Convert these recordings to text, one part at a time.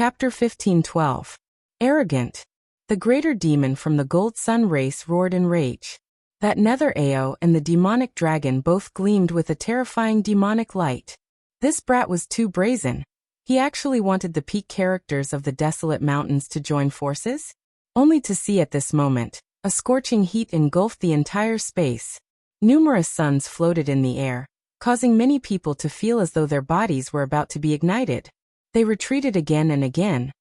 Chapter 15:12. Arrogant. The greater demon from the Gold Sun race roared in rage. That nether Ao and the demonic dragon both gleamed with a terrifying demonic light. This brat was too brazen. He actually wanted the peak characters of the desolate mountains to join forces? Only to see at this moment, a scorching heat engulfed the entire space. Numerous suns floated in the air, causing many people to feel as though their bodies were about to be ignited. They retreated again and again.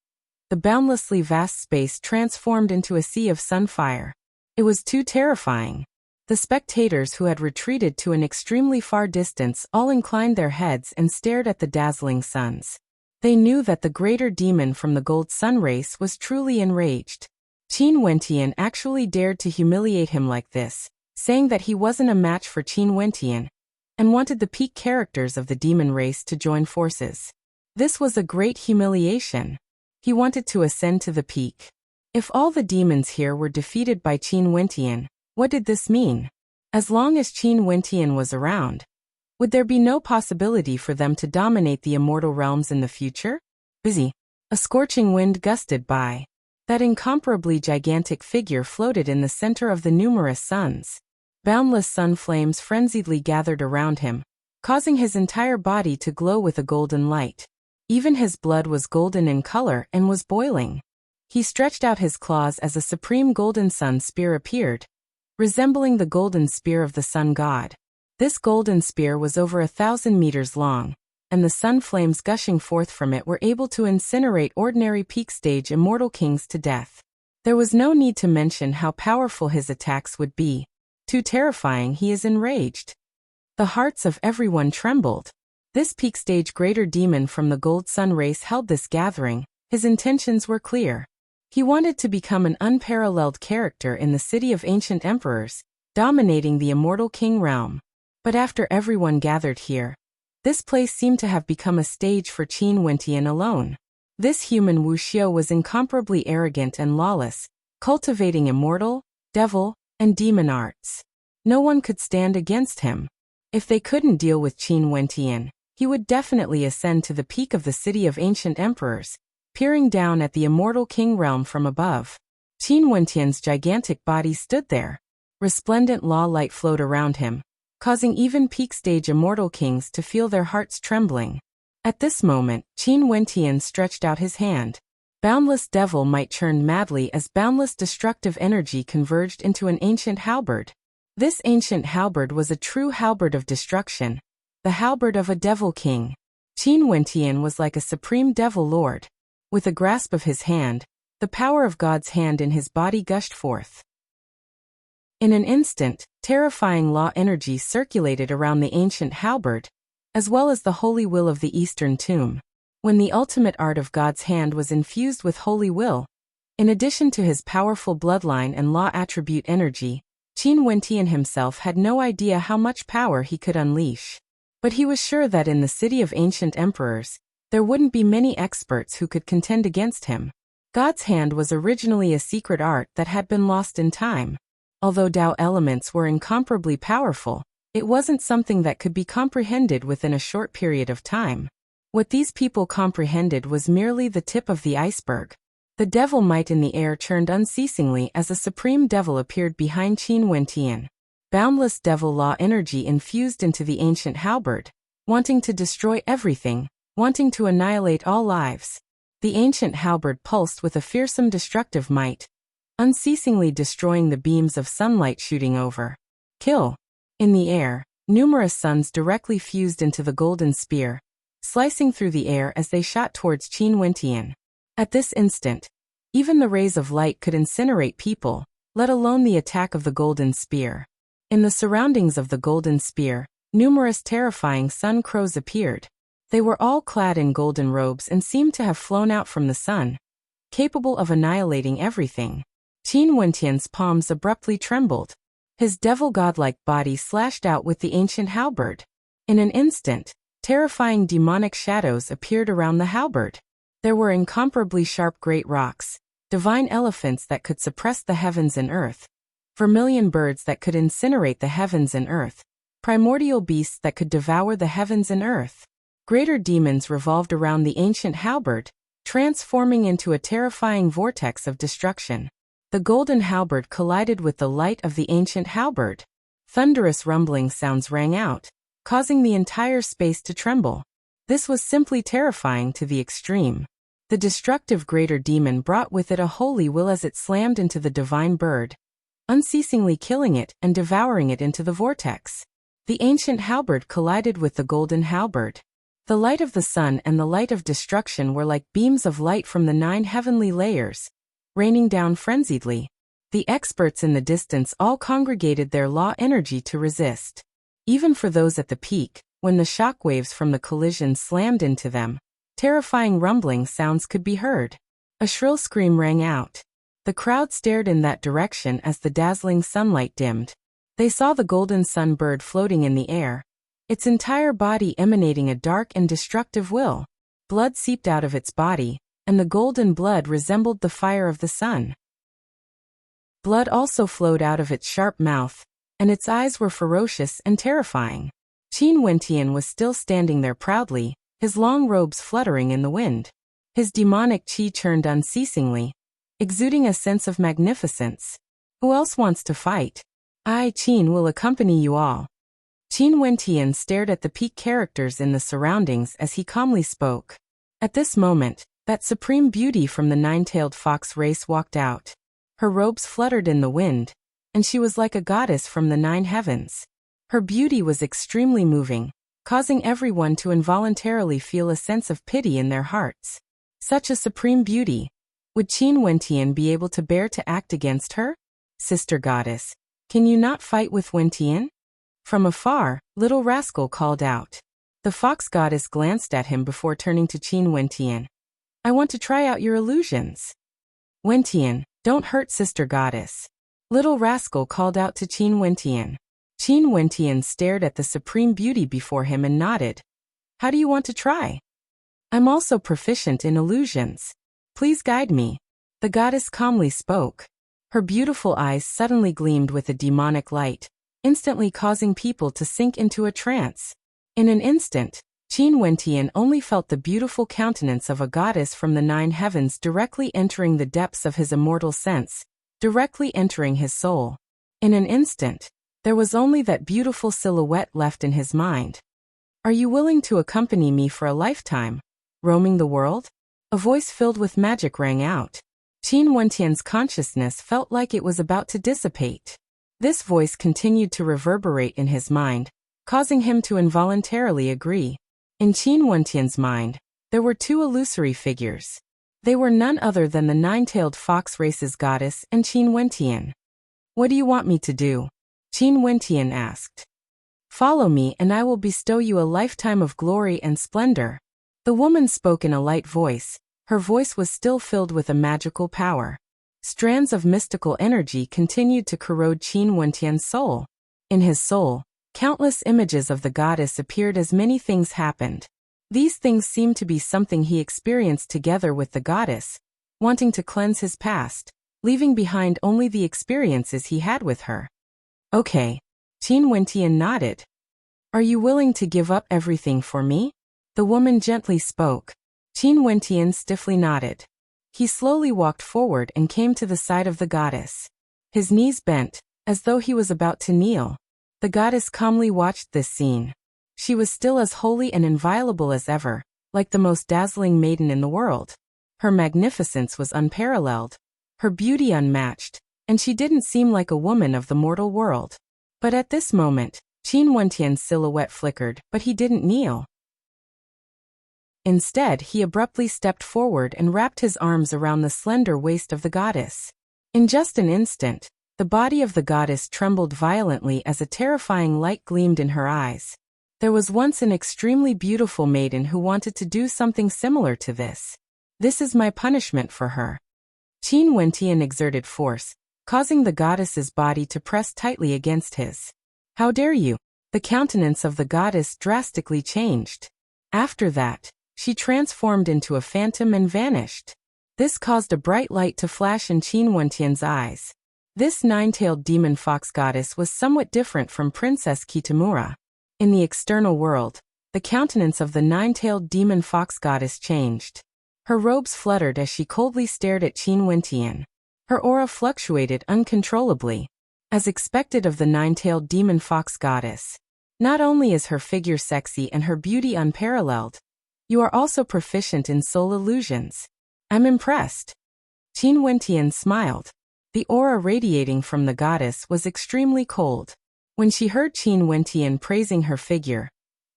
The boundlessly vast space transformed into a sea of sunfire. It was too terrifying. The spectators who had retreated to an extremely far distance all inclined their heads and stared at the dazzling suns. They knew that the greater demon from the Gold Sun race was truly enraged. Qin Wentian actually dared to humiliate him like this, saying that he wasn't a match for Qin Wentian, and wanted the peak characters of the demon race to join forces. This was a great humiliation. He wanted to ascend to the peak. If all the demons here were defeated by Qin Wentian, what did this mean? As long as Qin Wentian was around, would there be no possibility for them to dominate the immortal realms in the future? Busy. A scorching wind gusted by. That incomparably gigantic figure floated in the center of the numerous suns. Boundless sun flames frenziedly gathered around him, causing his entire body to glow with a golden light. Even his blood was golden in color and was boiling. He stretched out his claws as a supreme golden sun spear appeared, resembling the golden spear of the sun god. This golden spear was over 1,000 meters long, and the sun flames gushing forth from it were able to incinerate ordinary peak stage immortal kings to death. There was no need to mention how powerful his attacks would be. Too terrifying. He is enraged. The hearts of everyone trembled. This peak stage greater demon from the Gold Sun race held this gathering. His intentions were clear. He wanted to become an unparalleled character in the city of ancient emperors, dominating the immortal king realm. But after everyone gathered here, this place seemed to have become a stage for Qin Wentian alone. This human Wuxia was incomparably arrogant and lawless, cultivating immortal, devil, and demon arts. No one could stand against him. If they couldn't deal with Qin Wentian, he would definitely ascend to the peak of the city of ancient emperors, peering down at the immortal king realm from above. Qin Wentian's gigantic body stood there. Resplendent law light flowed around him, causing even peak stage immortal kings to feel their hearts trembling. At this moment, Qin Wentian stretched out his hand. Boundless devil might churned madly as boundless destructive energy converged into an ancient halberd. This ancient halberd was a true halberd of destruction, the halberd of a devil king. Qin Wentian was like a supreme devil lord. With a grasp of his hand, the power of God's hand in his body gushed forth. In an instant, terrifying law energy circulated around the ancient halberd, as well as the holy will of the Eastern tomb. When the ultimate art of God's hand was infused with holy will, in addition to his powerful bloodline and law attribute energy, Qin Wentian himself had no idea how much power he could unleash. But he was sure that in the city of ancient emperors, there wouldn't be many experts who could contend against him. God's hand was originally a secret art that had been lost in time. Although Tao elements were incomparably powerful, it wasn't something that could be comprehended within a short period of time. What these people comprehended was merely the tip of the iceberg. The devil might in the air churned unceasingly as a supreme devil appeared behind Qin Wentian. Boundless devil law energy infused into the ancient halberd, wanting to destroy everything, wanting to annihilate all lives. The ancient halberd pulsed with a fearsome destructive might, unceasingly destroying the beams of sunlight shooting over. Kill. In the air, numerous suns directly fused into the golden spear, slicing through the air as they shot towards Qin Wentian. At this instant, even the rays of light could incinerate people, let alone the attack of the golden spear. In the surroundings of the golden spear, numerous terrifying sun crows appeared. They were all clad in golden robes and seemed to have flown out from the sun, capable of annihilating everything. Qin Wentian's palms abruptly trembled. His devil godlike body slashed out with the ancient halberd. In an instant, terrifying demonic shadows appeared around the halberd. There were incomparably sharp great rocks, divine elephants that could suppress the heavens and earth, vermilion birds that could incinerate the heavens and earth, primordial beasts that could devour the heavens and earth. Greater demons revolved around the ancient halberd, transforming into a terrifying vortex of destruction. The golden halberd collided with the light of the ancient halberd. Thunderous rumbling sounds rang out, causing the entire space to tremble. This was simply terrifying to the extreme. The destructive greater demon brought with it a holy will as it slammed into the divine bird, unceasingly killing it and devouring it into the vortex. The ancient halberd collided with the golden halberd. The light of the sun and the light of destruction were like beams of light from the 9 heavenly layers, raining down frenziedly. The experts in the distance all congregated their law energy to resist. Even for those at the peak, when the shockwaves from the collision slammed into them, terrifying rumbling sounds could be heard. A shrill scream rang out. The crowd stared in that direction as the dazzling sunlight dimmed. They saw the golden sun bird floating in the air, its entire body emanating a dark and destructive will. Blood seeped out of its body, and the golden blood resembled the fire of the sun. Blood also flowed out of its sharp mouth, and its eyes were ferocious and terrifying. Qin Wentian was still standing there proudly, his long robes fluttering in the wind. His demonic qi churned unceasingly, exuding a sense of magnificence. Who else wants to fight? I, Qin, will accompany you all. Qin Wentian stared at the peak characters in the surroundings as he calmly spoke. At this moment, that supreme beauty from the 9-tailed fox race walked out. Her robes fluttered in the wind, and she was like a goddess from the 9 heavens. Her beauty was extremely moving, causing everyone to involuntarily feel a sense of pity in their hearts. Such a supreme beauty. Would Qin Wentian be able to bear to act against her? Sister goddess, can you not fight with Wentian? From afar, Little Rascal called out. The fox goddess glanced at him before turning to Qin Wentian. I want to try out your illusions. Wentian, don't hurt Sister goddess. Little Rascal called out to Qin Wentian. Qin Wentian stared at the supreme beauty before him and nodded. How do you want to try? I'm also proficient in illusions. Please guide me. The goddess calmly spoke. Her beautiful eyes suddenly gleamed with a demonic light, instantly causing people to sink into a trance. In an instant, Qin Wentian only felt the beautiful countenance of a goddess from the 9 heavens directly entering the depths of his immortal sense, directly entering his soul. In an instant, there was only that beautiful silhouette left in his mind. Are you willing to accompany me for a lifetime, roaming the world? A voice filled with magic rang out. Qin Wentian's consciousness felt like it was about to dissipate. This voice continued to reverberate in his mind, causing him to involuntarily agree. In Qin Wentian's mind, there were 2 illusory figures. They were none other than the 9-tailed fox race's goddess and Qin Wentian. What do you want me to do? Qin Wentian asked. Follow me and I will bestow you a lifetime of glory and splendor. The woman spoke in a light voice. Her voice was still filled with a magical power. Strands of mystical energy continued to corrode Qin Wentian's soul. In his soul, countless images of the goddess appeared as many things happened. These things seemed to be something he experienced together with the goddess, wanting to cleanse his past, leaving behind only the experiences he had with her. Okay. Qin Wentian nodded. Are you willing to give up everything for me? The woman gently spoke. Qin Wentian stiffly nodded. He slowly walked forward and came to the side of the goddess. His knees bent, as though he was about to kneel. The goddess calmly watched this scene. She was still as holy and inviolable as ever, like the most dazzling maiden in the world. Her magnificence was unparalleled, her beauty unmatched, and she didn't seem like a woman of the mortal world. But at this moment, Qin Wentian's silhouette flickered, but he didn't kneel. Instead, he abruptly stepped forward and wrapped his arms around the slender waist of the goddess. In just an instant, the body of the goddess trembled violently as a terrifying light gleamed in her eyes. There was once an extremely beautiful maiden who wanted to do something similar to this. This is my punishment for her. Qin Wentian exerted force, causing the goddess's body to press tightly against his. How dare you? The countenance of the goddess drastically changed. After that, she transformed into a phantom and vanished. This caused a bright light to flash in Qin Wentian's eyes. This 9-tailed demon fox goddess was somewhat different from Princess Kitamura. In the external world, the countenance of the 9-tailed demon fox goddess changed. Her robes fluttered as she coldly stared at Qin Wentian. Her aura fluctuated uncontrollably. As expected of the nine-tailed demon fox goddess. Not only is her figure sexy and her beauty unparalleled, you are also proficient in soul illusions. I'm impressed. Qin Wentian smiled. The aura radiating from the goddess was extremely cold. When she heard Qin Wentian praising her figure,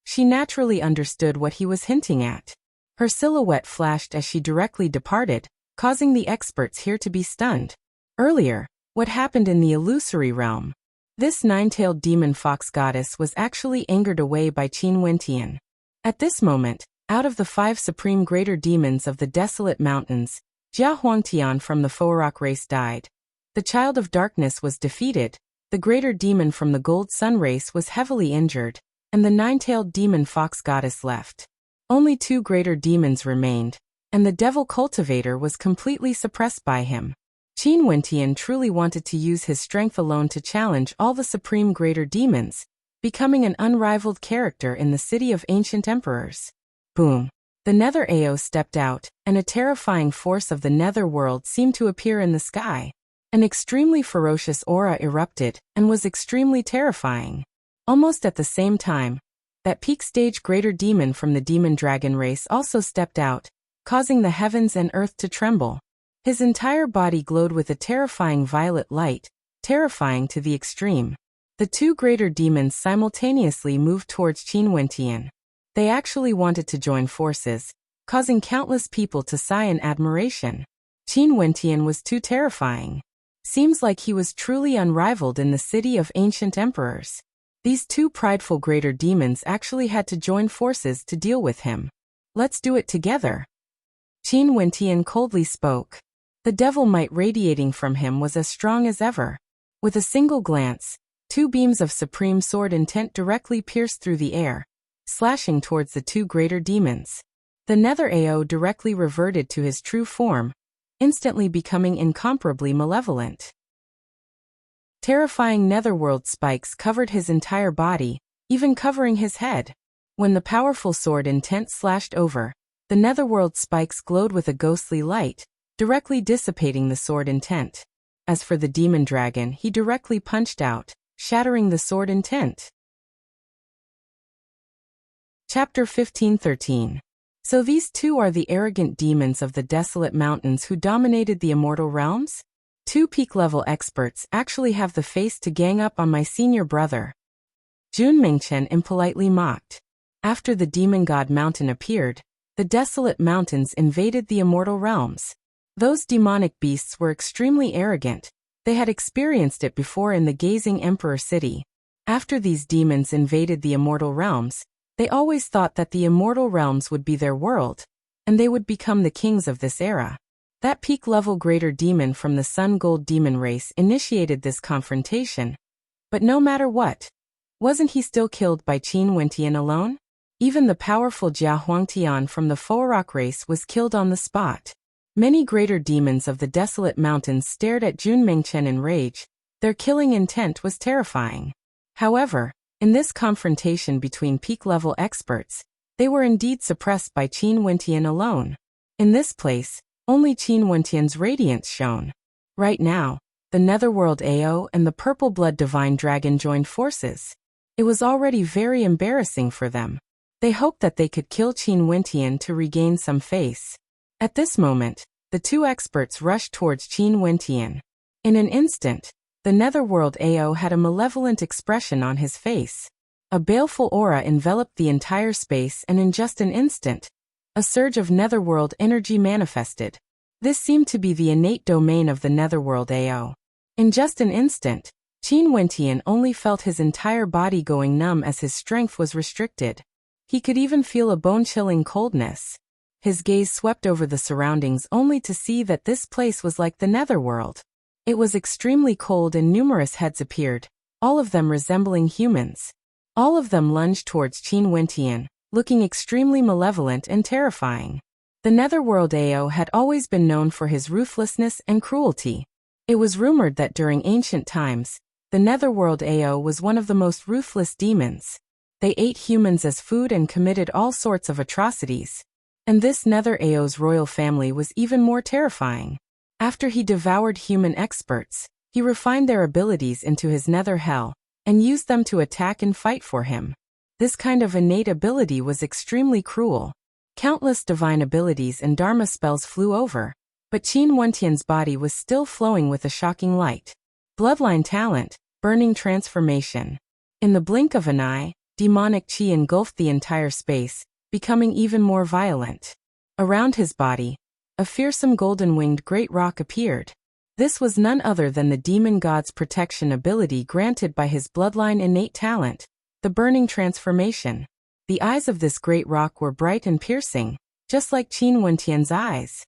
she naturally understood what he was hinting at. Her silhouette flashed as she directly departed, causing the experts here to be stunned. Earlier, what happened in the illusory realm? This nine-tailed demon fox goddess was actually angered away by Qin Wentian. At this moment, out of the 5 supreme greater demons of the desolate mountains, Jia Huangtian from the Forak race died. The child of darkness was defeated, the greater demon from the gold sun race was heavily injured, and the nine-tailed demon fox goddess left. Only 2 greater demons remained, and the devil cultivator was completely suppressed by him. Qin Wentian truly wanted to use his strength alone to challenge all the supreme greater demons, becoming an unrivaled character in the city of ancient emperors. Boom! The Nether Ao stepped out, and a terrifying force of the Nether world seemed to appear in the sky. An extremely ferocious aura erupted, and was extremely terrifying. Almost at the same time, that peak stage greater demon from the demon dragon race also stepped out, causing the heavens and earth to tremble. His entire body glowed with a terrifying violet light, terrifying to the extreme. The 2 greater demons simultaneously moved towards Qin Wentian. They actually wanted to join forces, causing countless people to sigh in admiration. Qin Wentian was too terrifying. Seems like he was truly unrivaled in the city of ancient emperors. These 2 prideful greater demons actually had to join forces to deal with him. Let's do it together. Qin Wentian coldly spoke. The devil might radiating from him was as strong as ever. With a single glance, 2 beams of supreme sword intent directly pierced through the air, slashing towards the 2 greater demons. The Nether Ao directly reverted to his true form, instantly becoming incomparably malevolent. Terrifying netherworld spikes covered his entire body, even covering his head. When the powerful sword intent slashed over, the netherworld spikes glowed with a ghostly light, directly dissipating the sword intent. As for the demon dragon, he directly punched out, shattering the sword intent. Chapter 15-13. So these 2 are the arrogant demons of the desolate mountains who dominated the immortal realms? 2 peak-level experts actually have the face to gang up on my senior brother. Jun Mingchen impolitely mocked. After the demon god mountain appeared, the desolate mountains invaded the immortal realms. Those demonic beasts were extremely arrogant. They had experienced it before in the gazing emperor city. After these demons invaded the immortal realms, they always thought that the immortal realms would be their world, and they would become the kings of this era. That peak-level greater demon from the Sun Gold demon race initiated this confrontation. But no matter what, wasn't he still killed by Qin Wentian alone? Even the powerful Jia Huangtian from the Forak race was killed on the spot. Many greater demons of the desolate mountains stared at Jun Mingchen in rage. Their killing intent was terrifying. However, in this confrontation between peak-level experts, they were indeed suppressed by Qin Wentian alone. In this place, only Qin Wentian's radiance shone. Right now, the Netherworld Ao and the Purple Blood Divine Dragon joined forces. It was already very embarrassing for them. They hoped that they could kill Qin Wentian to regain some face. At this moment, the 2 experts rushed towards Qin Wentian. In an instant, the Netherworld Ao had a malevolent expression on his face. A baleful aura enveloped the entire space, and in just an instant, a surge of Netherworld energy manifested. This seemed to be the innate domain of the Netherworld Ao. In just an instant, Qin Wentian only felt his entire body going numb as his strength was restricted. He could even feel a bone-chilling coldness. His gaze swept over the surroundings only to see that this place was like the Netherworld. It was extremely cold and numerous heads appeared, all of them resembling humans. All of them lunged towards Qin Wentian, looking extremely malevolent and terrifying. The Netherworld Ao had always been known for his ruthlessness and cruelty. It was rumored that during ancient times, the Netherworld Ao was one of the most ruthless demons. They ate humans as food and committed all sorts of atrocities. And this Nether Ao's royal family was even more terrifying. After he devoured human experts, he refined their abilities into his nether hell, and used them to attack and fight for him. This kind of innate ability was extremely cruel. Countless divine abilities and dharma spells flew over, but Qin Wentian's body was still flowing with a shocking light. Bloodline talent, burning transformation. In the blink of an eye, demonic qi engulfed the entire space, becoming even more violent. Around his body, a fearsome golden-winged great rock appeared. This was none other than the demon god's protection ability granted by his bloodline innate talent, the burning transformation. The eyes of this great rock were bright and piercing, just like Qin Wentian's eyes.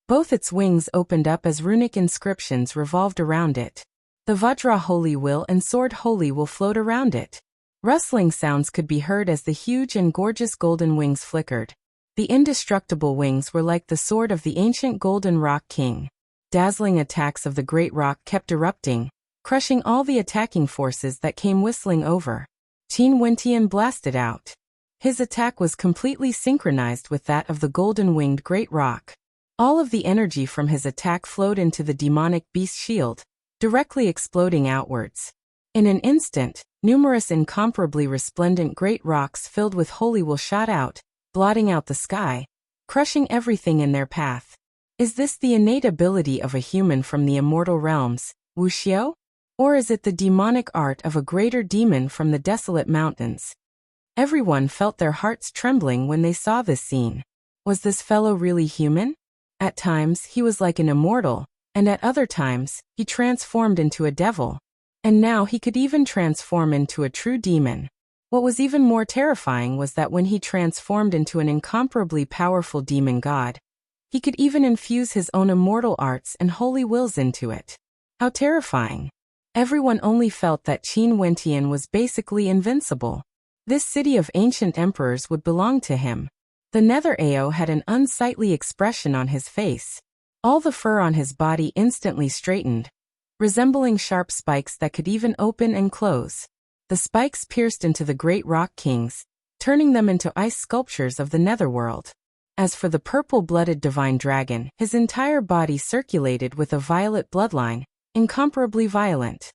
Both its wings opened up as runic inscriptions revolved around it. The Vajra Holy Will and Sword Holy Will float around it. Rustling sounds could be heard as the huge and gorgeous golden wings flickered. The indestructible wings were like the sword of the ancient golden rock king. Dazzling attacks of the great rock kept erupting, crushing all the attacking forces that came whistling over. Qin Wentian blasted out. His attack was completely synchronized with that of the golden-winged great rock. All of the energy from his attack flowed into the demonic beast shield, directly exploding outwards. In an instant, numerous incomparably resplendent great rocks filled with holy will shot out, blotting out the sky, crushing everything in their path. Is this the innate ability of a human from the immortal realms, Wuxia? Or is it the demonic art of a greater demon from the desolate mountains? Everyone felt their hearts trembling when they saw this scene. Was this fellow really human? At times he was like an immortal, and at other times he transformed into a devil. And now he could even transform into a true demon. What was even more terrifying was that when he transformed into an incomparably powerful demon god, he could even infuse his own immortal arts and holy wills into it. How terrifying. Everyone only felt that Qin Wentian was basically invincible. This city of ancient emperors would belong to him. The Nether Ao had an unsightly expression on his face. All the fur on his body instantly straightened, resembling sharp spikes that could even open and close. The spikes pierced into the great rock kings, turning them into ice sculptures of the netherworld. As for the purple-blooded divine dragon, his entire body circulated with a violet bloodline, incomparably violent.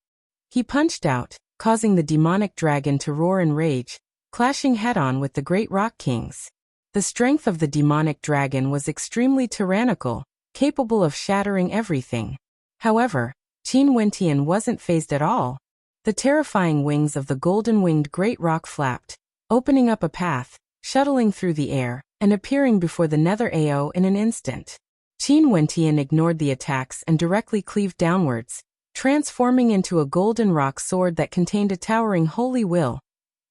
He punched out, causing the demonic dragon to roar in rage, clashing head-on with the great rock kings. The strength of the demonic dragon was extremely tyrannical, capable of shattering everything. However, Qin Wentian wasn't fazed at all. The terrifying wings of the golden-winged great rock flapped, opening up a path, shuttling through the air, and appearing before the Nether Ao in an instant. Qin Wentian ignored the attacks and directly cleaved downwards, transforming into a golden rock sword that contained a towering holy will,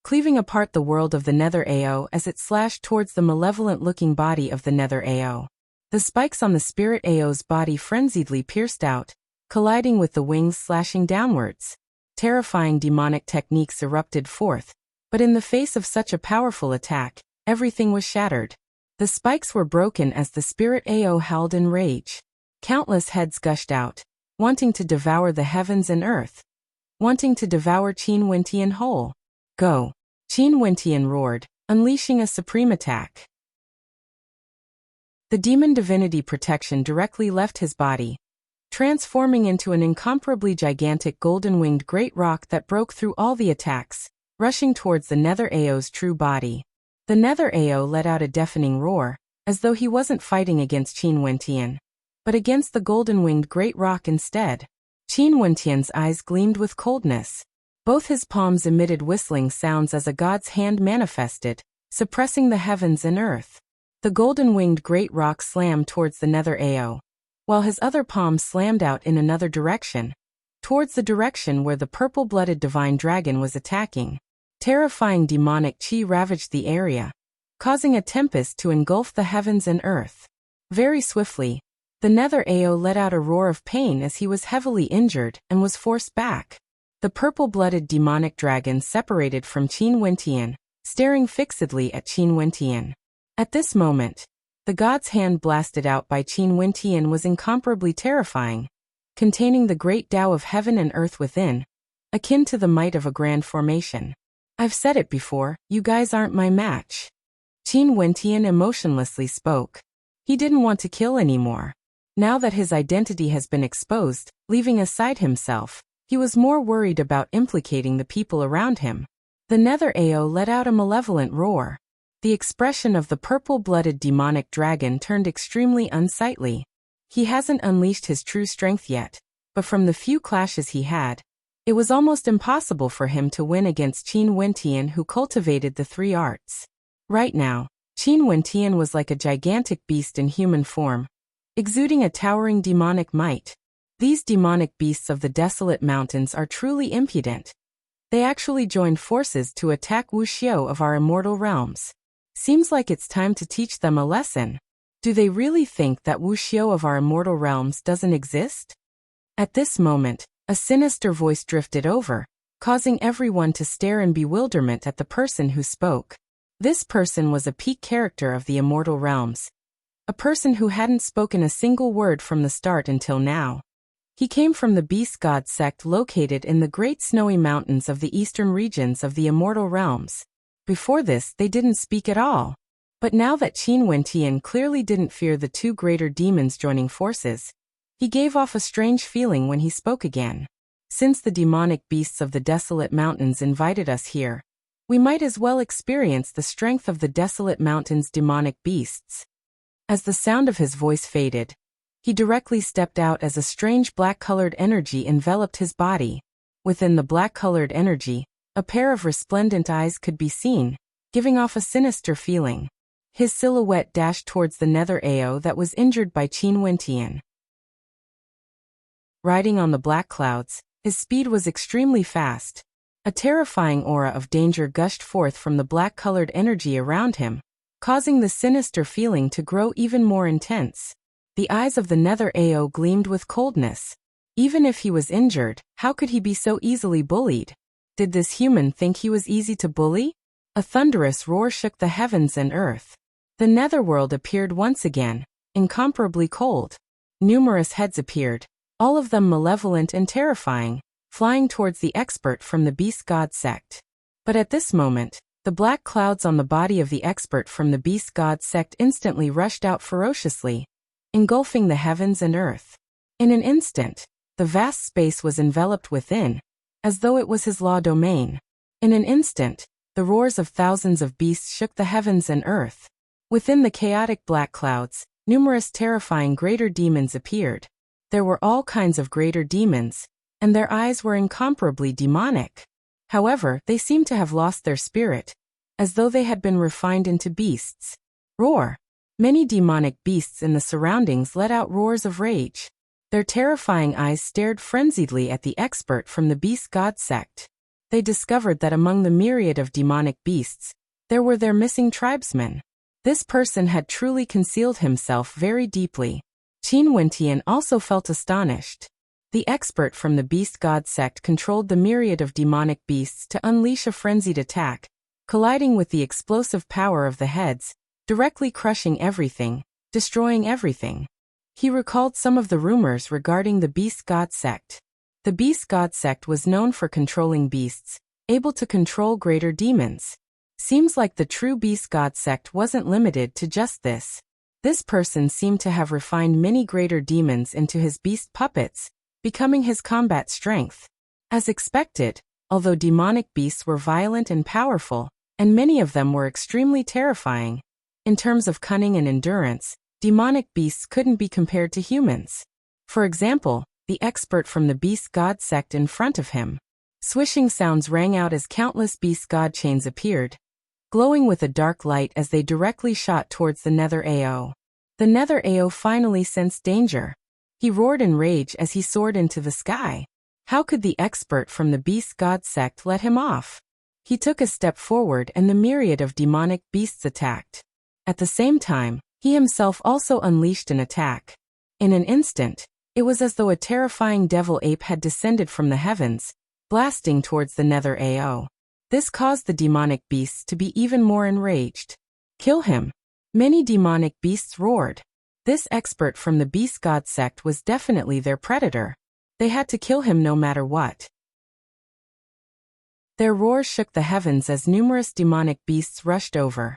cleaving apart the world of the Nether Ao as it slashed towards the malevolent-looking body of the Nether Ao. The spikes on the spirit Ao's body frenziedly pierced out, colliding with the wings slashing downwards. Terrifying demonic techniques erupted forth, but in the face of such a powerful attack, everything was shattered. The spikes were broken as the spirit Ao howled in rage. Countless heads gushed out, wanting to devour the heavens and earth, wanting to devour Qin Wentian whole. Go! Qin Wentian roared, unleashing a supreme attack. The demon divinity protection directly left his body, transforming into an incomparably gigantic golden-winged great rock that broke through all the attacks, rushing towards the Nether Ao's true body. The Nether Ao let out a deafening roar, as though he wasn't fighting against Qin Wentian, but against the golden-winged great rock instead. Qin Wentian's eyes gleamed with coldness. Both his palms emitted whistling sounds as a god's hand manifested, suppressing the heavens and earth. The golden-winged great rock slammed towards the Nether Ao, while his other palm slammed out in another direction, towards the direction where the purple-blooded divine dragon was attacking. Terrifying demonic qi ravaged the area, causing a tempest to engulf the heavens and earth. Very swiftly, the Nether Ao let out a roar of pain as he was heavily injured and was forced back. The purple-blooded demonic dragon separated from Qin Wentian, staring fixedly at Qin Wentian. At this moment, the god's hand blasted out by Qin Wentian was incomparably terrifying, containing the great Tao of heaven and earth within, akin to the might of a grand formation. I've said it before, you guys aren't my match. Qin Wentian emotionlessly spoke. He didn't want to kill anymore. Now that his identity has been exposed, leaving aside himself, he was more worried about implicating the people around him. The Nether Ao let out a malevolent roar. The expression of the purple-blooded demonic dragon turned extremely unsightly. He hasn't unleashed his true strength yet, but from the few clashes he had, it was almost impossible for him to win against Qin Wentian, who cultivated the three arts. Right now, Qin Wentian was like a gigantic beast in human form, exuding a towering demonic might. These demonic beasts of the desolate mountains are truly impudent. They actually joined forces to attack Wuxia of our immortal realms. Seems like it's time to teach them a lesson. Do they really think that Wuxia of our immortal realms doesn't exist? At this moment, a sinister voice drifted over, causing everyone to stare in bewilderment at the person who spoke. This person was a peak character of the immortal realms. A person who hadn't spoken a single word from the start until now. He came from the Beast God sect located in the great snowy mountains of the eastern regions of the immortal realms. Before this, they didn't speak at all. But now that Qin Wentian clearly didn't fear the two greater demons joining forces, he gave off a strange feeling when he spoke again. Since the demonic beasts of the desolate mountains invited us here, we might as well experience the strength of the desolate mountains' demonic beasts. As the sound of his voice faded, he directly stepped out as a strange black-colored energy enveloped his body. Within the black-colored energy, a pair of resplendent eyes could be seen, giving off a sinister feeling. His silhouette dashed towards the Nether Ao that was injured by Qin Wentian. Riding on the black clouds, his speed was extremely fast. A terrifying aura of danger gushed forth from the black-colored energy around him, causing the sinister feeling to grow even more intense. The eyes of the Nether Ao gleamed with coldness. Even if he was injured, how could he be so easily bullied? Did this human think he was easy to bully? A thunderous roar shook the heavens and earth. The netherworld appeared once again, incomparably cold. Numerous heads appeared, all of them malevolent and terrifying, flying towards the expert from the Beast God sect. But at this moment, the black clouds on the body of the expert from the Beast God sect instantly rushed out ferociously, engulfing the heavens and earth. In an instant, the vast space was enveloped within, as though it was his law domain. In an instant, the roars of thousands of beasts shook the heavens and earth. Within the chaotic black clouds, numerous terrifying greater demons appeared. There were all kinds of greater demons, and their eyes were incomparably demonic. However, they seemed to have lost their spirit, as though they had been refined into beasts. Roar! Many demonic beasts in the surroundings let out roars of rage. Their terrifying eyes stared frenziedly at the expert from the Beast God sect. They discovered that among the myriad of demonic beasts, there were their missing tribesmen. This person had truly concealed himself very deeply. Qin Wentian also felt astonished. The expert from the Beast God sect controlled the myriad of demonic beasts to unleash a frenzied attack, colliding with the explosive power of the heads, directly crushing everything, destroying everything. He recalled some of the rumors regarding the Beast God sect. The Beast God sect was known for controlling beasts, able to control greater demons. Seems like the true Beast God sect wasn't limited to just this. This person seemed to have refined many greater demons into his beast puppets, becoming his combat strength. As expected, although demonic beasts were violent and powerful, and many of them were extremely terrifying, in terms of cunning and endurance, demonic beasts couldn't be compared to humans. For example, the expert from the Beast God sect in front of him. Swishing sounds rang out as countless Beast God chains appeared, glowing with a dark light as they directly shot towards the Nether Ao. The Nether Ao finally sensed danger. He roared in rage as he soared into the sky. How could the expert from the Beast God sect let him off? He took a step forward and the myriad of demonic beasts attacked. At the same time, he himself also unleashed an attack. In an instant, it was as though a terrifying devil ape had descended from the heavens, blasting towards the Nether Ao. This caused the demonic beasts to be even more enraged. Kill him! Many demonic beasts roared. This expert from the Beast God sect was definitely their predator. They had to kill him no matter what. Their roars shook the heavens as numerous demonic beasts rushed over.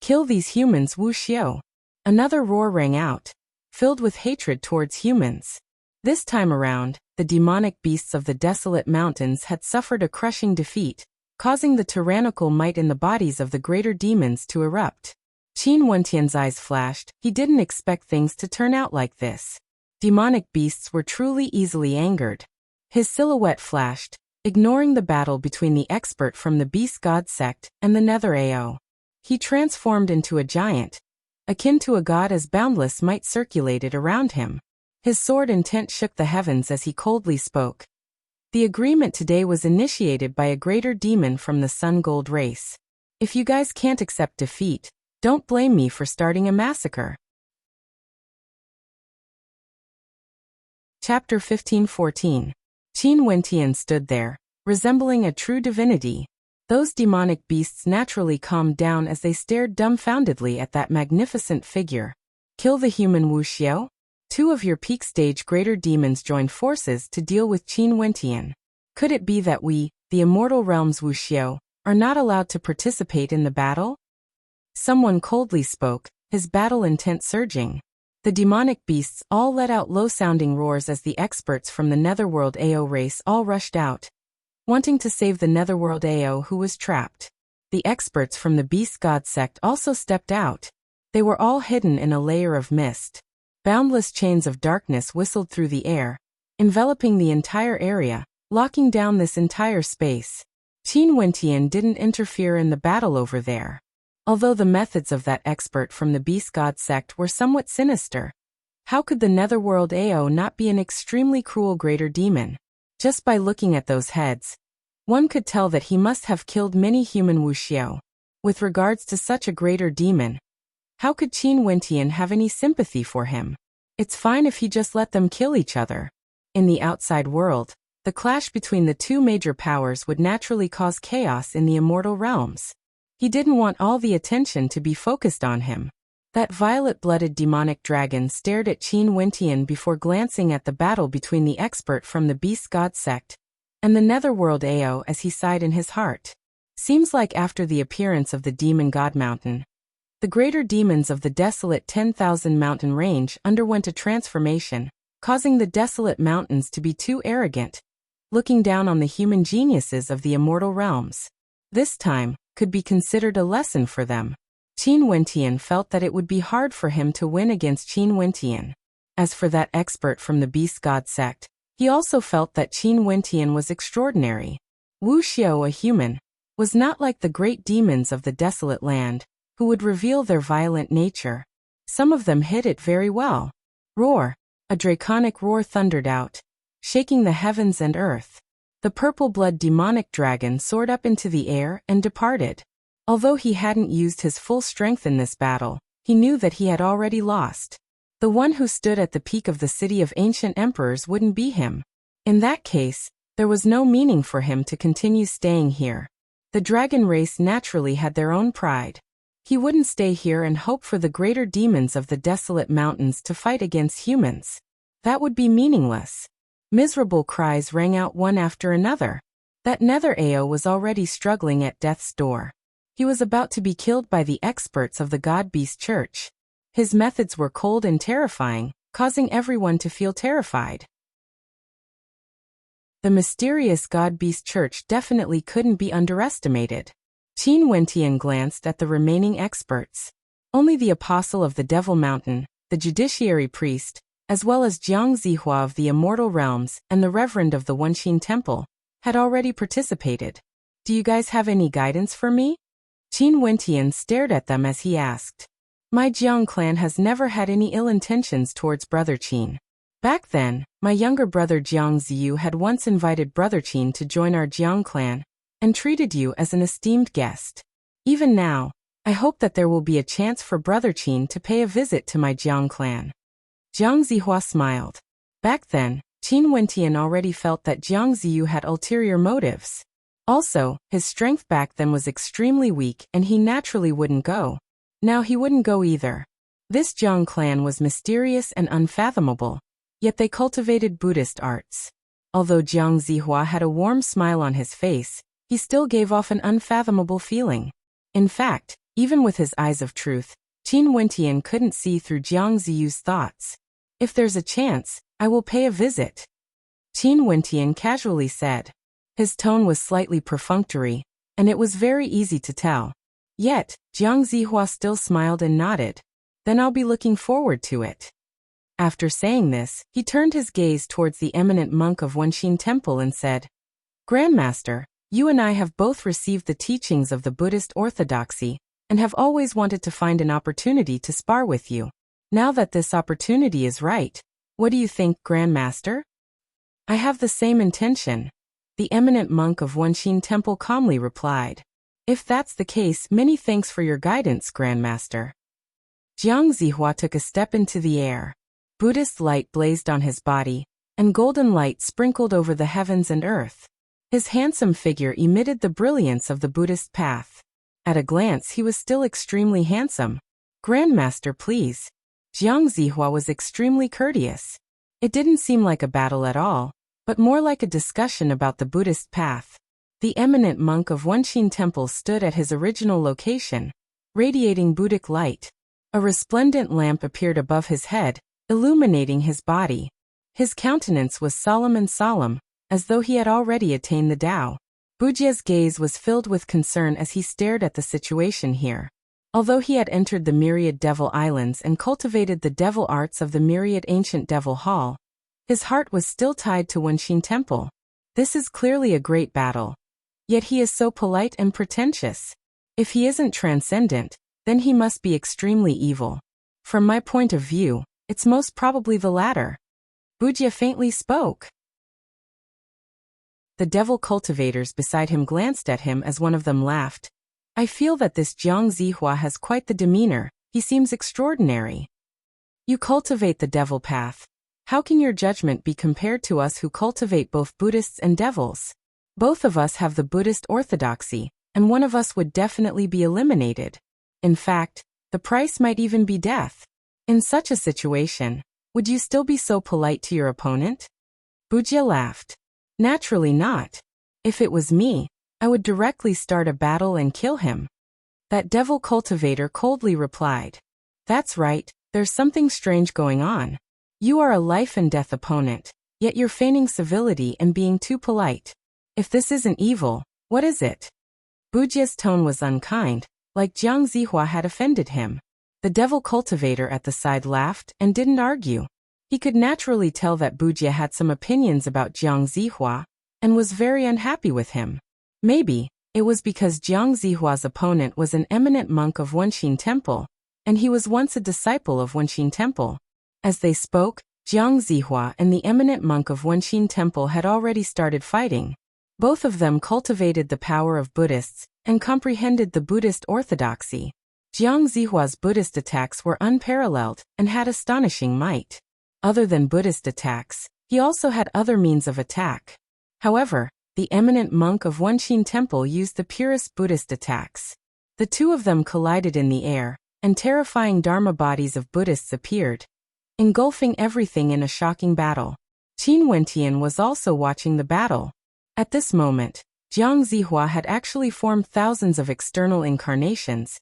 Kill these humans, Wuxia. Another roar rang out, filled with hatred towards humans. This time around, the demonic beasts of the desolate mountains had suffered a crushing defeat, causing the tyrannical might in the bodies of the greater demons to erupt. Qin Wentian's eyes flashed. He didn't expect things to turn out like this. Demonic beasts were truly easily angered. His silhouette flashed, ignoring the battle between the expert from the Beast God sect and the Nether AO. He transformed into a giant, akin to a god, as boundless might circulated around him. His sword intent shook the heavens as he coldly spoke. The agreement today was initiated by a greater demon from the Sun Gold race. If you guys can't accept defeat, don't blame me for starting a massacre. Chapter 15-14. Qin Wentian stood there, resembling a true divinity. Those demonic beasts naturally calmed down as they stared dumbfoundedly at that magnificent figure. Kill the human Wuxia? Two of your peak stage greater demons joined forces to deal with Qin Wentian. Could it be that we, the immortal realm's Wuxia, are not allowed to participate in the battle? Someone coldly spoke, his battle intent surging. The demonic beasts all let out low-sounding roars as the experts from the Netherworld AO race all rushed out, wanting to save the Netherworld AO who was trapped. The experts from the Beast God sect also stepped out. They were all hidden in a layer of mist. Boundless chains of darkness whistled through the air, enveloping the entire area, locking down this entire space. Qin Wentian didn't interfere in the battle over there. Although the methods of that expert from the Beast God sect were somewhat sinister, how could the Netherworld AO not be an extremely cruel greater demon? Just by looking at those heads, one could tell that he must have killed many human Wuxia. With regards to such a greater demon, how could Qin Wentian have any sympathy for him? It's fine if he just let them kill each other. In the outside world, the clash between the two major powers would naturally cause chaos in the immortal realms. He didn't want all the attention to be focused on him. That violet-blooded demonic dragon stared at Qin Wentian before glancing at the battle between the expert from the Beast God sect and the Netherworld AO as he sighed in his heart. Seems like after the appearance of the Demon God Mountain, the greater demons of the desolate 10,000 mountain range underwent a transformation, causing the desolate mountains to be too arrogant, looking down on the human geniuses of the immortal realms. This time could be considered a lesson for them. Qin Wentian felt that it would be hard for him to win against Qin Wentian. As for that expert from the Beast God sect, he also felt that Qin Wentian was extraordinary. Wuxia, a human, was not like the great demons of the desolate land, who would reveal their violent nature. Some of them hid it very well. Roar! A draconic roar thundered out, shaking the heavens and earth. The purple-blood demonic dragon soared up into the air and departed. Although he hadn't used his full strength in this battle, he knew that he had already lost. The one who stood at the peak of the city of ancient emperors wouldn't be him. In that case, there was no meaning for him to continue staying here. The dragon race naturally had their own pride. He wouldn't stay here and hope for the greater demons of the desolate mountains to fight against humans. That would be meaningless. Miserable cries rang out one after another. That Nether AO was already struggling at death's door. He was about to be killed by the experts of the God Beast Church. His methods were cold and terrifying, causing everyone to feel terrified. The mysterious God Beast Church definitely couldn't be underestimated. Qin Wentian glanced at the remaining experts. Only the Apostle of the Devil Mountain, the Judiciary Priest, as well as Jiang Zihua of the Immortal Realms and the Reverend of the Wenxin Temple, had already participated. Do you guys have any guidance for me? Qin Wentian stared at them as he asked. My Jiang clan has never had any ill intentions towards Brother Qin. Back then, my younger brother Jiang Ziyu had once invited Brother Qin to join our Jiang clan, and treated you as an esteemed guest. Even now, I hope that there will be a chance for Brother Qin to pay a visit to my Jiang clan. Jiang Zihua smiled. Back then, Qin Wentian already felt that Jiang Ziyu had ulterior motives. Also, his strength back then was extremely weak and he naturally wouldn't go. Now he wouldn't go either. This Jiang clan was mysterious and unfathomable, yet they cultivated Buddhist arts. Although Jiang Zihua had a warm smile on his face, he still gave off an unfathomable feeling. In fact, Even with his eyes of truth, Qin Wentian couldn't see through Jiang Ziyu's thoughts. If there's a chance, I will pay a visit, Qin Wentian casually said. His tone was slightly perfunctory, and it was very easy to tell. Yet, Jiang Zihua still smiled and nodded. Then I'll be looking forward to it. After saying this, he turned his gaze towards the eminent monk of Wenxin Temple and said, Grandmaster, you and I have both received the teachings of the Buddhist orthodoxy, and have always wanted to find an opportunity to spar with you. Now that this opportunity is right, what do you think, Grandmaster? I have the same intention, the eminent monk of Wenxin Temple calmly replied. If that's the case, many thanks for your guidance, Grandmaster. Jiang Zihua took a step into the air. Buddhist light blazed on his body, and golden light sprinkled over the heavens and earth. His handsome figure emitted the brilliance of the Buddhist path. At a glance he was still extremely handsome. Grandmaster, please. Jiang Zihua was extremely courteous. It didn't seem like a battle at all, but more like a discussion about the Buddhist path. The eminent monk of Wenxin Temple stood at his original location, radiating Buddhic light. A resplendent lamp appeared above his head, illuminating his body. His countenance was solemn, as though he had already attained the Tao. Wuxia's gaze was filled with concern as he stared at the situation here. Although he had entered the myriad devil islands and cultivated the devil arts of the myriad ancient devil hall, his heart was still tied to Wenxin Temple. This is clearly a great battle. Yet he is so polite and pretentious. If he isn't transcendent, then he must be extremely evil. From my point of view, it's most probably the latter. Wuxia faintly spoke. The devil cultivators beside him glanced at him as one of them laughed. I feel that this Jiang Zihua has quite the demeanor, he seems extraordinary. You cultivate the devil path. How can your judgment be compared to us who cultivate both Buddhists and devils? Both of us have the Buddhist orthodoxy, and one of us would definitely be eliminated. In fact, the price might even be death. In such a situation, would you still be so polite to your opponent? Wuxia laughed. Naturally not. If it was me, I would directly start a battle and kill him. That devil cultivator coldly replied. That's right, there's something strange going on. You are a life and death opponent, yet you're feigning civility and being too polite. If this isn't evil, what is it? Wuxia's tone was unkind, like Jiang Zihua had offended him. The devil cultivator at the side laughed and didn't argue. He could naturally tell that Wuxia had some opinions about Jiang Zihua, and was very unhappy with him. Maybe, it was because Jiang Zihua's opponent was an eminent monk of Wenxin Temple, and he was once a disciple of Wenxin Temple. As they spoke, Jiang Zihua and the eminent monk of Wenxin Temple had already started fighting. Both of them cultivated the power of Buddhists, and comprehended the Buddhist orthodoxy. Jiang Zihua's Buddhist attacks were unparalleled, and had astonishing might. Other than Buddhist attacks, he also had other means of attack. However, the eminent monk of Wenxin Temple used the purest Buddhist attacks. The two of them collided in the air, and terrifying Dharma bodies of Buddhists appeared, engulfing everything in a shocking battle. Qin Wentian was also watching the battle. At this moment, Jiang Zihua had actually formed thousands of external incarnations,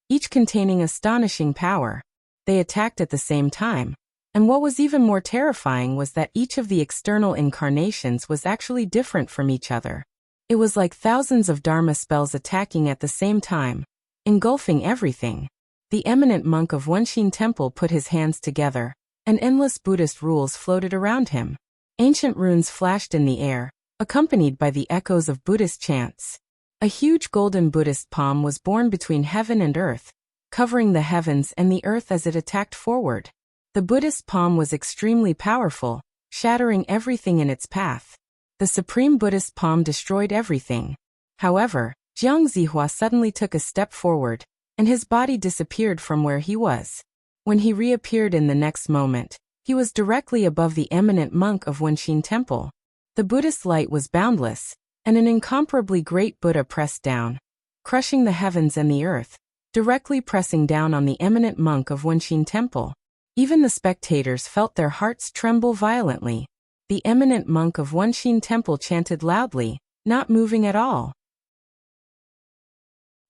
each containing astonishing power. They attacked at the same time, and what was even more terrifying was that each of the external incarnations was actually different from each other. It was like thousands of Dharma spells attacking at the same time, engulfing everything. The eminent monk of Wenxin Temple put his hands together, and endless Buddhist rules floated around him. Ancient runes flashed in the air, accompanied by the echoes of Buddhist chants. A huge golden Buddhist palm was born between heaven and earth, covering the heavens and the earth as it attacked forward. The Buddhist palm was extremely powerful, shattering everything in its path. The supreme Buddhist palm destroyed everything. However, Jiang Zihua suddenly took a step forward, and his body disappeared from where he was. When he reappeared in the next moment, he was directly above the eminent monk of Wenxin Temple. The Buddhist light was boundless, and an incomparably great Buddha pressed down, crushing the heavens and the earth, directly pressing down on the eminent monk of Wenxin Temple. Even the spectators felt their hearts tremble violently. The eminent monk of Wenxin Temple chanted loudly, not moving at all.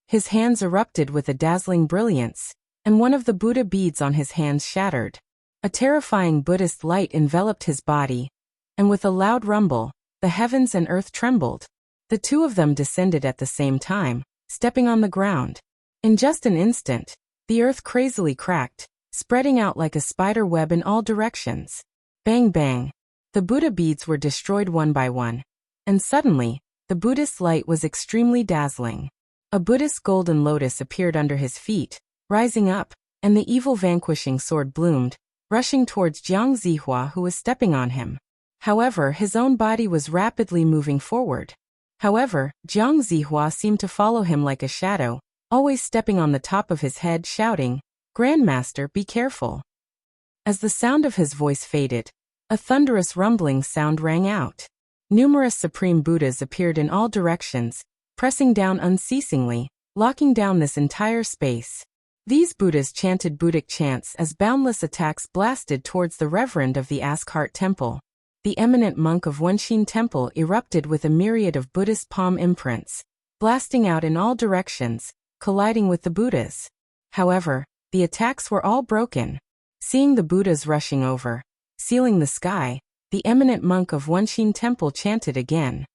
His hands erupted with a dazzling brilliance, and one of the Buddha beads on his hands shattered. A terrifying Buddhist light enveloped his body, and with a loud rumble, the heavens and earth trembled. The two of them descended at the same time, stepping on the ground. In just an instant, the earth crazily cracked, spreading out like a spider web in all directions. Bang bang. The Buddha beads were destroyed one by one. And suddenly, the Buddhist light was extremely dazzling. A Buddhist golden lotus appeared under his feet, rising up, and the evil vanquishing sword bloomed, rushing towards Jiang Zihua, who was stepping on him. However, his own body was rapidly moving forward. However, Jiang Zihua seemed to follow him like a shadow, always stepping on the top of his head, shouting, "Grandmaster, be careful." As the sound of his voice faded, a thunderous rumbling sound rang out. Numerous Supreme Buddhas appeared in all directions, pressing down unceasingly, locking down this entire space. These Buddhas chanted Buddhic chants as boundless attacks blasted towards the Reverend of the Ascart Temple. The eminent monk of Wenshin Temple erupted with a myriad of Buddhist palm imprints, blasting out in all directions, colliding with the Buddhas. However, the attacks were all broken. Seeing the Buddhas rushing over, sealing the sky, the eminent monk of Wenshin Temple chanted again.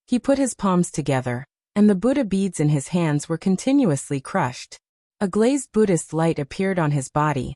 He put his palms together, and the Buddha beads in his hands were continuously crushed. A glazed Buddhist light appeared on his body,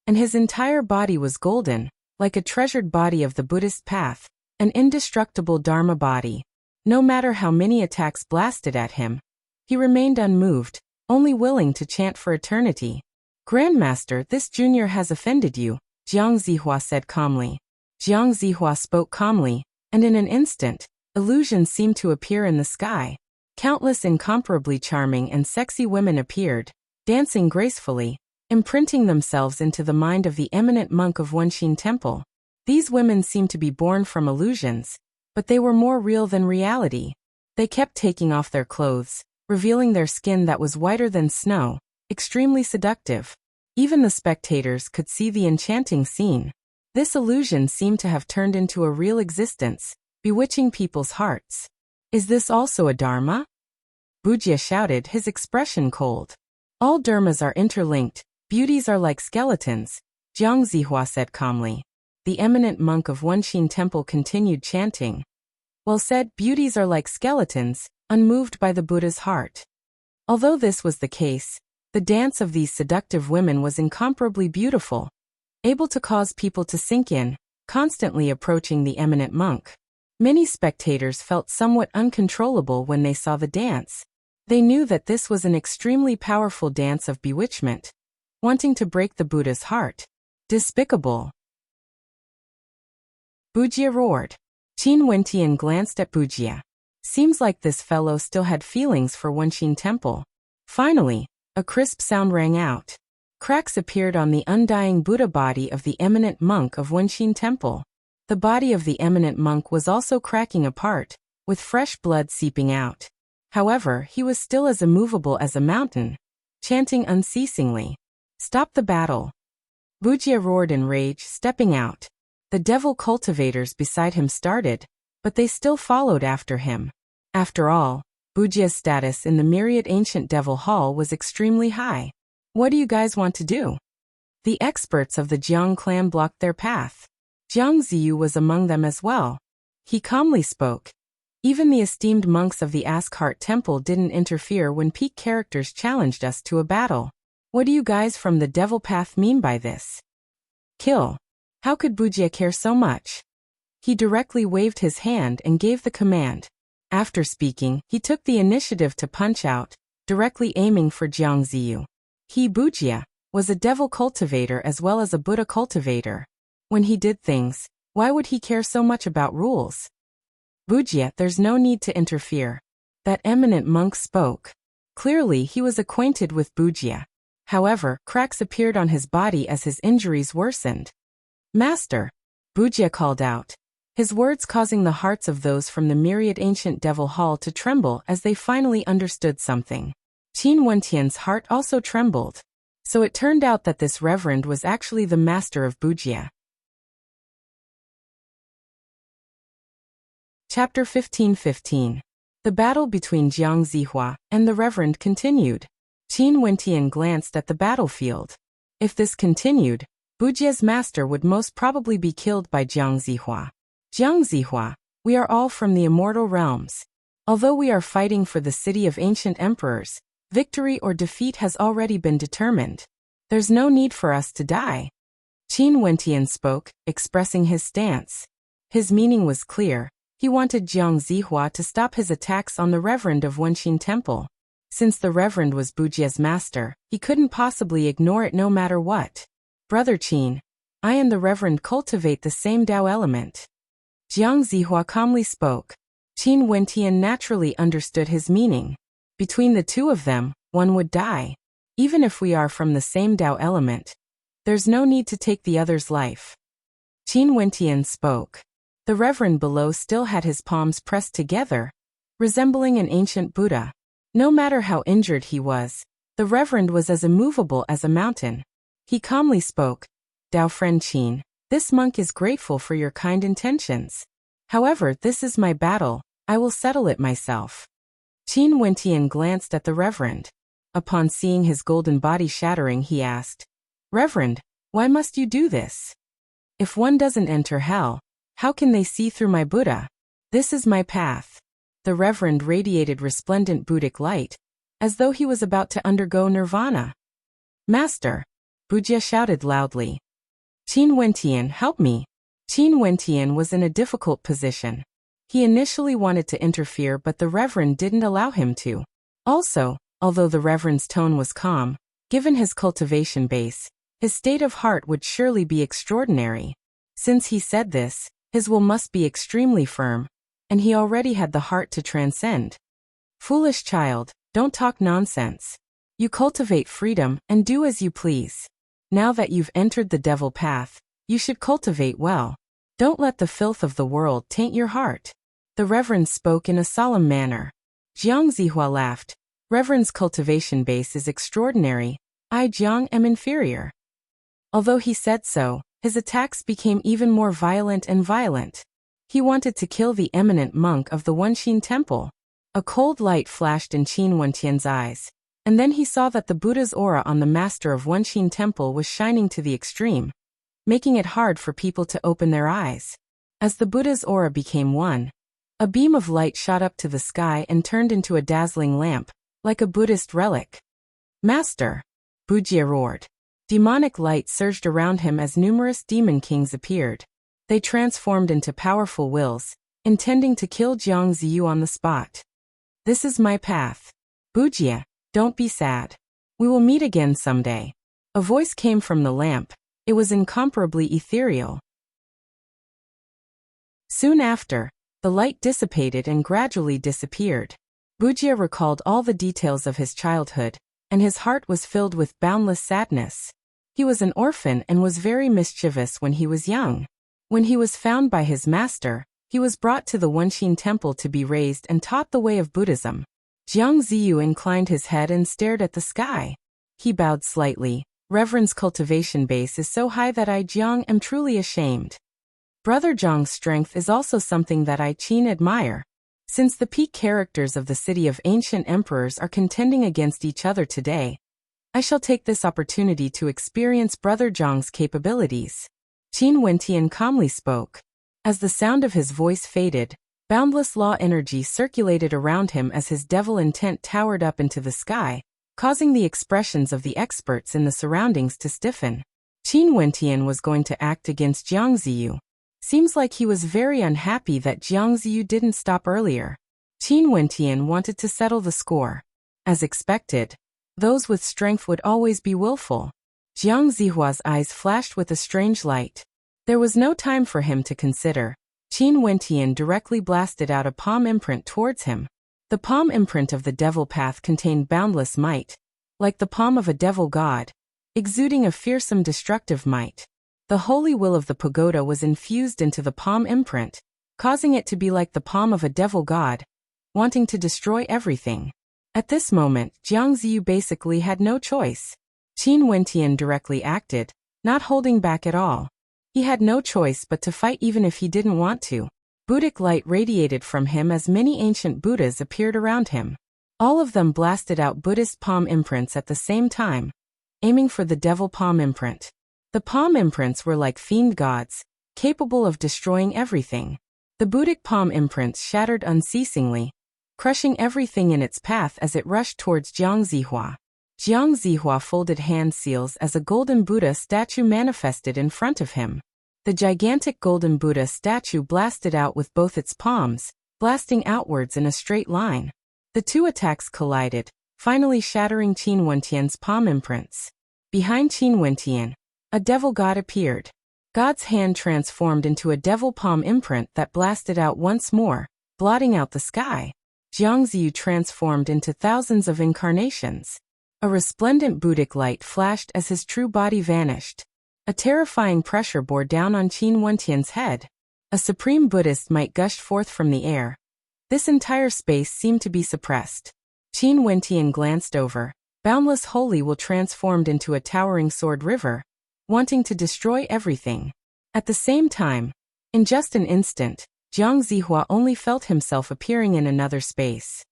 and his entire body was golden, like a treasured body of the Buddhist path, an indestructible Dharma body. No matter how many attacks blasted at him, he remained unmoved, only willing to chant for eternity. "Grandmaster, this junior has offended you," Jiang Zihua said calmly. Jiang Zihua spoke calmly, and in an instant, illusions seemed to appear in the sky. Countless incomparably charming and sexy women appeared, dancing gracefully, imprinting themselves into the mind of the eminent monk of Wenshin Temple. These women seemed to be born from illusions, but they were more real than reality. They kept taking off their clothes, revealing their skin that was whiter than snow, extremely seductive. Even the spectators could see the enchanting scene. This illusion seemed to have turned into a real existence, bewitching people's hearts. "Is this also a dharma?" Wuxia shouted, his expression cold. "All dharmas are interlinked, beauties are like skeletons," Jiang Zihua said calmly. The eminent monk of Wenshin Temple continued chanting. "Well said, beauties are like skeletons," unmoved by the Buddha's heart. Although this was the case, the dance of these seductive women was incomparably beautiful, able to cause people to sink in, constantly approaching the eminent monk. Many spectators felt somewhat uncontrollable when they saw the dance. They knew that this was an extremely powerful dance of bewitchment, wanting to break the Buddha's heart. Despicable. Wuxia roared. Qin Wentian glanced at Wuxia. Seems like this fellow still had feelings for Wenshin Temple. Finally, a crisp sound rang out. Cracks appeared on the undying Buddha body of the eminent monk of Wenshin Temple. The body of the eminent monk was also cracking apart, with fresh blood seeping out. However, he was still as immovable as a mountain, chanting unceasingly. "Stop the battle." Wuxia roared in rage, stepping out. The devil cultivators beside him started, but they still followed after him. After all, Wuxia's status in the myriad ancient devil hall was extremely high. "What do you guys want to do?" The experts of the Jiang clan blocked their path. Jiang Ziyu was among them as well. He calmly spoke. "Even the esteemed monks of the Ascart Temple didn't interfere when peak characters challenged us to a battle. What do you guys from the devil path mean by this? Kill. How could Wuxia care so much?" He directly waved his hand and gave the command. After speaking, he took the initiative to punch out, directly aiming for Jiang Ziyu. He, Wuxia, was a devil cultivator as well as a Buddha cultivator. When he did things, why would he care so much about rules? "Wuxia, there's no need to interfere." That eminent monk spoke. Clearly, he was acquainted with Wuxia. However, cracks appeared on his body as his injuries worsened. "Master," Wuxia called out, his words causing the hearts of those from the myriad ancient devil hall to tremble as they finally understood something. Qin Wentian's heart also trembled. So it turned out that this reverend was actually the master of Wuxia. Chapter 15:15. The battle between Jiang Zihua and the Reverend continued. Qin Wentian glanced at the battlefield. If this continued, Bujia's master would most probably be killed by Jiang Zihua. Jiang Zihua, we are all from the immortal realms. Although we are fighting for the city of ancient emperors, victory or defeat has already been determined. There's no need for us to die. Qin Wentian spoke, expressing his stance. His meaning was clear. He wanted Jiang Zihua to stop his attacks on the Reverend of Wenqin Temple. Since the Reverend was Bujia's master, he couldn't possibly ignore it no matter what. Brother Qin, I and the Reverend cultivate the same Tao element. Jiang Zihua calmly spoke. Qin Wentian naturally understood his meaning. Between the two of them, one would die. Even if we are from the same Tao element, there's no need to take the other's life. Qin Wentian spoke. The Reverend below still had his palms pressed together, resembling an ancient Buddha. No matter how injured he was, the Reverend was as immovable as a mountain. He calmly spoke. Tao friend Qin, this monk is grateful for your kind intentions. However, this is my battle, I will settle it myself. Qin Wentian glanced at the Reverend. Upon seeing his golden body shattering, he asked, Reverend, why must you do this? If one doesn't enter hell, how can they see through my Buddha? This is my path. The Reverend radiated resplendent Buddhic light, as though he was about to undergo nirvana. Master! Bujia shouted loudly. Qin Wentian, help me! Qin Wentian was in a difficult position. He initially wanted to interfere, but the Reverend didn't allow him to. Also, although the Reverend's tone was calm, given his cultivation base, his state of heart would surely be extraordinary. Since he said this, his will must be extremely firm, and he already had the heart to transcend. Foolish child, don't talk nonsense. You cultivate freedom and do as you please. Now that you've entered the devil path, you should cultivate well. Don't let the filth of the world taint your heart. The Reverend spoke in a solemn manner. Jiang Zihua laughed. Reverend's cultivation base is extraordinary. I, Jiang, am inferior. Although he said so, his attacks became even more violent and violent. He wanted to kill the eminent monk of the Wenqin Temple. A cold light flashed in Qin Wentian's eyes, and then he saw that the Buddha's aura on the master of Wenqin Temple was shining to the extreme, making it hard for people to open their eyes. As the Buddha's aura became one, a beam of light shot up to the sky and turned into a dazzling lamp, like a Buddhist relic. Master! Bujia roared. Demonic light surged around him as numerous demon kings appeared. They transformed into powerful wills, intending to kill Jiang Ziyu on the spot. This is my path. Bujia, don't be sad. We will meet again someday. A voice came from the lamp. It was incomparably ethereal. Soon after, the light dissipated and gradually disappeared. Bujia recalled all the details of his childhood, and his heart was filled with boundless sadness. He was an orphan and was very mischievous when he was young. When he was found by his master, he was brought to the Wenqin Temple to be raised and taught the way of Buddhism. Jiang Ziyu inclined his head and stared at the sky. He bowed slightly. Reverend's cultivation base is so high that I, Jiang, am truly ashamed. Brother Zhang's strength is also something that I, Qin, admire. Since the peak characters of the city of ancient emperors are contending against each other today, I shall take this opportunity to experience Brother Zhang's capabilities. Qin Wentian calmly spoke. As the sound of his voice faded, boundless law energy circulated around him as his devil intent towered up into the sky, causing the expressions of the experts in the surroundings to stiffen. Qin Wentian was going to act against Jiang Ziyu. Seems like he was very unhappy that Jiang Ziyu didn't stop earlier. Qin Wentian wanted to settle the score. As expected, those with strength would always be willful. Jiang Zihua's eyes flashed with a strange light. There was no time for him to consider. Qin Wentian directly blasted out a palm imprint towards him. The palm imprint of the devil path contained boundless might, like the palm of a devil god, exuding a fearsome destructive might. The holy will of the pagoda was infused into the palm imprint, causing it to be like the palm of a devil god, wanting to destroy everything. At this moment, Jiang Ziyu basically had no choice. Qin Wentian directly acted, not holding back at all. He had no choice but to fight even if he didn't want to. Buddhic light radiated from him as many ancient Buddhas appeared around him. All of them blasted out Buddhist palm imprints at the same time, aiming for the devil palm imprint. The palm imprints were like fiend gods, capable of destroying everything. The Buddhic palm imprints shattered unceasingly, crushing everything in its path as it rushed towards Jiang Zihua. Jiang Zihua folded hand seals as a golden Buddha statue manifested in front of him. The gigantic golden Buddha statue blasted out with both its palms, blasting outwards in a straight line. The two attacks collided, finally shattering Qin Wentian's palm imprints. Behind Qin Wentian, a devil god appeared. God's hand transformed into a devil palm imprint that blasted out once more, blotting out the sky. Jiang Ziyu transformed into thousands of incarnations. A resplendent Buddhic light flashed as his true body vanished. A terrifying pressure bore down on Qin Wentian's head. A supreme Buddhist might gushed forth from the air. This entire space seemed to be suppressed. Qin Wentian glanced over. Boundless holy will transformed into a towering sword river, wanting to destroy everything. At the same time, in just an instant, Jiang Zihua only felt himself appearing in another space.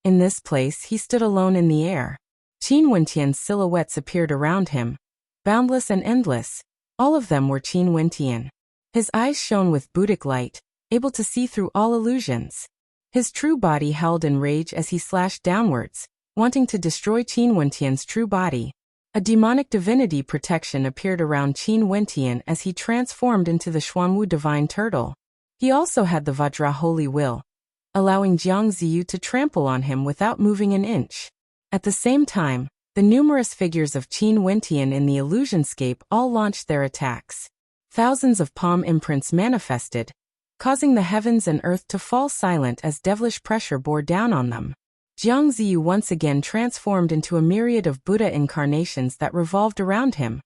In this place he stood alone in the air. Qin Wentian's silhouettes appeared around him, boundless and endless. All of them were Qin Wentian. His eyes shone with Buddhic light, able to see through all illusions. His true body howled in rage as he slashed downwards, wanting to destroy Qin Wentian's true body. A demonic divinity protection appeared around Qin Wentian as he transformed into the Xuanwu divine turtle. He also had the Vajra holy will, allowing Jiang Ziyu to trample on him without moving an inch. At the same time, the numerous figures of Qin Wentian in the illusionscape all launched their attacks. Thousands of palm imprints manifested, causing the heavens and earth to fall silent as devilish pressure bore down on them. Jiang Ziyu once again transformed into a myriad of Buddha incarnations that revolved around him,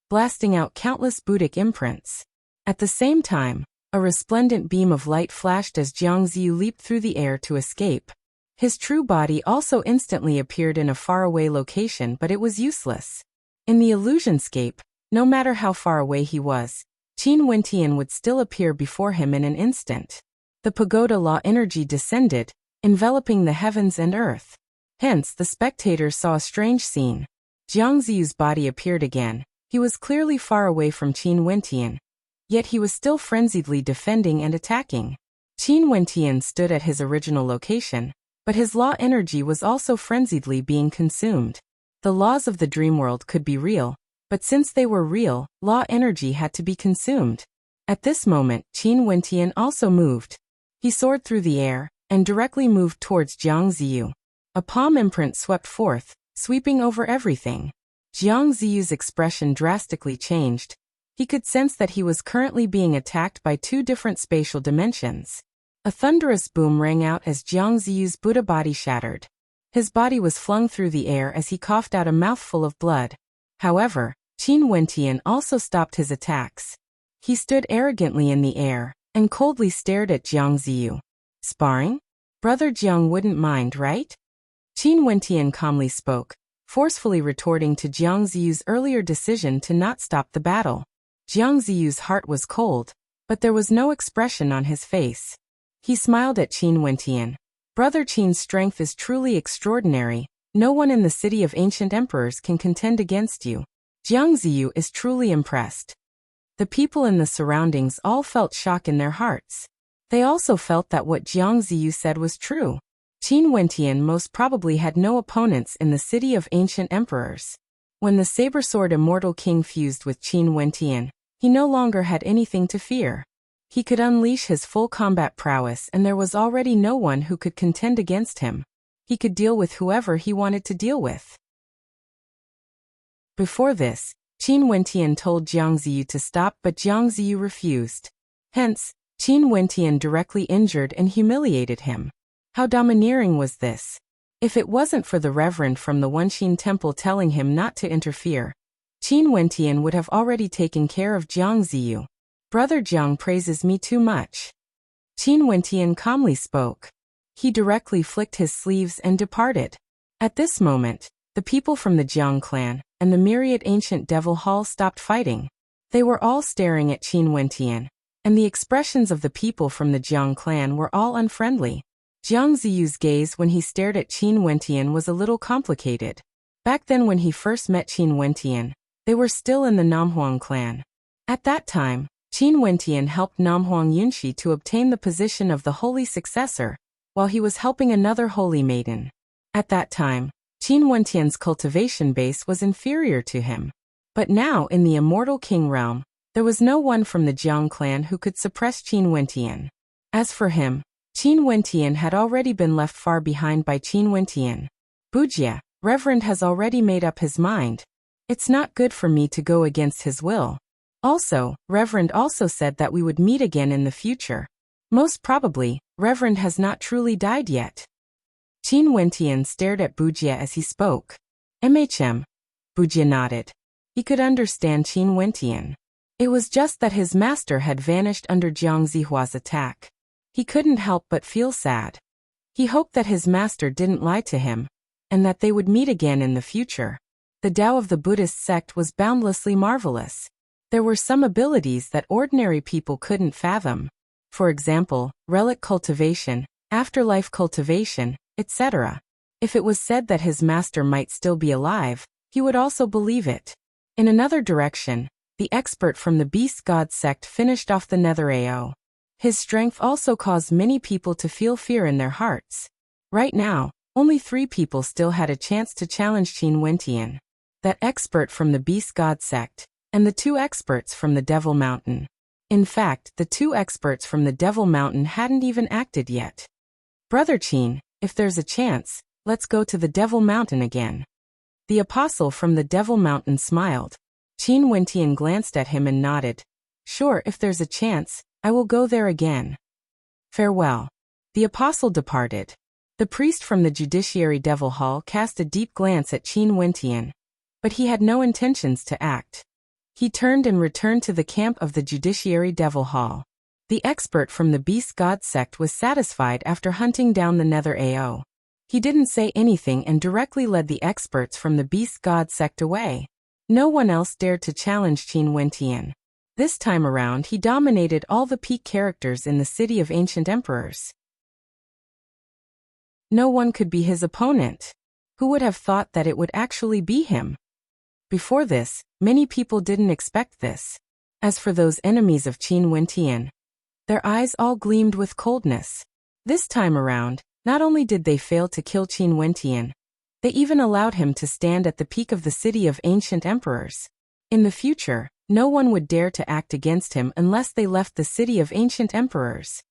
blasting out countless Buddhic imprints. At the same time, a resplendent beam of light flashed as Jiang Ziyu leaped through the air to escape. His true body also instantly appeared in a faraway location, but it was useless. In the illusionscape, no matter how far away he was, Qin Wentian would still appear before him in an instant. The pagoda law energy descended, enveloping the heavens and earth. Hence, the spectators saw a strange scene. Jiang Ziyu's body appeared again. He was clearly far away from Qin Wentian, yet he was still frenziedly defending and attacking. Qin Wentian stood at his original location, but his law energy was also frenziedly being consumed. The laws of the dream world could be real, but since they were real, law energy had to be consumed. At this moment, Qin Wentian also moved. He soared through the air, and directly moved towards Jiang Ziyu. A palm imprint swept forth, sweeping over everything. Jiang Ziyu's expression drastically changed. He could sense that he was currently being attacked by two different spatial dimensions. A thunderous boom rang out as Jiang Ziyu's Buddha body shattered. His body was flung through the air as he coughed out a mouthful of blood. However, Qin Wentian also stopped his attacks. He stood arrogantly in the air, and coldly stared at Jiang Ziyu. Sparring? Brother Jiang wouldn't mind, right? Qin Wentian calmly spoke, forcefully retorting to Jiang Ziyu's earlier decision to not stop the battle. Jiang Ziyu's heart was cold, but there was no expression on his face. He smiled at Qin Wentian. Brother Qin's strength is truly extraordinary. No one in the city of ancient emperors can contend against you. Jiang Ziyu is truly impressed. The people in the surroundings all felt shock in their hearts. They also felt that what Jiang Ziyu said was true. Qin Wentian most probably had no opponents in the city of ancient emperors. When the saber-sword immortal king fused with Qin Wentian, he no longer had anything to fear. He could unleash his full combat prowess, and there was already no one who could contend against him. He could deal with whoever he wanted to deal with. Before this, Qin Wentian told Jiang Ziyu to stop, but Jiang Ziyu refused. Hence, Qin Wentian directly injured and humiliated him. How domineering was this? If it wasn't for the reverend from the Wenxin temple telling him not to interfere, Qin Wentian would have already taken care of Jiang Ziyu. Brother Jiang praises me too much. Qin Wentian calmly spoke. He directly flicked his sleeves and departed. At this moment, the people from the Jiang clan and the myriad ancient devil hall stopped fighting. They were all staring at Qin Wentian, and the expressions of the people from the Jiang clan were all unfriendly. Jiang Ziyu's gaze when he stared at Qin Wentian was a little complicated. Back then when he first met Qin Wentian, they were still in the Namhuang clan. At that time, Qin Wentian helped Namhuang Yunshi to obtain the position of the holy successor, while he was helping another holy maiden. At that time, Qin Wentian's cultivation base was inferior to him. But now in the Immortal King realm, there was no one from the Jiang clan who could suppress Qin Wentian. As for him, Qin Wentian had already been left far behind by Qin Wentian. Wuxia, Reverend has already made up his mind. It's not good for me to go against his will. Also, Reverend also said that we would meet again in the future. Most probably, Reverend has not truly died yet. Qin Wentian stared at Wuxia as he spoke. Wuxia nodded. He could understand Qin Wentian. It was just that his master had vanished under Jiang Zihua's attack. He couldn't help but feel sad. He hoped that his master didn't lie to him, and that they would meet again in the future. The Tao of the Buddhist sect was boundlessly marvelous. There were some abilities that ordinary people couldn't fathom. For example, relic cultivation, afterlife cultivation, etc. If it was said that his master might still be alive, he would also believe it. In another direction, the expert from the Beast God sect finished off the Nether AO. His strength also caused many people to feel fear in their hearts. Right now, only 3 people still had a chance to challenge Qin Wentian. That expert from the Beast God sect, and the 2 experts from the Devil Mountain. In fact, the 2 experts from the Devil Mountain hadn't even acted yet. Brother Qin, if there's a chance, let's go to the Devil Mountain again. The apostle from the Devil Mountain smiled. Qin Wentian glanced at him and nodded. Sure, if there's a chance, I will go there again. Farewell. The apostle departed. The priest from the Judiciary Devil Hall cast a deep glance at Qin Wentian, but he had no intentions to act. He turned and returned to the camp of the Judiciary Devil Hall. The expert from the Beast God sect was satisfied after hunting down the Nether AO. He didn't say anything and directly led the experts from the Beast God sect away. No one else dared to challenge Qin Wentian. This time around he dominated all the peak characters in the City of Ancient Emperors. No one could be his opponent. Who would have thought that it would actually be him? Before this, many people didn't expect this. As for those enemies of Qin Wentian, their eyes all gleamed with coldness. This time around, not only did they fail to kill Qin Wentian, they even allowed him to stand at the peak of the City of Ancient Emperors. In the future, no one would dare to act against him unless they left the City of Ancient Emperors.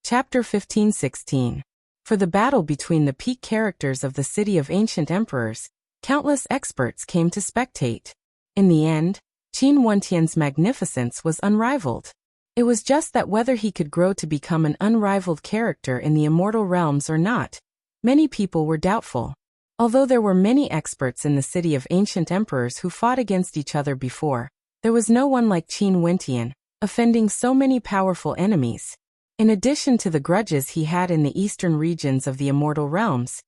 Chapter 15-16. For the battle between the peak characters of the City of Ancient Emperors, countless experts came to spectate. In the end, Qin Wentian's magnificence was unrivaled. It was just that whether he could grow to become an unrivaled character in the immortal realms or not, many people were doubtful. Although there were many experts in the City of Ancient Emperors who fought against each other before, there was no one like Qin Wentian, offending so many powerful enemies. In addition to the grudges he had in the eastern regions of the immortal realms,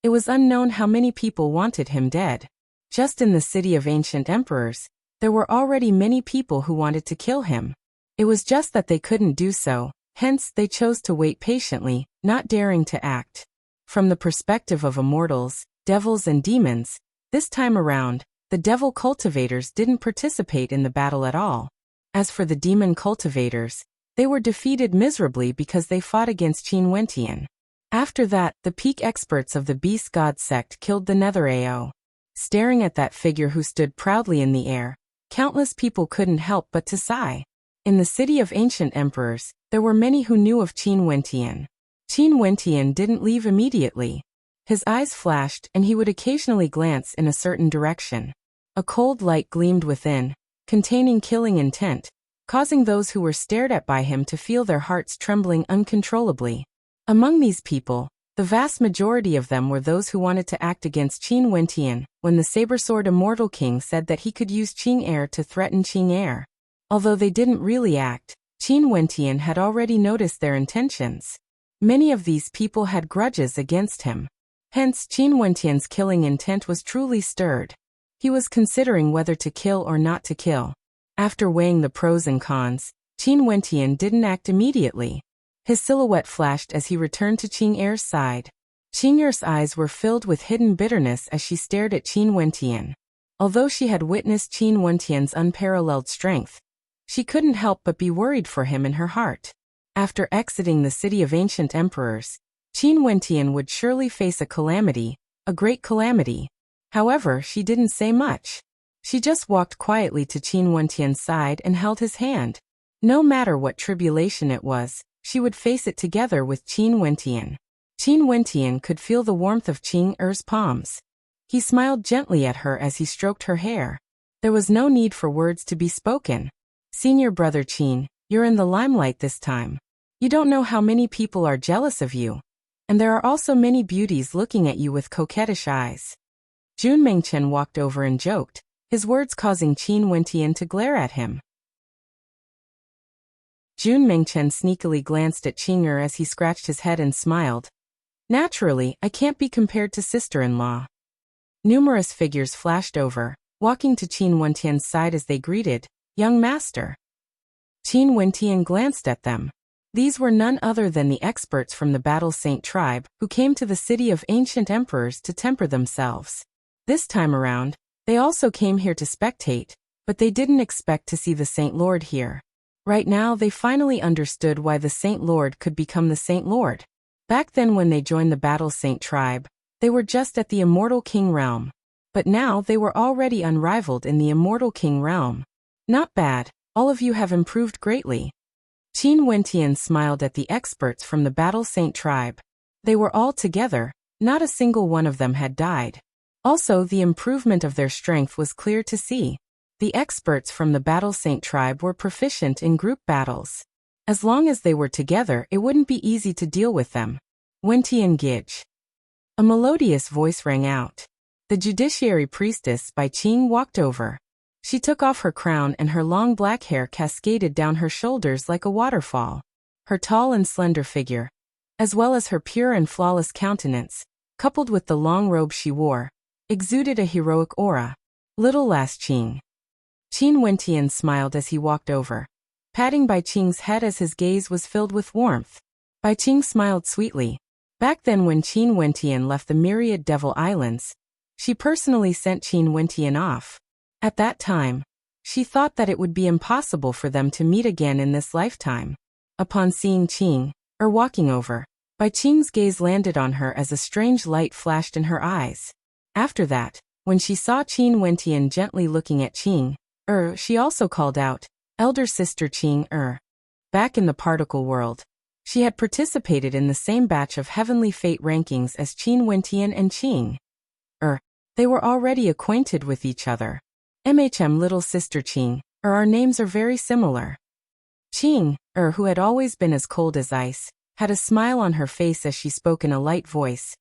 it was unknown how many people wanted him dead. Just in the City of Ancient Emperors, there were already many people who wanted to kill him. It was just that they couldn't do so, hence they chose to wait patiently, not daring to act. From the perspective of immortals, devils and demons, this time around, the devil cultivators didn't participate in the battle at all. As for the demon cultivators, they were defeated miserably because they fought against Qin Wentian. After that, the peak experts of the Beast God sect killed the Nether AO. Staring at that figure who stood proudly in the air, countless people couldn't help but to sigh. In the City of Ancient Emperors, there were many who knew of Qin Wentian. Qin Wentian didn't leave immediately. His eyes flashed and he would occasionally glance in a certain direction. A cold light gleamed within, containing killing intent, causing those who were stared at by him to feel their hearts trembling uncontrollably. Among these people, the vast majority of them were those who wanted to act against Qin Wentian when the Sabersword Immortal King said that he could use Qing Air to threaten Qing Air. Although they didn't really act, Qin Wentian had already noticed their intentions. Many of these people had grudges against him. Hence Qin Wentian's killing intent was truly stirred. He was considering whether to kill or not to kill. After weighing the pros and cons, Qin Wentian didn't act immediately. His silhouette flashed as he returned to Qing Er's side. Qing Er's eyes were filled with hidden bitterness as she stared at Qin Wentian. Although she had witnessed Qin Wentian's unparalleled strength, she couldn't help but be worried for him in her heart. After exiting the city of ancient emperors, Qin Wentian would surely face a calamity, a great calamity. However, she didn't say much. She just walked quietly to Qin Wentian's side and held his hand. No matter what tribulation it was, she would face it together with Qin Wentian. Qin Wentian could feel the warmth of Qing Er's palms. He smiled gently at her as he stroked her hair. There was no need for words to be spoken. Senior brother Qin, you're in the limelight this time. You don't know how many people are jealous of you. And there are also many beauties looking at you with coquettish eyes. Jun Mengchen walked over and joked, his words causing Qin Wentian to glare at him. Jun Mengchen sneakily glanced at Qing Er as he scratched his head and smiled. Naturally, I can't be compared to sister-in-law. Numerous figures flashed over, walking to Qin Wentian's side as they greeted, young master. Qin Wentian glanced at them. These were none other than the experts from the Battle Saint tribe, who came to the city of ancient emperors to temper themselves. This time around, they also came here to spectate, but they didn't expect to see the Saint Lord here. Right now they finally understood why the Saint Lord could become the Saint Lord. Back then when they joined the Battle Saint tribe, they were just at the Immortal King realm. But now they were already unrivaled in the Immortal King realm. Not bad, all of you have improved greatly. Qin Wentian smiled at the experts from the Battle Saint tribe. They were all together, not a single one of them had died. Also, the improvement of their strength was clear to see. The experts from the Battle Saint tribe were proficient in group battles. As long as they were together, it wouldn't be easy to deal with them. Wentian Gij. A melodious voice rang out. The judiciary priestess by Qing walked over. She took off her crown and her long black hair cascaded down her shoulders like a waterfall. Her tall and slender figure, as well as her pure and flawless countenance, coupled with the long robe she wore, exuded a heroic aura. Little last Qing. Qin Wentian smiled as he walked over, patting Bai Qing's head as his gaze was filled with warmth. Bai Qing smiled sweetly. Back then when Qin Wentian left the myriad Devil Islands, she personally sent Qin Wentian off. At that time, she thought that it would be impossible for them to meet again in this lifetime. Upon seeing Qing walking over, Bai Qing's gaze landed on her as a strange light flashed in her eyes. After that, when she saw Qin Wentian gently looking at Qing she also called out, "Elder sister Qing Back in the particle world, she had participated in the same batch of heavenly fate rankings as Qin Wentian and Qing They were already acquainted with each other. Little sister Qing our names are very similar. Qing who had always been as cold as ice, had a smile on her face as she spoke in a light voice.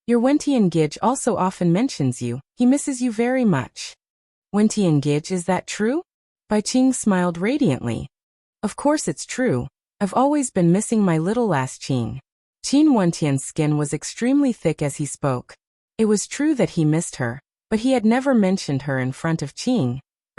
Your Wentian Gij also often mentions you, he misses you very much. Wentian Gij, is that true? Bai Qing smiled radiantly. Of course it's true. I've always been missing my little last Qing. Qin Wentian's skin was extremely thick as he spoke. It was true that he missed her, but he had never mentioned her in front of Qing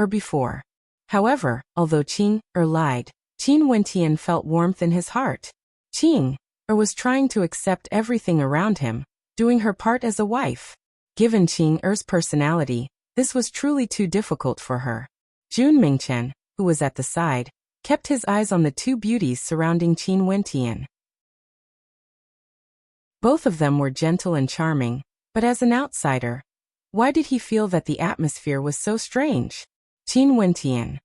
before. However, although Qing lied, Qin Wentian felt warmth in his heart. Qing was trying to accept everything around him, doing her part as a wife. Given Qing personality, this was truly too difficult for her. Jun Mingchen, who was at the side, kept his eyes on the two beauties surrounding Qin Wentian. Both of them were gentle and charming, but as an outsider, why did he feel that the atmosphere was so strange? Qin Wentian.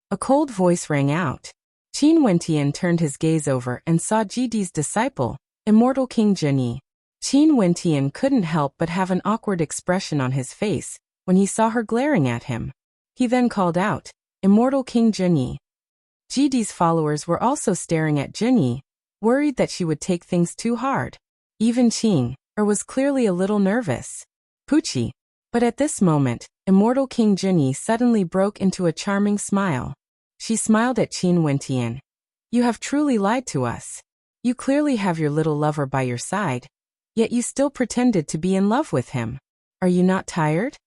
A cold voice rang out. Qin Wentian turned his gaze over and saw Jidi's disciple, Immortal King Zhenyi. Qin Wentian couldn't help but have an awkward expression on his face when he saw her glaring at him. He then called out, Immortal King Zhenyi. Jidi's followers were also staring at Zhenyi, worried that she would take things too hard. Even Qing was clearly a little nervous. Pucci. But at this moment, Immortal King Zhenyi suddenly broke into a charming smile. She smiled at Qin Wentian. You have truly lied to us. You clearly have your little lover by your side, yet you still pretended to be in love with him. Are you not tired?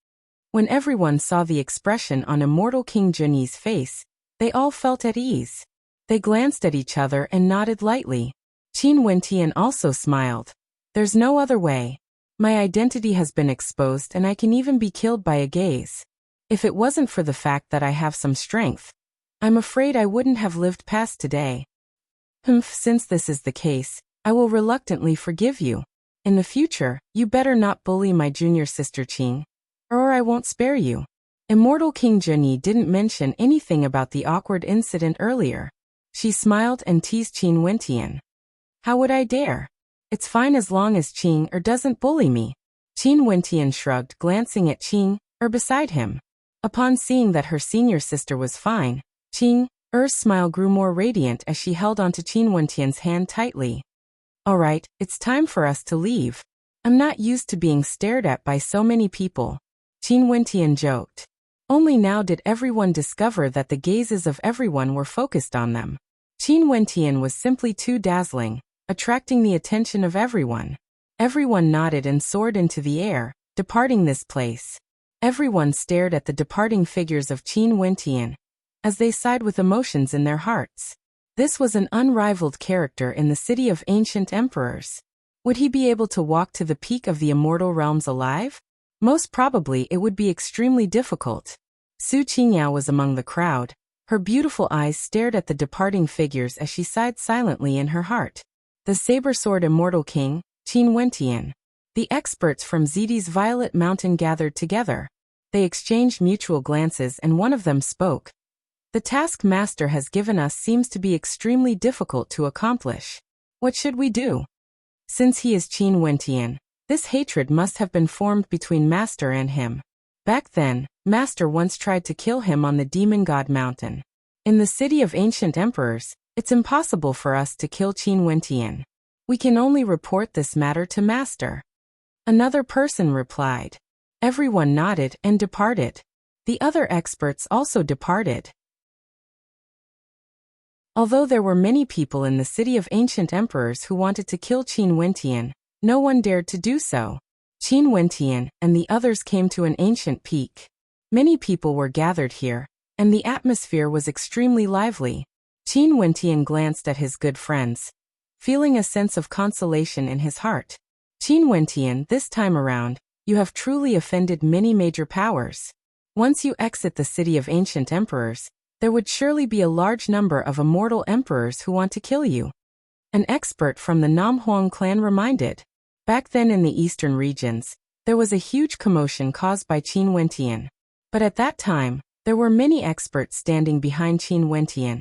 When everyone saw the expression on Immortal King Junyi's face, they all felt at ease. They glanced at each other and nodded lightly. Qin Wentian also smiled. There's no other way. My identity has been exposed and I can even be killed by a gaze. If it wasn't for the fact that I have some strength, I'm afraid I wouldn't have lived past today. Since this is the case, I will reluctantly forgive you. In the future, you better not bully my junior sister Qing, or I won't spare you. Immortal King Junyi didn't mention anything about the awkward incident earlier. She smiled and teased Qin Wentian. How would I dare? It's fine as long as Qing doesn't bully me. Qin Wentian shrugged, glancing at Qing beside him. Upon seeing that her senior sister was fine, Qing smile grew more radiant as she held onto Qin Wentian's hand tightly. All right, it's time for us to leave. I'm not used to being stared at by so many people. Qin Wentian joked. Only now did everyone discover that the gazes of everyone were focused on them. Qin Wentian was simply too dazzling, attracting the attention of everyone. Everyone nodded and soared into the air, departing this place. Everyone stared at the departing figures of Qin Wentian, as they sighed with emotions in their hearts. This was an unrivaled character in the city of ancient emperors. Would he be able to walk to the peak of the immortal realms alive? Most probably it would be extremely difficult. Su Qingyao was among the crowd. Her beautiful eyes stared at the departing figures as she sighed silently in her heart. The saber-sword immortal king, Qin Wentian. The experts from Zidi's Violet Mountain gathered together. They exchanged mutual glances and one of them spoke. The task Master has given us seems to be extremely difficult to accomplish. What should we do? Since he is Qin Wentian, this hatred must have been formed between Master and him. Back then, Master once tried to kill him on the Demon God Mountain. In the city of ancient emperors, it's impossible for us to kill Qin Wentian. We can only report this matter to Master. Another person replied. Everyone nodded and departed. The other experts also departed. Although there were many people in the city of ancient emperors who wanted to kill Qin Wentian, no one dared to do so. Qin Wentian and the others came to an ancient peak. Many people were gathered here, and the atmosphere was extremely lively. Qin Wentian glanced at his good friends, feeling a sense of consolation in his heart. Qin Wentian, this time around, you have truly offended many major powers. Once you exit the city of ancient emperors, there would surely be a large number of immortal emperors who want to kill you. An expert from the Namhuang clan reminded. Back then in the eastern regions, there was a huge commotion caused by Qin Wentian. But at that time, there were many experts standing behind Qin Wentian,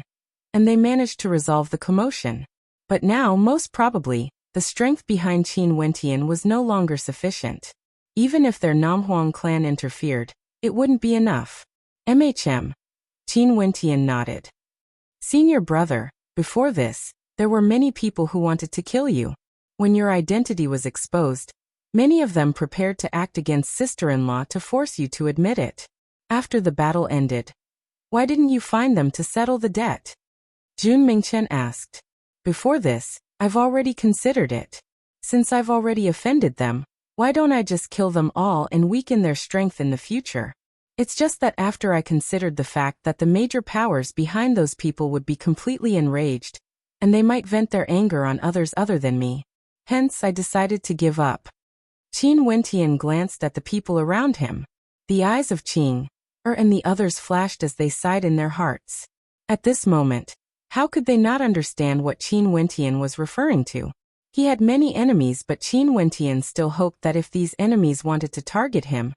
and they managed to resolve the commotion. But now, most probably, the strength behind Qin Wentian was no longer sufficient. Even if their Namhuang clan interfered, it wouldn't be enough. Qin Wentian nodded. Senior brother, before this, there were many people who wanted to kill you. When your identity was exposed, many of them prepared to act against sister-in-law to force you to admit it. After the battle ended, why didn't you find them to settle the debt? Jun Mingchen asked. Before this, I've already considered it. Since I've already offended them, why don't I just kill them all and weaken their strength in the future? It's just that after I considered the fact that the major powers behind those people would be completely enraged, and they might vent their anger on others other than me. Hence I decided to give up. Qin Wentian glanced at the people around him. The eyes of Qing and the others flashed as they sighed in their hearts. At this moment, how could they not understand what Qin Wentian was referring to? He had many enemies, but Qin Wentian still hoped that if these enemies wanted to target him,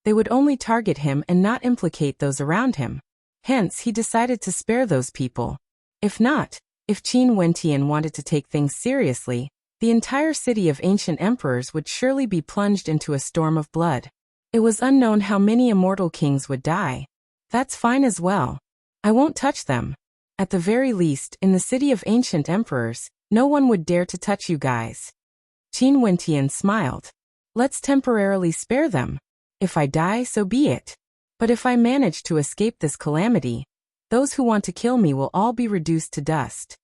they would only target him and not implicate those around him. Hence he decided to spare those people. If not, if Qin Wentian wanted to take things seriously, the entire city of ancient emperors would surely be plunged into a storm of blood. It was unknown how many immortal kings would die. That's fine as well. I won't touch them. At the very least, in the city of ancient emperors, no one would dare to touch you guys. Qin Wentian smiled. Let's temporarily spare them. If I die, so be it. But if I manage to escape this calamity, those who want to kill me will all be reduced to dust.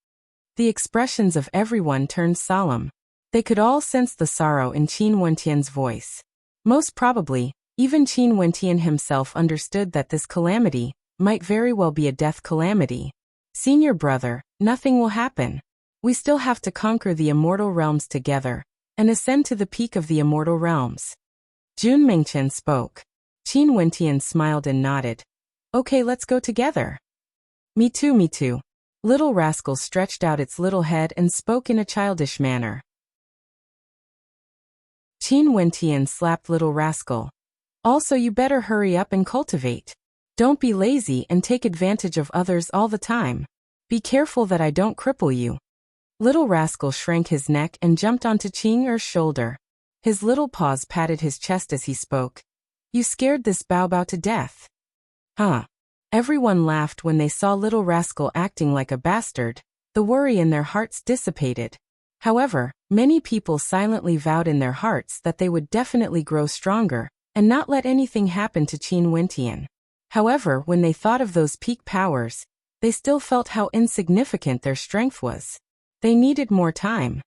The expressions of everyone turned solemn. They could all sense the sorrow in Qin Wentian's voice. Most probably, Even Qin Wentian himself understood that this calamity might very well be a death calamity. Senior brother, nothing will happen. We still have to conquer the immortal realms together and ascend to the peak of the immortal realms. Jun Mengchen spoke. Qin Wentian smiled and nodded. Okay, let's go together. Me too, me too. Little Rascal stretched out its little head and spoke in a childish manner. Qin Wentian slapped Little Rascal. Also, you better hurry up and cultivate. Don't be lazy and take advantage of others all the time. Be careful that I don't cripple you. Little Rascal shrank his neck and jumped onto Qing Er's shoulder. His little paws patted his chest as he spoke. You scared this Bao Bao to death. Huh. Everyone laughed when they saw Little Rascal acting like a bastard. The worry in their hearts dissipated. However, many people silently vowed in their hearts that they would definitely grow stronger and not let anything happen to Qin Wentian. However, when they thought of those peak powers, they still felt how insignificant their strength was. They needed more time.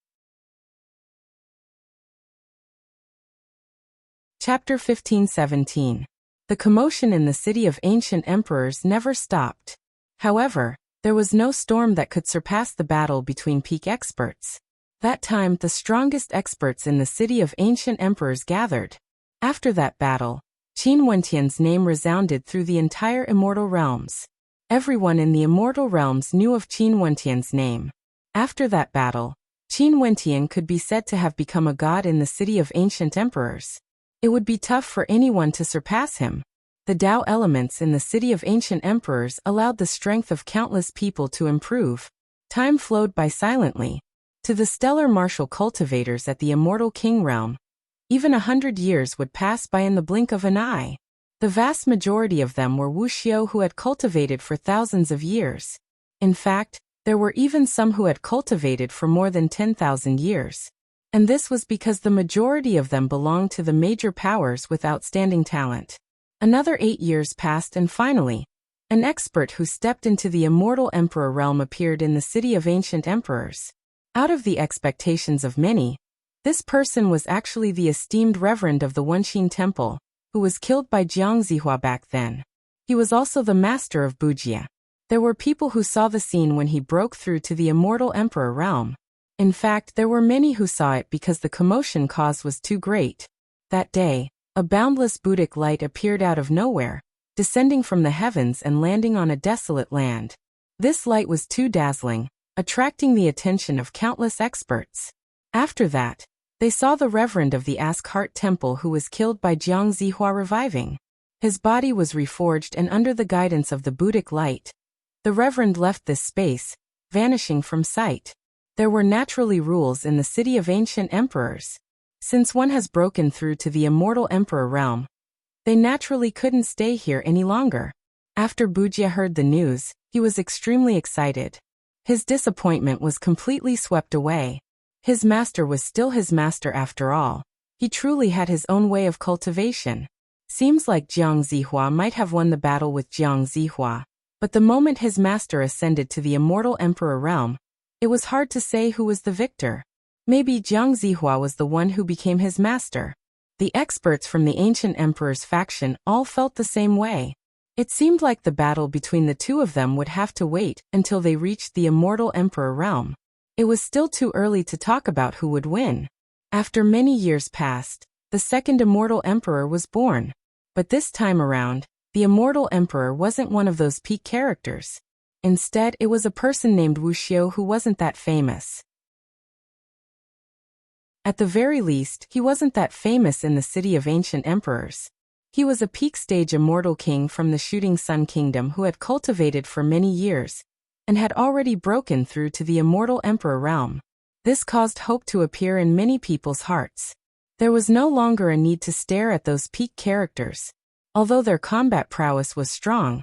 Chapter 15-17. The commotion in the city of ancient emperors never stopped. However, there was no storm that could surpass the battle between peak experts. That time, the strongest experts in the city of ancient emperors gathered. After that battle, Qin Wentian's name resounded through the entire immortal realms. Everyone in the immortal realms knew of Qin Wentian's name. After that battle, Qin Wentian could be said to have become a god in the city of ancient emperors. It would be tough for anyone to surpass him. The Tao elements in the city of ancient emperors allowed the strength of countless people to improve. Time flowed by silently. To the stellar martial cultivators at the immortal king realm, even 100 years would pass by in the blink of an eye. The vast majority of them were Wuxia who had cultivated for thousands of years. In fact, there were even some who had cultivated for more than 10,000 years. And this was because the majority of them belonged to the major powers with outstanding talent. Another 8 years passed and finally, an expert who stepped into the immortal emperor realm appeared in the city of ancient emperors. Out of the expectations of many, this person was actually the esteemed reverend of the Wenxin Temple, who was killed by Jiang Zihua back then. He was also the master of Wuxia. There were people who saw the scene when he broke through to the immortal emperor realm. In fact, there were many who saw it because the commotion caused was too great. That day, a boundless Buddhic light appeared out of nowhere, descending from the heavens and landing on a desolate land. This light was too dazzling, attracting the attention of countless experts. After that, they saw the reverend of the Ask Heart Temple who was killed by Jiang Zihua reviving. His body was reforged and under the guidance of the Buddhic light, the reverend left this space, vanishing from sight. There were naturally rules in the city of ancient emperors. Since one has broken through to the immortal emperor realm, they naturally couldn't stay here any longer. After Wuxia heard the news, he was extremely excited. His disappointment was completely swept away. His master was still his master after all. He truly had his own way of cultivation. Seems like Jiang Zihua might have won the battle with Jiang Zihua, but the moment his master ascended to the immortal emperor realm, it was hard to say who was the victor. Maybe Jiang Zihua was the one who became his master. The experts from the ancient emperor's faction all felt the same way. It seemed like the battle between the two of them would have to wait until they reached the immortal emperor realm. It was still too early to talk about who would win. After many years passed, the second immortal emperor was born. But this time around, the immortal emperor wasn't one of those peak characters. Instead, it was a person named Wuxia who wasn't that famous. At the very least, he wasn't that famous in the city of ancient emperors. He was a peak-stage immortal king from the Shooting Sun Kingdom who had cultivated for many years, and had already broken through to the immortal emperor realm. This caused hope to appear in many people's hearts. There was no longer a need to stare at those peak characters. Although their combat prowess was strong,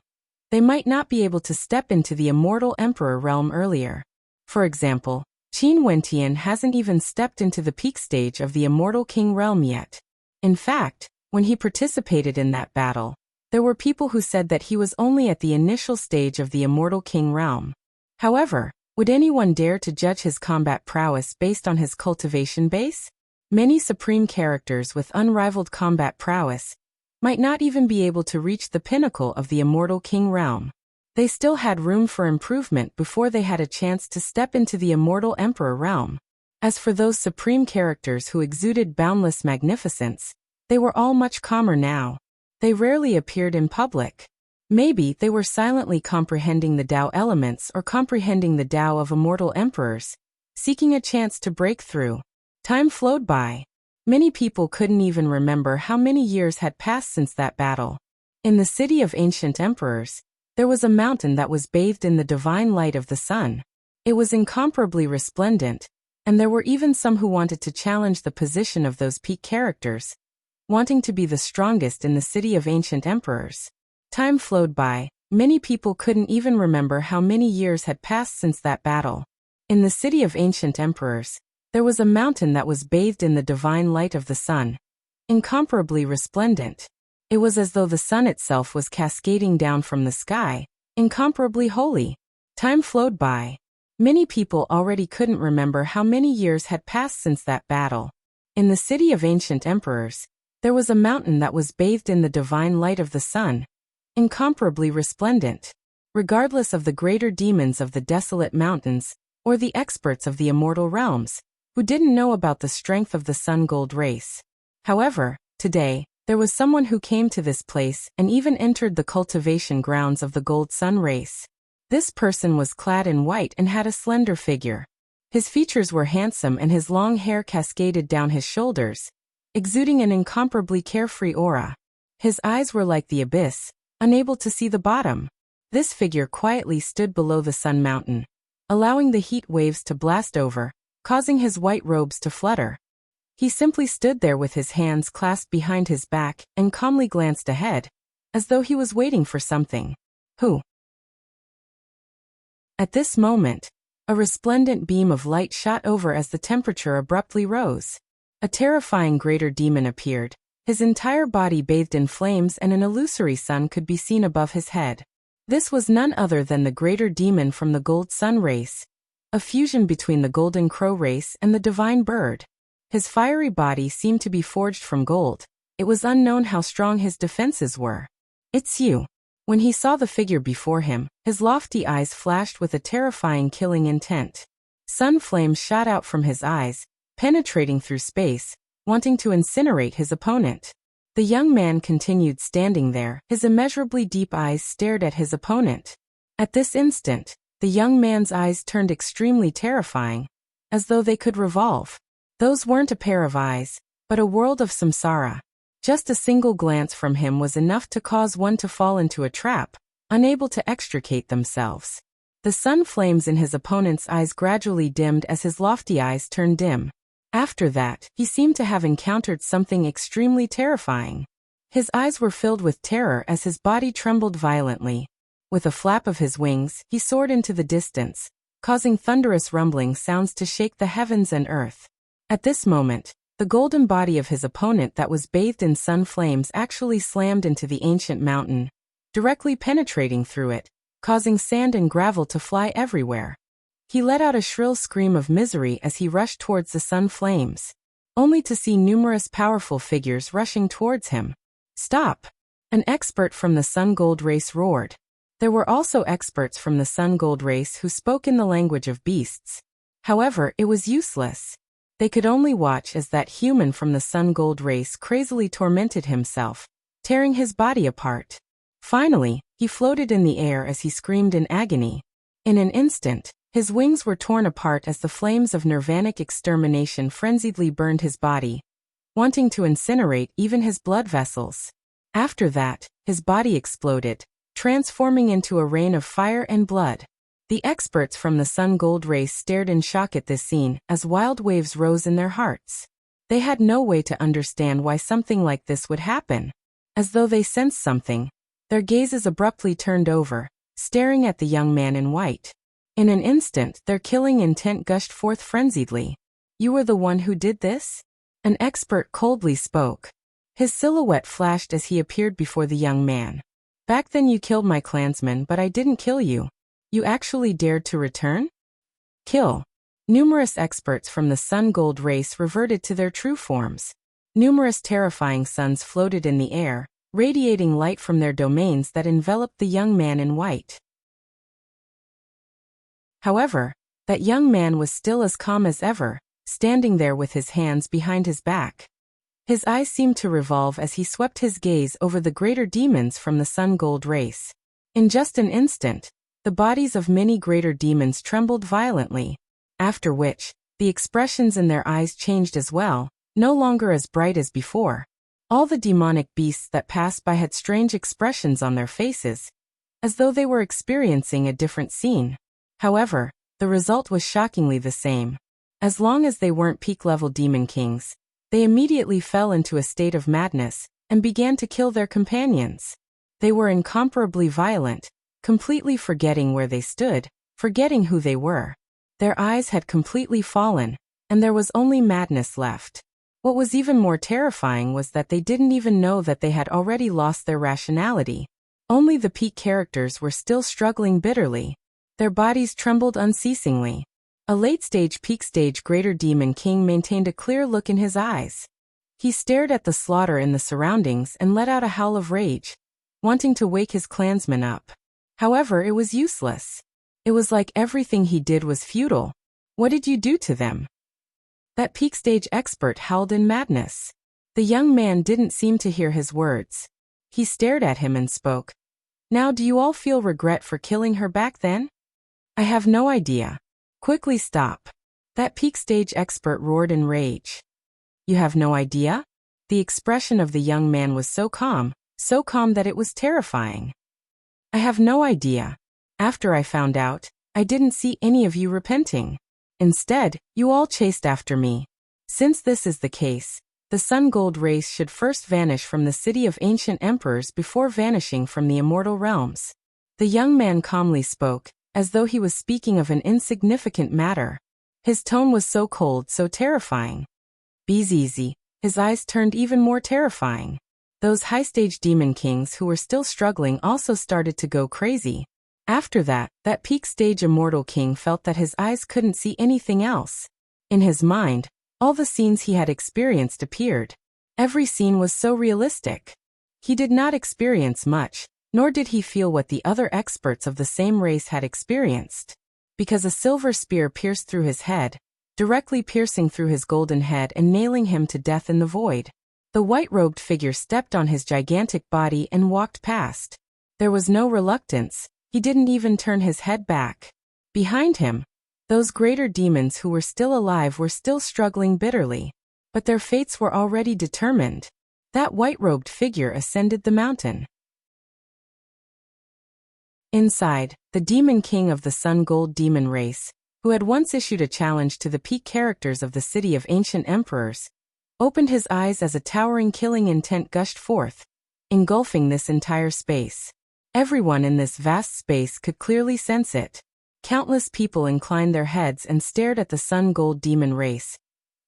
they might not be able to step into the immortal emperor realm earlier. For example, Qin Wentian hasn't even stepped into the peak stage of the immortal king realm yet. In fact, when he participated in that battle, there were people who said that he was only at the initial stage of the immortal king realm. However, would anyone dare to judge his combat prowess based on his cultivation base? Many supreme characters with unrivaled combat prowess, might not even be able to reach the pinnacle of the immortal king realm. They still had room for improvement before they had a chance to step into the immortal emperor realm. As for those supreme characters who exuded boundless magnificence, they were all much calmer now. They rarely appeared in public. Maybe they were silently comprehending the Tao elements or comprehending the Tao of immortal emperors, seeking a chance to break through. Time flowed by. Many people couldn't even remember how many years had passed since that battle. In the city of ancient emperors, there was a mountain that was bathed in the divine light of the sun. It was incomparably resplendent, and there were even some who wanted to challenge the position of those peak characters, wanting to be the strongest in the city of ancient emperors. Time flowed by. Many people couldn't even remember how many years had passed since that battle. In the city of ancient emperors, there was a mountain that was bathed in the divine light of the sun, incomparably resplendent. It was as though the sun itself was cascading down from the sky, incomparably holy. Time flowed by. Many people already couldn't remember how many years had passed since that battle. In the city of ancient emperors, there was a mountain that was bathed in the divine light of the sun, incomparably resplendent. Regardless of the greater demons of the desolate mountains, or the experts of the immortal realms, who didn't know about the strength of the sun gold race. However, today, there was someone who came to this place and even entered the cultivation grounds of the gold sun race. This person was clad in white and had a slender figure. His features were handsome and his long hair cascaded down his shoulders, exuding an incomparably carefree aura. His eyes were like the abyss, unable to see the bottom. This figure quietly stood below the sun mountain, allowing the heat waves to blast over, causing his white robes to flutter. He simply stood there with his hands clasped behind his back and calmly glanced ahead, as though he was waiting for something. Who? At this moment, a resplendent beam of light shot over as the temperature abruptly rose. A terrifying greater demon appeared, his entire body bathed in flames, and an illusory sun could be seen above his head. This was none other than the greater demon from the gold sun race, a fusion between the golden crow race and the divine bird. His fiery body seemed to be forged from gold. It was unknown how strong his defenses were. It's you. When he saw the figure before him, his lofty eyes flashed with a terrifying killing intent. Sun flames shot out from his eyes, penetrating through space, wanting to incinerate his opponent. The young man continued standing there, his immeasurably deep eyes stared at his opponent. At this instant, the young man's eyes turned extremely terrifying, as though they could revolve. Those weren't a pair of eyes, but a world of samsara. Just a single glance from him was enough to cause one to fall into a trap, unable to extricate themselves. The sun flames in his opponent's eyes gradually dimmed as his lofty eyes turned dim. After that, he seemed to have encountered something extremely terrifying. His eyes were filled with terror as his body trembled violently. With a flap of his wings, he soared into the distance, causing thunderous rumbling sounds to shake the heavens and earth. At this moment, the golden body of his opponent that was bathed in sun flames actually slammed into the ancient mountain, directly penetrating through it, causing sand and gravel to fly everywhere. He let out a shrill scream of misery as he rushed towards the sun flames, only to see numerous powerful figures rushing towards him. Stop! An expert from the sun gold race roared. There were also experts from the sun gold race who spoke in the language of beasts. However, it was useless. They could only watch as that human from the sun gold race crazily tormented himself, tearing his body apart. Finally, he floated in the air as he screamed in agony. In an instant, his wings were torn apart as the flames of nirvanic extermination frenziedly burned his body, wanting to incinerate even his blood vessels. After that, his body exploded, transforming into a rain of fire and blood. The experts from the sun gold race stared in shock at this scene as wild waves rose in their hearts. They had no way to understand why something like this would happen. As though they sensed something, their gazes abruptly turned over, staring at the young man in white. In an instant, their killing intent gushed forth frenziedly. "You were the one who did this?" An expert coldly spoke. His silhouette flashed as he appeared before the young man. "Back then you killed my clansmen, but I didn't kill you. You actually dared to return?" Kill. Numerous experts from the sun gold race reverted to their true forms. Numerous terrifying suns floated in the air, radiating light from their domains that enveloped the young man in white. However, that young man was still as calm as ever, standing there with his hands behind his back. His eyes seemed to revolve as he swept his gaze over the greater demons from the sun gold race. In just an instant, the bodies of many greater demons trembled violently, after which, the expressions in their eyes changed as well, no longer as bright as before. All the demonic beasts that passed by had strange expressions on their faces, as though they were experiencing a different scene. However, the result was shockingly the same. As long as they weren't peak-level demon kings, they immediately fell into a state of madness and began to kill their companions. They were incomparably violent, completely forgetting where they stood, forgetting who they were. Their eyes had completely fallen, and there was only madness left. What was even more terrifying was that they didn't even know that they had already lost their rationality. Only the peak characters were still struggling bitterly. Their bodies trembled unceasingly. A late-stage peak-stage greater demon king maintained a clear look in his eyes. He stared at the slaughter in the surroundings and let out a howl of rage, wanting to wake his clansmen up. However, it was useless. It was like everything he did was futile. What did you do to them? That peak-stage expert howled in madness. The young man didn't seem to hear his words. He stared at him and spoke. Now do you all feel regret for killing her back then? I have no idea. Quickly stop. That peak-stage expert roared in rage. You have no idea? The expression of the young man was so calm that it was terrifying. I have no idea. After I found out, I didn't see any of you repenting. Instead, you all chased after me. Since this is the case, the sun gold race should first vanish from the city of ancient emperors before vanishing from the immortal realms. The young man calmly spoke, as though he was speaking of an insignificant matter. His tone was so cold, so terrifying. Be easy. His eyes turned even more terrifying. Those high-stage demon kings who were still struggling also started to go crazy. After that peak-stage immortal king felt that his eyes couldn't see anything else. In his mind, all the scenes he had experienced appeared. Every scene was so realistic. He did not experience much, nor did he feel what the other experts of the same race had experienced. Because a silver spear pierced through his head, directly piercing through his golden head and nailing him to death in the void. The white-robed figure stepped on his gigantic body and walked past. There was no reluctance. He didn't even turn his head back. Behind him, those greater demons who were still alive were still struggling bitterly. But their fates were already determined. That white-robed figure ascended the mountain. Inside, the demon king of the sun gold demon race, who had once issued a challenge to the peak characters of the city of ancient emperors, opened his eyes as a towering killing intent gushed forth, engulfing this entire space. Everyone in this vast space could clearly sense it. Countless people inclined their heads and stared at the sun gold demon race,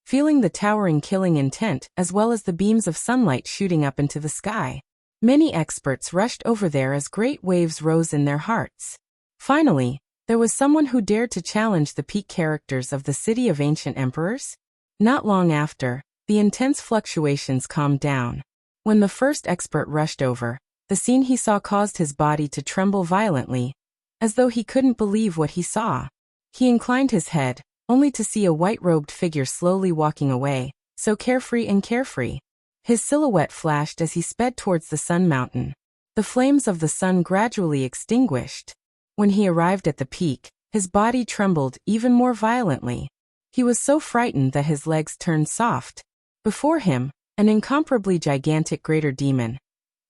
feeling the towering killing intent as well as the beams of sunlight shooting up into the sky. Many experts rushed over there as great waves rose in their hearts. Finally, there was someone who dared to challenge the peak characters of the city of ancient emperors. Not long after, the intense fluctuations calmed down. When the first expert rushed over, the scene he saw caused his body to tremble violently, as though he couldn't believe what he saw. He inclined his head, only to see a white-robed figure slowly walking away, so carefree and carefree. His silhouette flashed as he sped towards the sun mountain. The flames of the sun gradually extinguished. When he arrived at the peak, his body trembled even more violently. He was so frightened that his legs turned soft. Before him, an incomparably gigantic greater demon,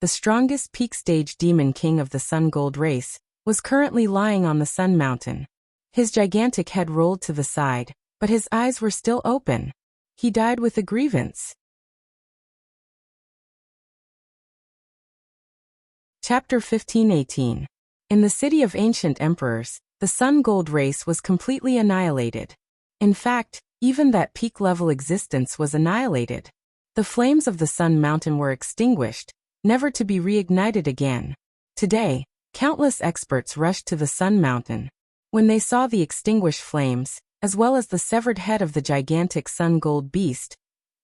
the strongest peak-stage demon king of the sun gold race, was currently lying on the sun mountain. His gigantic head rolled to the side, but his eyes were still open. He died with a grievance. Chapter 15:18. In the city of ancient emperors, the sun gold race was completely annihilated. In fact, even that peak-level existence was annihilated. The flames of the sun mountain were extinguished, never to be reignited again. Today, countless experts rushed to the sun mountain. When they saw the extinguished flames, as well as the severed head of the gigantic sun gold beast,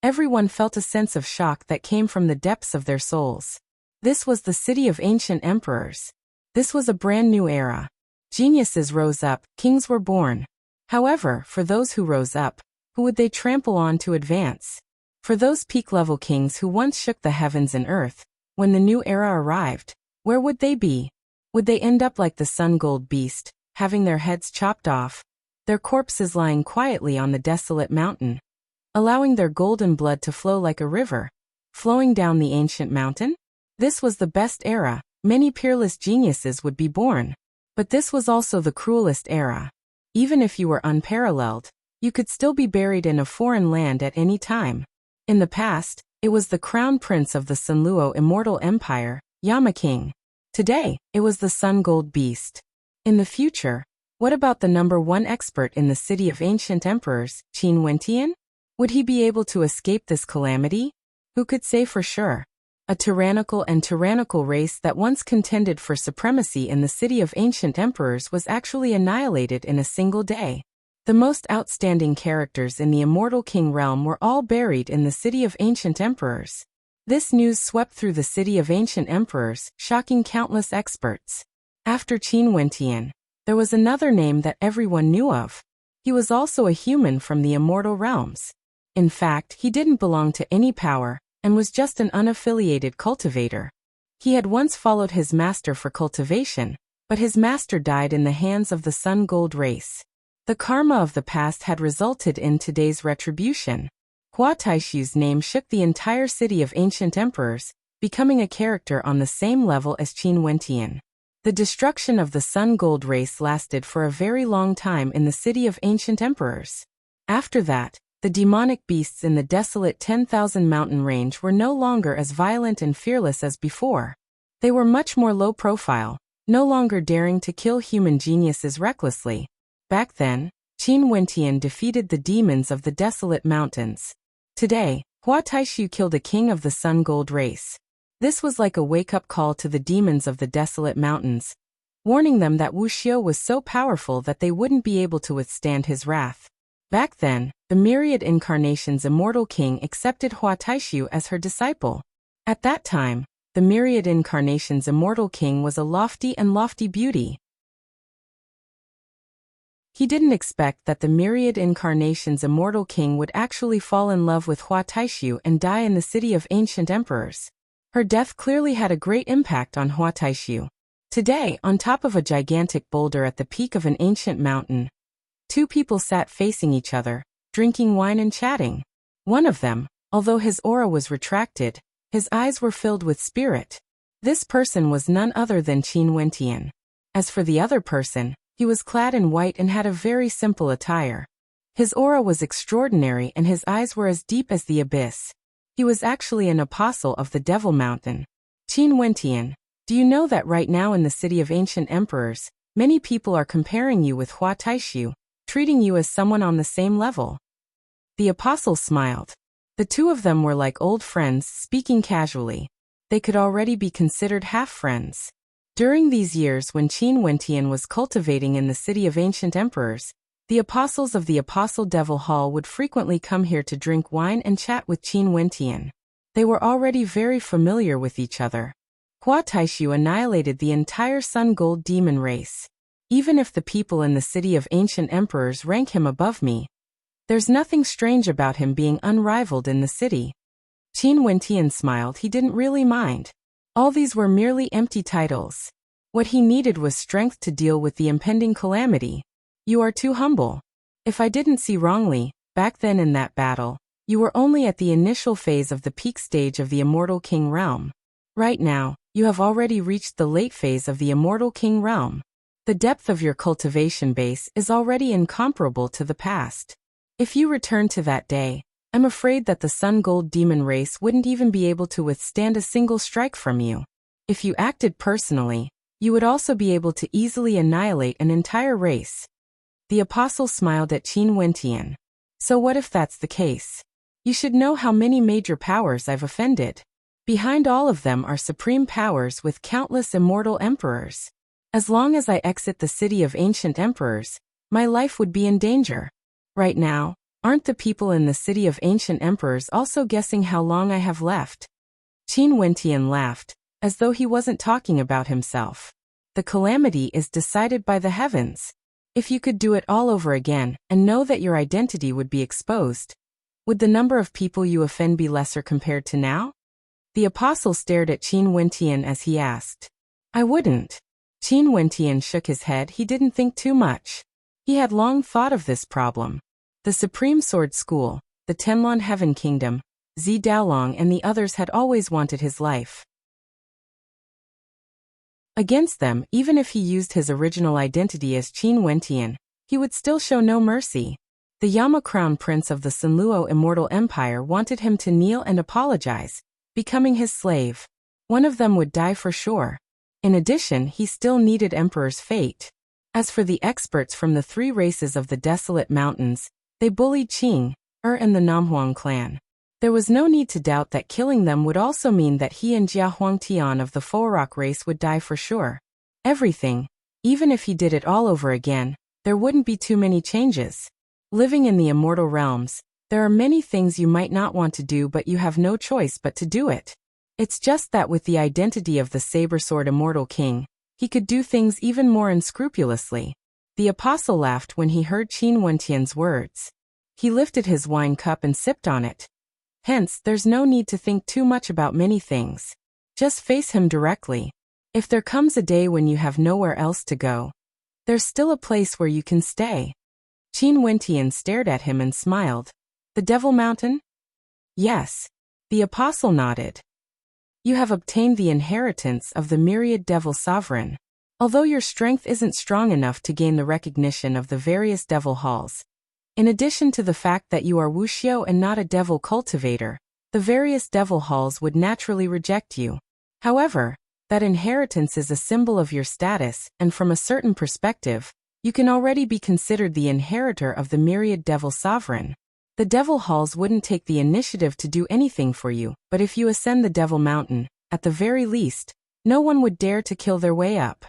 everyone felt a sense of shock that came from the depths of their souls. This was the city of ancient emperors. This was a brand new era. Geniuses rose up, kings were born. However, for those who rose up, who would they trample on to advance? For those peak-level kings who once shook the heavens and earth, when the new era arrived, where would they be? Would they end up like the sun-gold beast, having their heads chopped off, their corpses lying quietly on the desolate mountain, allowing their golden blood to flow like a river, flowing down the ancient mountain? This was the best era, many peerless geniuses would be born. But this was also the cruelest era. Even if you were unparalleled, you could still be buried in a foreign land at any time. In the past, it was the crown prince of the Sunluo immortal empire, Yama King. Today, it was the sun gold beast. In the future, what about the #1 expert in the city of ancient emperors, Qin Wentian? Would he be able to escape this calamity? Who could say for sure? A tyrannical race that once contended for supremacy in the city of ancient emperors was actually annihilated in a single day. The most outstanding characters in the immortal king realm were all buried in the city of ancient emperors. This news swept through the city of ancient emperors, shocking countless experts. After Qin Wentian, there was another name that everyone knew of. He was also a human from the immortal realms. In fact, he didn't belong to any power, and was just an unaffiliated cultivator. He had once followed his master for cultivation, but his master died in the hands of the sun gold race. The karma of the past had resulted in today's retribution. Hua Taishu's name shook the entire city of ancient emperors, becoming a character on the same level as Qin Wentian. The destruction of the sun gold race lasted for a very long time in the city of ancient emperors. After that, the demonic beasts in the desolate 10,000 mountain range were no longer as violent and fearless as before. They were much more low profile, no longer daring to kill human geniuses recklessly. Back then, Qin Wentian defeated the demons of the desolate mountains. Today, Hua Taishu killed a king of the sun gold race. This was like a wake-up call to the demons of the desolate mountains, warning them that Wuxia was so powerful that they wouldn't be able to withstand his wrath. Back then, the myriad incarnations immortal king accepted Hua Taishu as her disciple. At that time, the myriad incarnations immortal king was a lofty beauty. He didn't expect that the myriad incarnations immortal king would actually fall in love with Hua Taishu and die in the city of ancient emperors. Her death clearly had a great impact on Hua Taishu. Today, on top of a gigantic boulder at the peak of an ancient mountain, two people sat facing each other, drinking wine and chatting. One of them, although his aura was retracted, his eyes were filled with spirit. This person was none other than Qin Wentian. As for the other person, he was clad in white and had a very simple attire. His aura was extraordinary and his eyes were as deep as the abyss. He was actually an apostle of the Devil Mountain. Qin Wentian, do you know that right now in the city of ancient emperors, many people are comparing you with Hua Taishu, treating you as someone on the same level? The apostle smiled. The two of them were like old friends speaking casually. They could already be considered half-friends. During these years when Qin Wentian was cultivating in the city of ancient emperors, the apostles of the Apostle Devil Hall would frequently come here to drink wine and chat with Qin Wentian. They were already very familiar with each other. Hua Taishu annihilated the entire sun gold demon race. Even if the people in the city of ancient emperors rank him above me, there's nothing strange about him being unrivaled in the city. Qin Wentian smiled. He didn't really mind. All these were merely empty titles. What he needed was strength to deal with the impending calamity. You are too humble. If I didn't see wrongly, back then in that battle, you were only at the initial phase of the peak stage of the Immortal King realm. Right now, you have already reached the late phase of the Immortal King realm. The depth of your cultivation base is already incomparable to the past. If you return to that day, I'm afraid that the Sun Gold Demon race wouldn't even be able to withstand a single strike from you. If you acted personally, you would also be able to easily annihilate an entire race. The apostle smiled at Qin Wentian. So what if that's the case? You should know how many major powers I've offended. Behind all of them are supreme powers with countless immortal emperors. As long as I exit the city of ancient emperors, my life would be in danger. Right now, aren't the people in the city of ancient emperors also guessing how long I have left? Qin Wentian laughed. as though he wasn't talking about himself. The calamity is decided by the heavens. If you could do it all over again, and know that your identity would be exposed, would the number of people you offend be lesser compared to now? The apostle stared at Qin Wentian as he asked. I wouldn't. Qin Wentian shook his head. He didn't think too much. He had long thought of this problem. The Supreme Sword School, the Tenlon Heaven Kingdom, Zi Daolong and the others had always wanted his life. Against them, even if he used his original identity as Qin Wentian, he would still show no mercy. The Yama Crown Prince of the Sunluo Immortal Empire wanted him to kneel and apologize, becoming his slave. One of them would die for sure. In addition, he still needed Emperor's fate. As for the experts from the 3 races of the Desolate Mountains, they bullied Qing, and the Namhuang clan. There was no need to doubt that killing them would also mean that he and Jia Huangtian of the Fourok race would die for sure. Everything, even if he did it all over again, there wouldn't be too many changes. Living in the immortal realms, there are many things you might not want to do, but you have no choice but to do it. It's just that with the identity of the Saber-Sword Immortal King, he could do things even more unscrupulously. The apostle laughed when he heard Qin Wentian's words. He lifted his wine cup and sipped on it. Hence, there's no need to think too much about many things. Just face him directly. If there comes a day when you have nowhere else to go, there's still a place where you can stay. Qin Wentian stared at him and smiled. The Devil Mountain? Yes. The apostle nodded. You have obtained the inheritance of the myriad devil sovereign. Although your strength isn't strong enough to gain the recognition of the various devil halls, in addition to the fact that you are Wuxia and not a devil cultivator, the various devil halls would naturally reject you. However, that inheritance is a symbol of your status, and from a certain perspective, you can already be considered the inheritor of the myriad devil sovereign. The devil halls wouldn't take the initiative to do anything for you, but if you ascend the Devil Mountain, at the very least, no one would dare to kill their way up.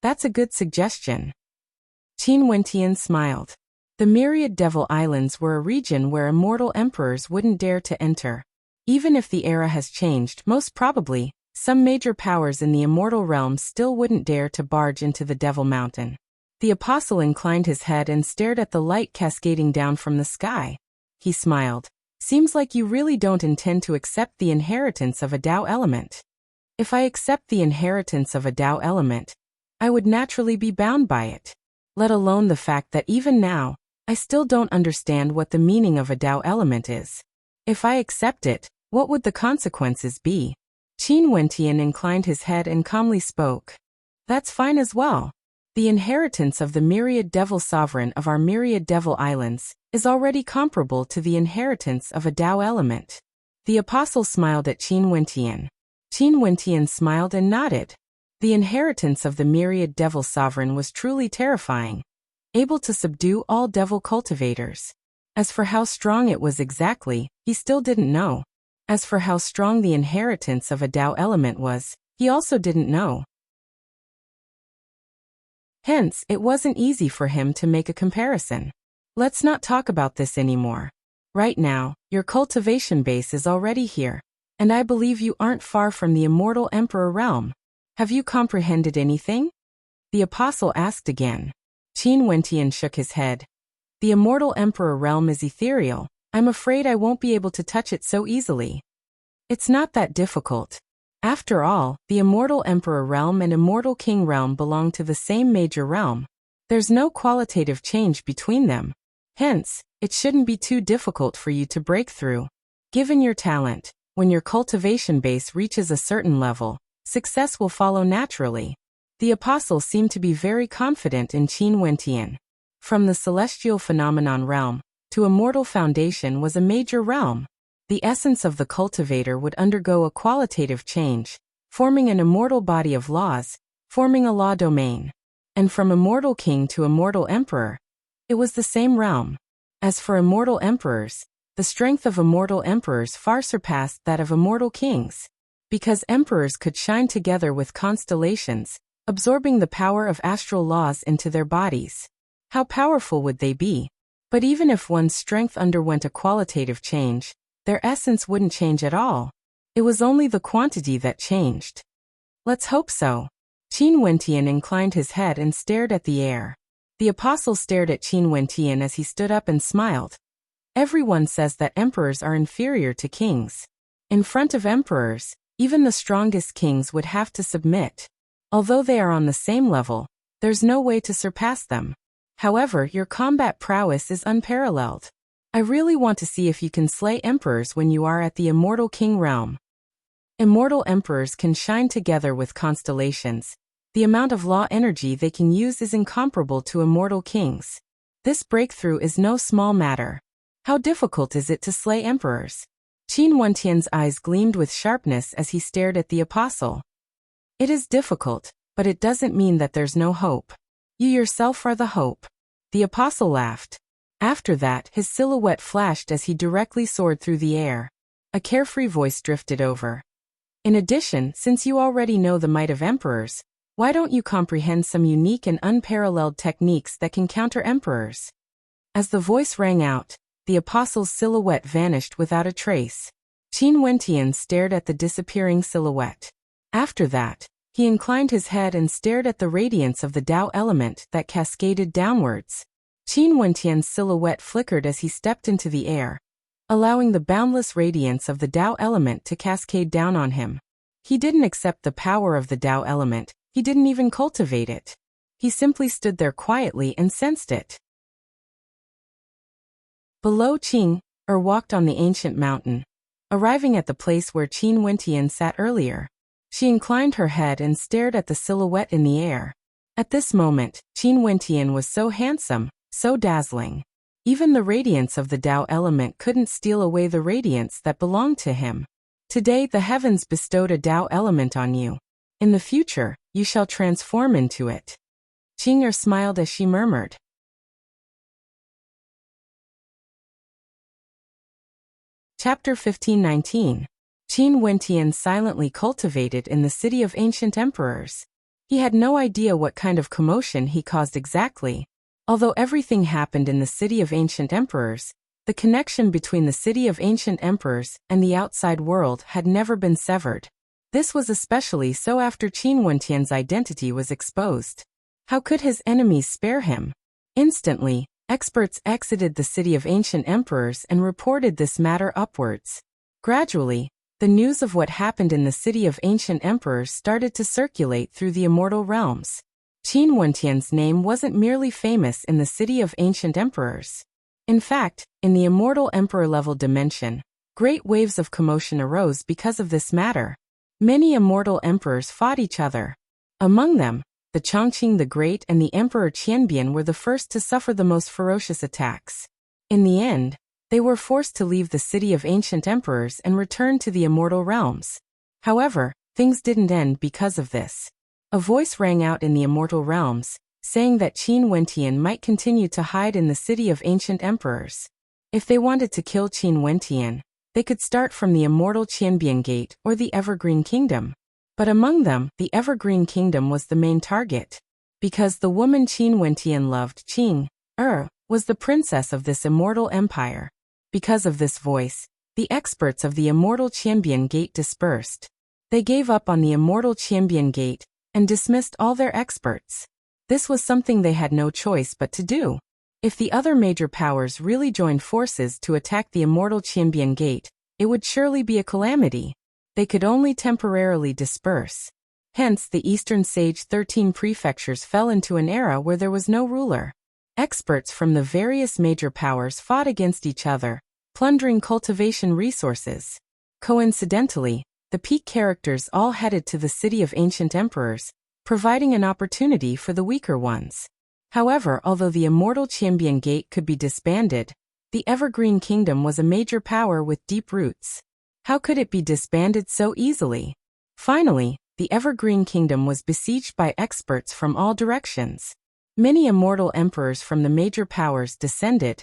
That's a good suggestion. Qin Wentian smiled. The myriad devil islands were a region where immortal emperors wouldn't dare to enter. Even if the era has changed, most probably, some major powers in the immortal realm still wouldn't dare to barge into the Devil Mountain. The apostle inclined his head and stared at the light cascading down from the sky. He smiled. Seems like you really don't intend to accept the inheritance of a Tao element. If I accept the inheritance of a Tao element, I would naturally be bound by it. Let alone the fact that even now, I still don't understand what the meaning of a Tao element is. If I accept it, what would the consequences be? Qin Wentian inclined his head and calmly spoke. That's fine as well. The inheritance of the myriad devil sovereign of our myriad devil islands is already comparable to the inheritance of a Tao element. The apostle smiled at Qin Wentian. Qin Wentian smiled and nodded. The inheritance of the myriad devil sovereign was truly terrifying, able to subdue all devil cultivators. As for how strong it was exactly, he still didn't know. As for how strong the inheritance of a Tao element was, he also didn't know. Hence, it wasn't easy for him to make a comparison. Let's not talk about this anymore. Right now, your cultivation base is already here, and I believe you aren't far from the immortal emperor realm. Have you comprehended anything? The apostle asked again. Qin Wentian shook his head. The immortal emperor realm is ethereal. I'm afraid I won't be able to touch it so easily. It's not that difficult. After all, the immortal emperor realm and immortal king realm belong to the same major realm. There's no qualitative change between them. Hence, it shouldn't be too difficult for you to break through. Given your talent, when your cultivation base reaches a certain level, success will follow naturally. The apostle seemed to be very confident in Qin Wentian. From the celestial phenomenon realm to immortal foundation was a major realm. The essence of the cultivator would undergo a qualitative change, forming an immortal body of laws, forming a law domain. And from immortal king to immortal emperor, it was the same realm. As for immortal emperors, the strength of immortal emperors far surpassed that of immortal kings. Because emperors could shine together with constellations, absorbing the power of astral laws into their bodies. How powerful would they be? But even if one's strength underwent a qualitative change, their essence wouldn't change at all. It was only the quantity that changed. Let's hope so. Qin Wentian inclined his head and stared at the air. The apostle stared at Qin Wentian as he stood up and smiled. Everyone says that emperors are inferior to kings. In front of emperors, even the strongest kings would have to submit. Although they are on the same level, there's no way to surpass them. However, your combat prowess is unparalleled. I really want to see if you can slay emperors when you are at the immortal king realm. Immortal emperors can shine together with constellations. The amount of law energy they can use is incomparable to immortal kings. This breakthrough is no small matter. How difficult is it to slay emperors? Qin Wentian's eyes gleamed with sharpness as he stared at the apostle. It is difficult, but it doesn't mean that there's no hope. You yourself are the hope. The apostle laughed. After that, his silhouette flashed as he directly soared through the air. A carefree voice drifted over. In addition, since you already know the might of emperors, why don't you comprehend some unique and unparalleled techniques that can counter emperors? As the voice rang out, the apostle's silhouette vanished without a trace. Qin Wentian stared at the disappearing silhouette. After that, he inclined his head and stared at the radiance of the Tao element that cascaded downwards. Qin Wentian's silhouette flickered as he stepped into the air, allowing the boundless radiance of the Tao element to cascade down on him. He didn't accept the power of the Tao element, he didn't even cultivate it. He simply stood there quietly and sensed it. Below Qing walked on the ancient mountain. Arriving at the place where Qin Wentian sat earlier, she inclined her head and stared at the silhouette in the air. At this moment, Qin Wentian was so handsome, so dazzling. Even the radiance of the Tao element couldn't steal away the radiance that belonged to him. Today the heavens bestowed a Tao element on you. In the future, you shall transform into it. Qing'er smiled as she murmured. Chapter 1519. Qin Wentian silently cultivated in the city of ancient emperors. He had no idea what kind of commotion he caused exactly. Although everything happened in the city of ancient emperors, the connection between the city of ancient emperors and the outside world had never been severed. This was especially so after Qin Wentian's identity was exposed. How could his enemies spare him? Instantly, experts exited the city of ancient emperors and reported this matter upwards. Gradually, the news of what happened in the city of ancient emperors started to circulate through the immortal realms. Qin Wentian's name wasn't merely famous in the city of ancient emperors. In fact, in the immortal emperor-level dimension, great waves of commotion arose because of this matter. Many immortal emperors fought each other. Among them, the Chongqing the Great and the Emperor Qianbian were the first to suffer the most ferocious attacks. In the end, they were forced to leave the city of ancient emperors and return to the immortal realms. However, things didn't end because of this. A voice rang out in the immortal realms, saying that Qin Wentian might continue to hide in the city of ancient emperors. If they wanted to kill Qin Wentian, they could start from the immortal Qianbian Gate or the Evergreen Kingdom. But among them, the Evergreen Kingdom was the main target. Because the woman Qin Wentian loved, Qing was the princess of this immortal empire. Because of this voice, the experts of the immortal Qianbian Gate dispersed. They gave up on the immortal Qianbian Gate and dismissed all their experts. This was something they had no choice but to do. If the other major powers really joined forces to attack the immortal Qianbian Gate, it would surely be a calamity. They could only temporarily disperse. Hence, the Eastern Sage 13 prefectures fell into an era where there was no ruler. Experts from the various major powers fought against each other, plundering cultivation resources. Coincidentally, the peak characters all headed to the city of ancient emperors, providing an opportunity for the weaker ones. However, although the immortal Qianbian Gate could be disbanded, the Evergreen Kingdom was a major power with deep roots. How could it be disbanded so easily? Finally, the Evergreen Kingdom was besieged by experts from all directions. Many immortal emperors from the major powers descended,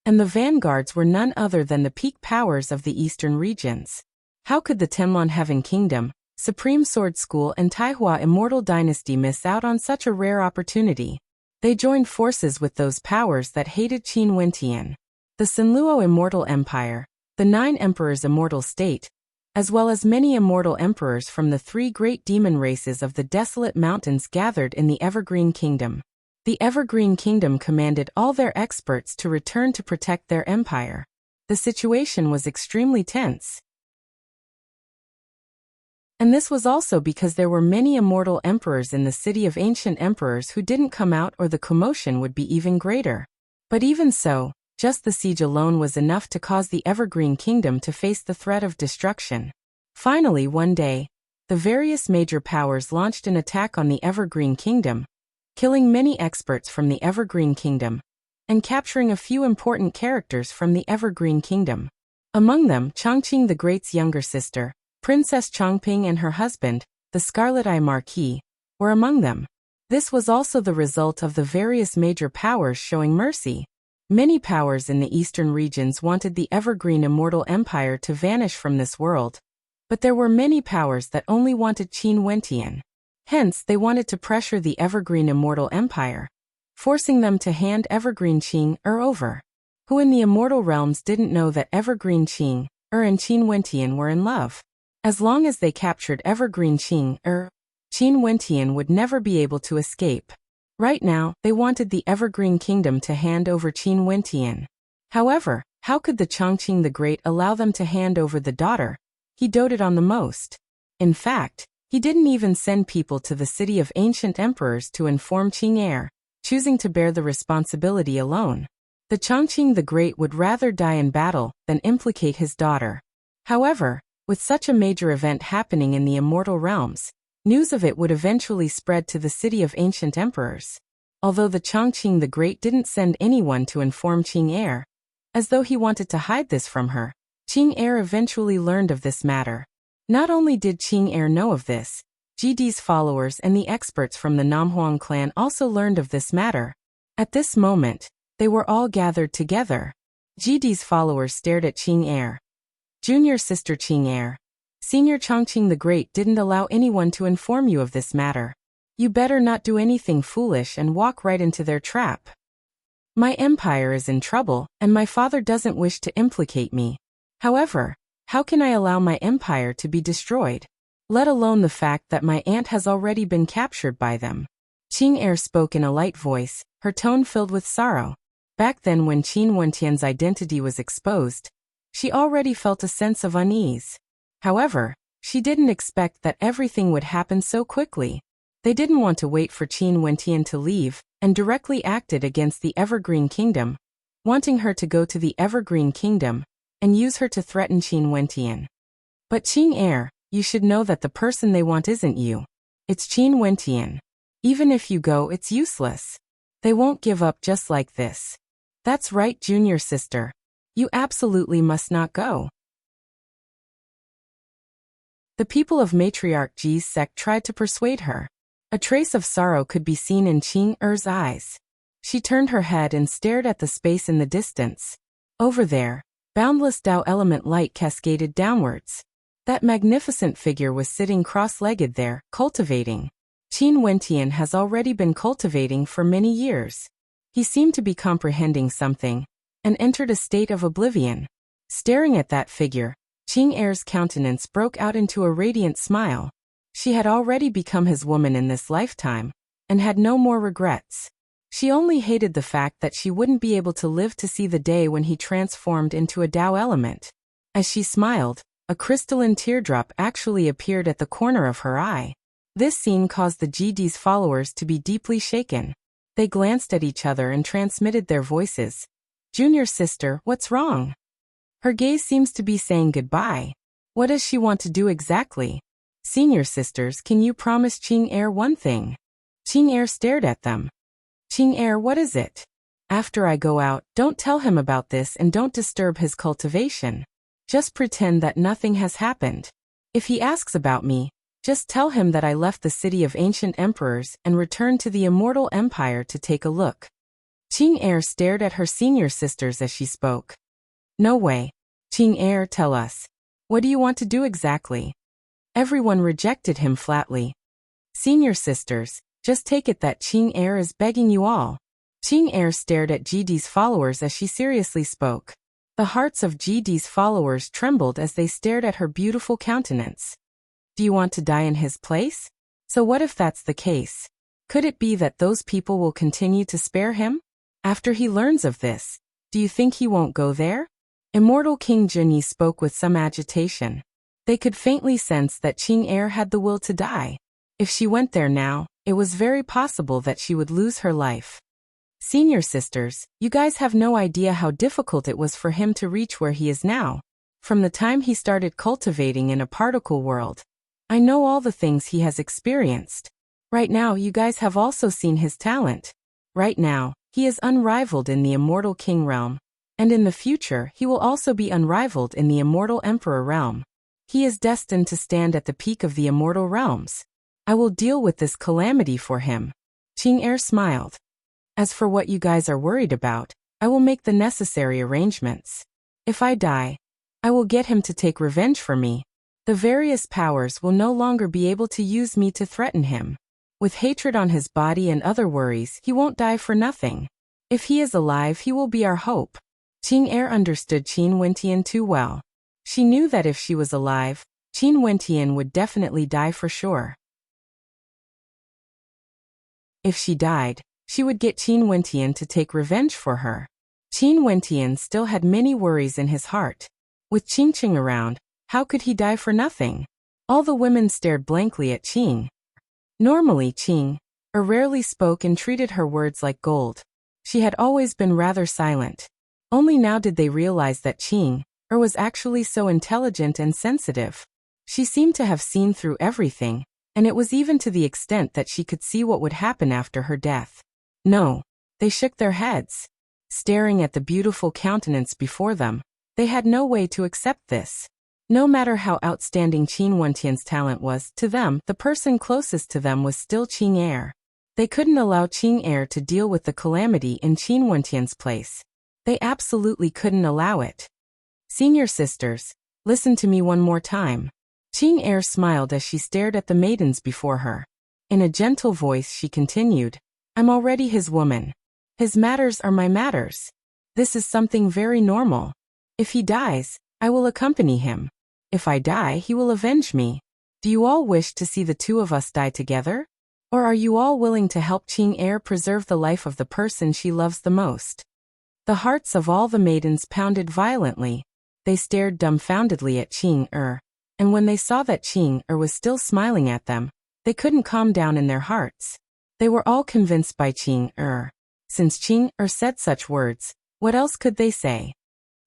and the vanguards were none other than the peak powers of the eastern regions. How could the Tenlon Heaven Kingdom, Supreme Sword School and Taihua Immortal Dynasty miss out on such a rare opportunity? They joined forces with those powers that hated Qin Wentian. The Sinluo Immortal Empire, the Nine Emperors Immortal State, as well as many immortal emperors from the 3 great demon races of the desolate mountains gathered in the Evergreen Kingdom. The Evergreen Kingdom commanded all their experts to return to protect their empire. The situation was extremely tense. And this was also because there were many immortal emperors in the city of ancient emperors who didn't come out, or the commotion would be even greater. But even so, just the siege alone was enough to cause the Evergreen Kingdom to face the threat of destruction. Finally, one day, the various major powers launched an attack on the Evergreen Kingdom, killing many experts from the Evergreen Kingdom, and capturing a few important characters from the Evergreen Kingdom. Among them, Chongqing the Great's younger sister, Princess Chongping, and her husband, the Scarlet Eye Marquis, were among them. This was also the result of the various major powers showing mercy. Many powers in the eastern regions wanted the Evergreen Immortal Empire to vanish from this world, but there were many powers that only wanted Qin Wentian. Hence, they wanted to pressure the Evergreen Immortal Empire, forcing them to hand Evergreen Qing over, who in the immortal realms didn't know that Evergreen Qing and Qin Wentian were in love. As long as they captured Evergreen Qing Qin Wentian would never be able to escape. Right now, they wanted the Evergreen Kingdom to hand over Qin Wentian. However, how could the Chongqing the Great allow them to hand over the daughter he doted on the most? In fact, he didn't even send people to the city of ancient emperors to inform Qing, choosing to bear the responsibility alone. The Chongqing the Great would rather die in battle than implicate his daughter. However, with such a major event happening in the immortal realms, news of it would eventually spread to the city of ancient emperors. Although the Chongqing the Great didn't send anyone to inform Qing, as though he wanted to hide this from her, Qing eventually learned of this matter. Not only did Qing know of this, GD's followers and the experts from the Namhuang clan also learned of this matter. At this moment, they were all gathered together. GD's followers stared at Qing. Junior sister Qing, Senior Chongqing the Great didn't allow anyone to inform you of this matter. You better not do anything foolish and walk right into their trap. My empire is in trouble, and my father doesn't wish to implicate me. However, how can I allow my empire to be destroyed? Let alone the fact that my aunt has already been captured by them. Qing spoke in a light voice, her tone filled with sorrow. Back then, when Qin Wentian's identity was exposed, she already felt a sense of unease. However, she didn't expect that everything would happen so quickly. They didn't want to wait for Qin Wentian to leave, and directly acted against the Evergreen Kingdom, wanting her to go to the Evergreen Kingdom and use her to threaten Qin Wentian. But Qing, you should know that the person they want isn't you. It's Qin Wentian. Even if you go, it's useless. They won't give up just like this. That's right, junior sister. You absolutely must not go. The people of Matriarch Ji's sect tried to persuade her. A trace of sorrow could be seen in Qing eyes. She turned her head and stared at the space in the distance. Over there, boundless Tao element light cascaded downwards. That magnificent figure was sitting cross-legged there, cultivating. Qin Wentian has already been cultivating for many years. He seemed to be comprehending something, and entered a state of oblivion. Staring at that figure, Qing's countenance broke out into a radiant smile. She had already become his woman in this lifetime, and had no more regrets. She only hated the fact that she wouldn't be able to live to see the day when he transformed into a Tao element. As she smiled, a crystalline teardrop actually appeared at the corner of her eye. This scene caused the GD's followers to be deeply shaken. They glanced at each other and transmitted their voices. Junior sister, what's wrong? Her gaze seems to be saying goodbye. What does she want to do exactly? Senior sisters, can you promise Qing one thing? Qing stared at them. Qing, what is it? After I go out, don't tell him about this and don't disturb his cultivation. Just pretend that nothing has happened. If he asks about me, just tell him that I left the city of ancient emperors and returned to the immortal empire to take a look. Qing stared at her senior sisters as she spoke. No way. Qing, tell us. What do you want to do exactly? Everyone rejected him flatly. Senior sisters, just take it that Qing is begging you all. Qing stared at GD's followers as she seriously spoke. The hearts of GD's followers trembled as they stared at her beautiful countenance. Do you want to die in his place? So what if that's the case? Could it be that those people will continue to spare him? After he learns of this, do you think he won't go there? Immortal King Junyi spoke with some agitation. They could faintly sense that Qing Er had the will to die. If she went there now, it was very possible that she would lose her life. Senior sisters, you guys have no idea how difficult it was for him to reach where he is now. From the time he started cultivating in a particle world, I know all the things he has experienced. Right now you guys have also seen his talent. Right now, he is unrivaled in the Immortal King realm. And in the future he will also be unrivaled in the Immortal Emperor realm. He is destined to stand at the peak of the immortal realms. I will deal with this calamity for him. Qing Er smiled. As for what you guys are worried about, I will make the necessary arrangements. If I die, I will get him to take revenge for me. The various powers will no longer be able to use me to threaten him. With hatred on his body and other worries, he won't die for nothing. If he is alive, he will be our hope. Qing Er understood Qin Wentian too well. She knew that if she was alive, Qin Wentian would definitely die for sure. If she died, she would get Qin Wentian to take revenge for her. Qin Wentian still had many worries in his heart. With Qingqing around, how could he die for nothing? All the women stared blankly at Qing. Normally Qing Er rarely spoke and treated her words like gold. She had always been rather silent. Only now did they realize that Qing Er was actually so intelligent and sensitive. She seemed to have seen through everything, and it was even to the extent that she could see what would happen after her death. No, they shook their heads. Staring at the beautiful countenance before them, they had no way to accept this. No matter how outstanding Qin Wentian's talent was, to them, the person closest to them was still Qing Er. They couldn't allow Qing Er to deal with the calamity in Qin Wentian's place. They absolutely couldn't allow it. Senior sisters, listen to me one more time. Qing Er smiled as she stared at the maidens before her. In a gentle voice she continued, I'm already his woman. His matters are my matters. This is something very normal. If he dies, I will accompany him. If I die, he will avenge me. Do you all wish to see the two of us die together? Or are you all willing to help Qing Er preserve the life of the person she loves the most? The hearts of all the maidens pounded violently. They stared dumbfoundedly at Qing Er, and when they saw that Qing Er was still smiling at them, they couldn't calm down in their hearts. They were all convinced by Qing Er. Since Qing Er said such words, what else could they say?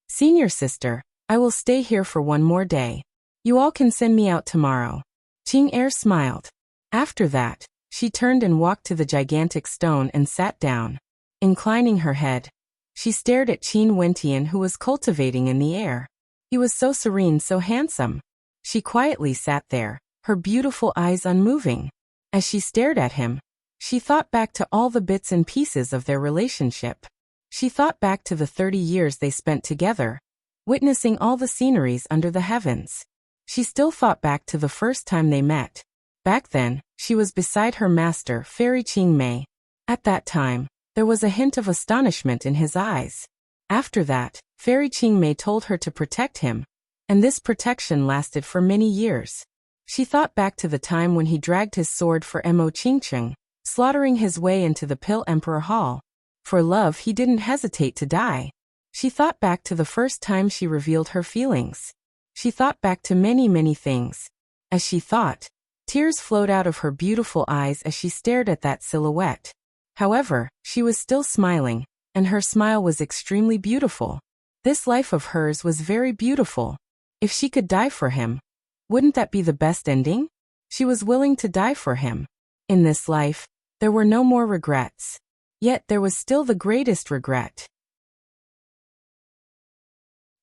Senior sister, I will stay here for one more day. You all can send me out tomorrow. Qing Er smiled. After that, she turned and walked to the gigantic stone and sat down. Inclining her head, she stared at Qin Wentian, who was cultivating in the air. He was so serene, so handsome. She quietly sat there, her beautiful eyes unmoving. As she stared at him, she thought back to all the bits and pieces of their relationship. She thought back to the 30 years they spent together, witnessing all the sceneries under the heavens. She still thought back to the first time they met. Back then, she was beside her master, Fairy Qing Mei. At that time, there was a hint of astonishment in his eyes. After that, Fairy Qing Mei told her to protect him, and this protection lasted for many years. She thought back to the time when he dragged his sword for Mo Qingcheng, slaughtering his way into the Pill Emperor Hall. For love he didn't hesitate to die. She thought back to the first time she revealed her feelings. She thought back to many things. As she thought, tears flowed out of her beautiful eyes as she stared at that silhouette. However, she was still smiling, and her smile was extremely beautiful. This life of hers was very beautiful. If she could die for him, wouldn't that be the best ending? She was willing to die for him. In this life, there were no more regrets. Yet there was still the greatest regret.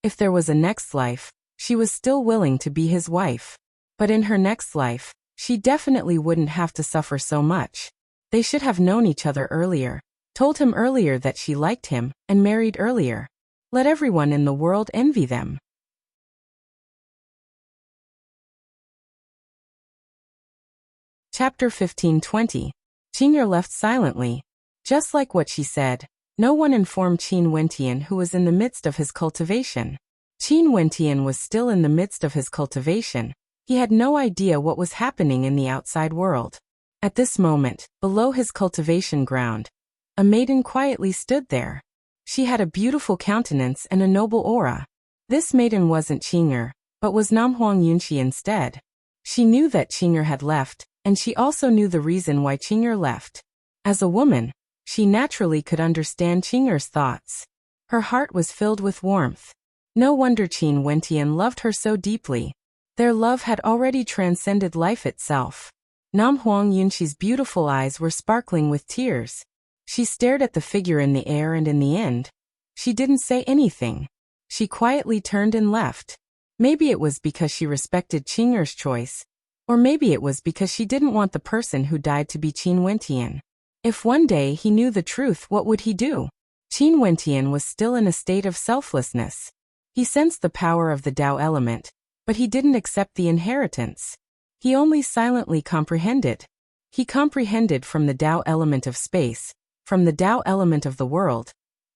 If there was a next life, she was still willing to be his wife. But in her next life, she definitely wouldn't have to suffer so much. They should have known each other earlier, told him earlier that she liked him, and married earlier. Let everyone in the world envy them. Chapter 15-20. Qing Er left silently. Just like what she said, No one informed Qin Wentian, who was in the midst of his cultivation. Qin Wentian was still in the midst of his cultivation. He had no idea what was happening in the outside world. At this moment, below his cultivation ground, a maiden quietly stood there. She had a beautiful countenance and a noble aura. This maiden wasn't Qing'er, but was Namhuang Yunxi instead. She knew that Qing'er had left, and she also knew the reason why Qing'er left. As a woman, she naturally could understand Qing'er's thoughts. Her heart was filled with warmth. No wonder Qin Wentian loved her so deeply. Their love had already transcended life itself. Namhuang Yunxi's beautiful eyes were sparkling with tears. She stared at the figure in the air, and in the end, she didn't say anything. She quietly turned and left. Maybe it was because she respected Qing'er's choice, or maybe it was because she didn't want the person who died to be Qin Wentian. If one day he knew the truth, what would he do? Qin Wentian was still in a state of selflessness. He sensed the power of the Tao element, but he didn't accept the inheritance. He only silently comprehended. He comprehended from the Tao element of space, from the Tao element of the world,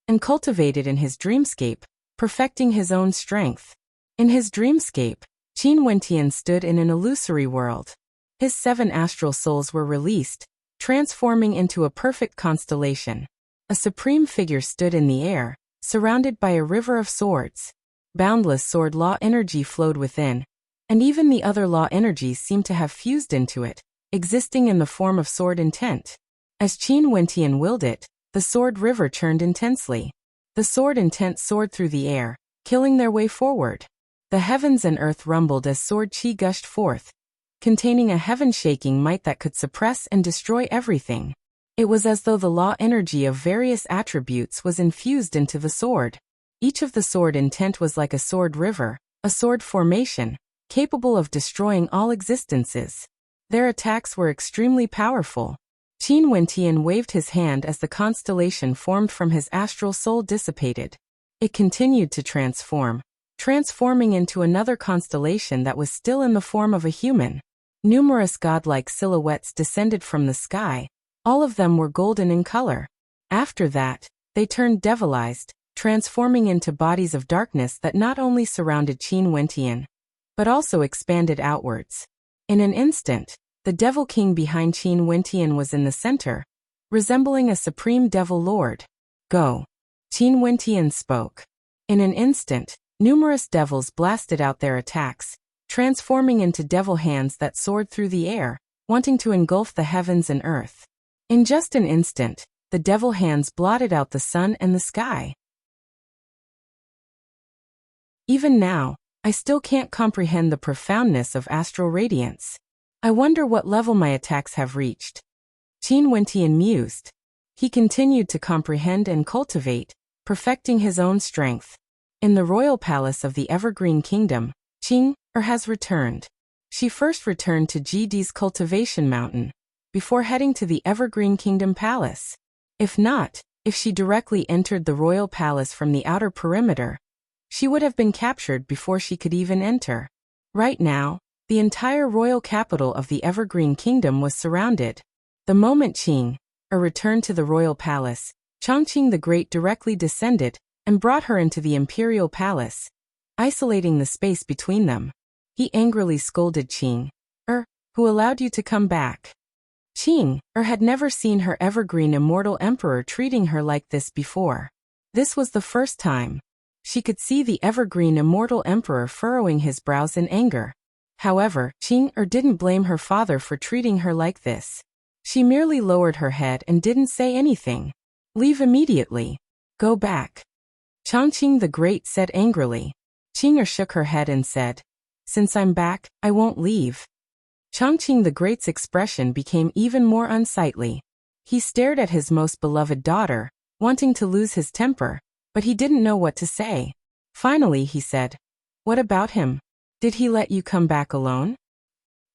and cultivated in his dreamscape, perfecting his own strength. In his dreamscape, Qin Wentian stood in an illusory world. His 7 astral souls were released, transforming into a perfect constellation. A supreme figure stood in the air, surrounded by a river of swords. Boundless sword law energy flowed within, and even the other law energies seemed to have fused into it, existing in the form of sword intent. As Qin Wentian willed it, the sword river churned intensely. The sword intent soared through the air, killing their way forward. The heavens and earth rumbled as sword chi gushed forth, containing a heaven-shaking might that could suppress and destroy everything. It was as though the law energy of various attributes was infused into the sword. Each of the sword intent was like a sword river, a sword formation, capable of destroying all existences. Their attacks were extremely powerful. Qin Wentian waved his hand as the constellation formed from his astral soul dissipated. It continued to transforming into another constellation that was still in the form of a human. Numerous godlike silhouettes descended from the sky. All of them were golden in color. After that, they turned devilized, transforming into bodies of darkness that not only surrounded Qin Wentian, but also expanded outwards. In an instant, the Devil King behind Qin Wentian was in the center, resembling a supreme devil lord. Go. Qin Wentian spoke. In an instant, numerous devils blasted out their attacks, transforming into devil hands that soared through the air, wanting to engulf the heavens and earth. In just an instant, the devil hands blotted out the sun and the sky. Even now, I still can't comprehend the profoundness of astral radiance. I wonder what level my attacks have reached. Qin Wentian mused. He continued to comprehend and cultivate, perfecting his own strength. In the royal palace of the Evergreen Kingdom, Qing'er has returned. She first returned to GD's cultivation mountain, before heading to the Evergreen Kingdom Palace. If she directly entered the royal palace from the outer perimeter, she would have been captured before she could even enter. Right now, the entire royal capital of the Evergreen Kingdom was surrounded. The moment Qing'er returned to the royal palace, Chongqing the Great directly descended and brought her into the imperial palace, isolating the space between them. He angrily scolded Qing'er, "Who allowed you to come back?" Qing'er had never seen her Evergreen Immortal Emperor treating her like this before. This was the first time. She could see the Evergreen Immortal Emperor furrowing his brows in anger. However, Qing'er didn't blame her father for treating her like this. She merely lowered her head and didn't say anything. "Leave immediately. Go back." Chongqing the Great said angrily. Qing'er shook her head and said, "Since I'm back, I won't leave." Chongqing the Great's expression became even more unsightly. He stared at his most beloved daughter, wanting to lose his temper, but he didn't know what to say. Finally he said, "What about him? Did he let you come back alone?"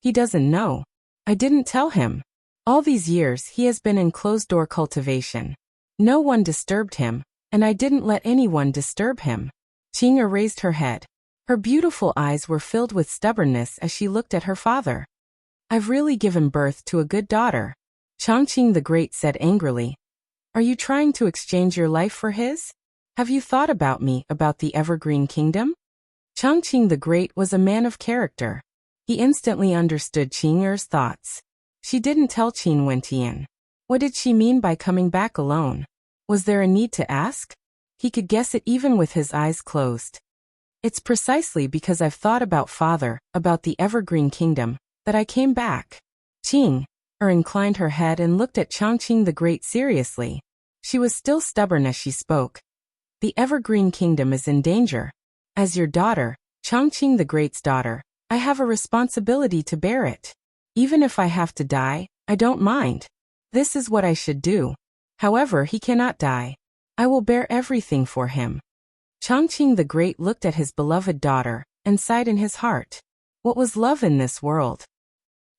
"He doesn't know. I didn't tell him. All these years he has been in closed-door cultivation. No one disturbed him, and I didn't let anyone disturb him." Qing'er raised her head. Her beautiful eyes were filled with stubbornness as she looked at her father. "I've really given birth to a good daughter," Chongqing the Great said angrily. Are you trying to exchange your life for his? Have you thought about me, about the Evergreen Kingdom? Changqing the Great was a man of character. He instantly understood Qing Er's thoughts. She didn't tell Qin Wentian. What did she mean by coming back alone? Was there a need to ask? He could guess it even with his eyes closed. It's precisely because I've thought about father, about the Evergreen Kingdom, that I came back. Qing Er inclined her head and looked at Changqing the Great seriously. She was still stubborn as she spoke. The Evergreen Kingdom is in danger. As your daughter, Changqing the Great's daughter, I have a responsibility to bear it. Even if I have to die, I don't mind. This is what I should do. However, he cannot die. I will bear everything for him. Changqing the Great looked at his beloved daughter and sighed in his heart. What was love in this world?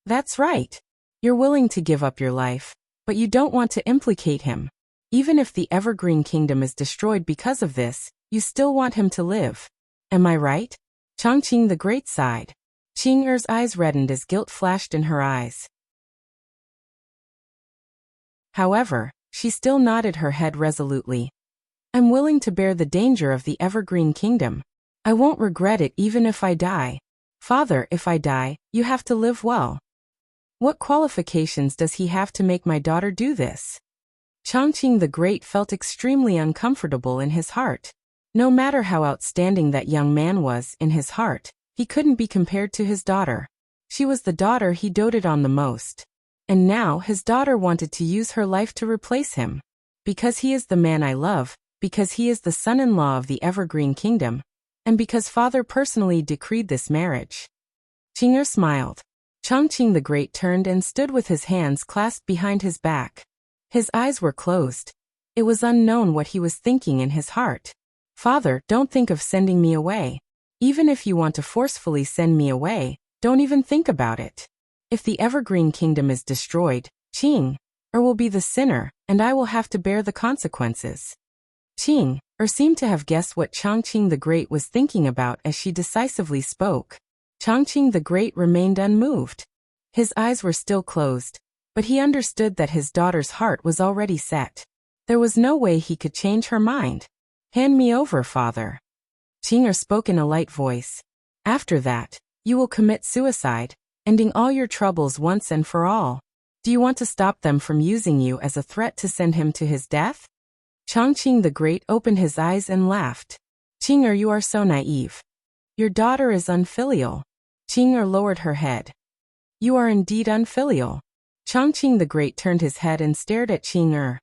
That's right. You're willing to give up your life, but you don't want to implicate him. Even if the Evergreen Kingdom is destroyed because of this, you still want him to live. Am I right? Changqing the Great sighed. Qing Er's eyes reddened as guilt flashed in her eyes. However, she still nodded her head resolutely. I'm willing to bear the danger of the Evergreen Kingdom. I won't regret it even if I die. Father, if I die, you have to live well. What qualifications does he have to make my daughter do this? Changqing the Great felt extremely uncomfortable in his heart. No matter how outstanding that young man was in his heart, he couldn't be compared to his daughter. She was the daughter he doted on the most. And now his daughter wanted to use her life to replace him. Because he is the man I love, because he is the son-in-law of the Evergreen Kingdom, and because father personally decreed this marriage. Qing Er smiled. Changqing the Great turned and stood with his hands clasped behind his back. His eyes were closed. It was unknown what he was thinking in his heart. Father, don't think of sending me away. Even if you want to forcefully send me away, don't even think about it. If the Evergreen Kingdom is destroyed, Qing Er will be the sinner, and I will have to bear the consequences. Qing Er seemed to have guessed what Changqing the Great was thinking about as she decisively spoke. Changqing the Great remained unmoved. His eyes were still closed, but he understood that his daughter's heart was already set. There was no way he could change her mind. Hand me over, father. Qing Er spoke in a light voice. After that, you will commit suicide, ending all your troubles once and for all. Do you want to stop them from using you as a threat to send him to his death? Changqing the Great opened his eyes and laughed. Qing Er, you are so naive. Your daughter is unfilial. Qing Er lowered her head. You are indeed unfilial. Changqing the Great turned his head and stared at Qing Er.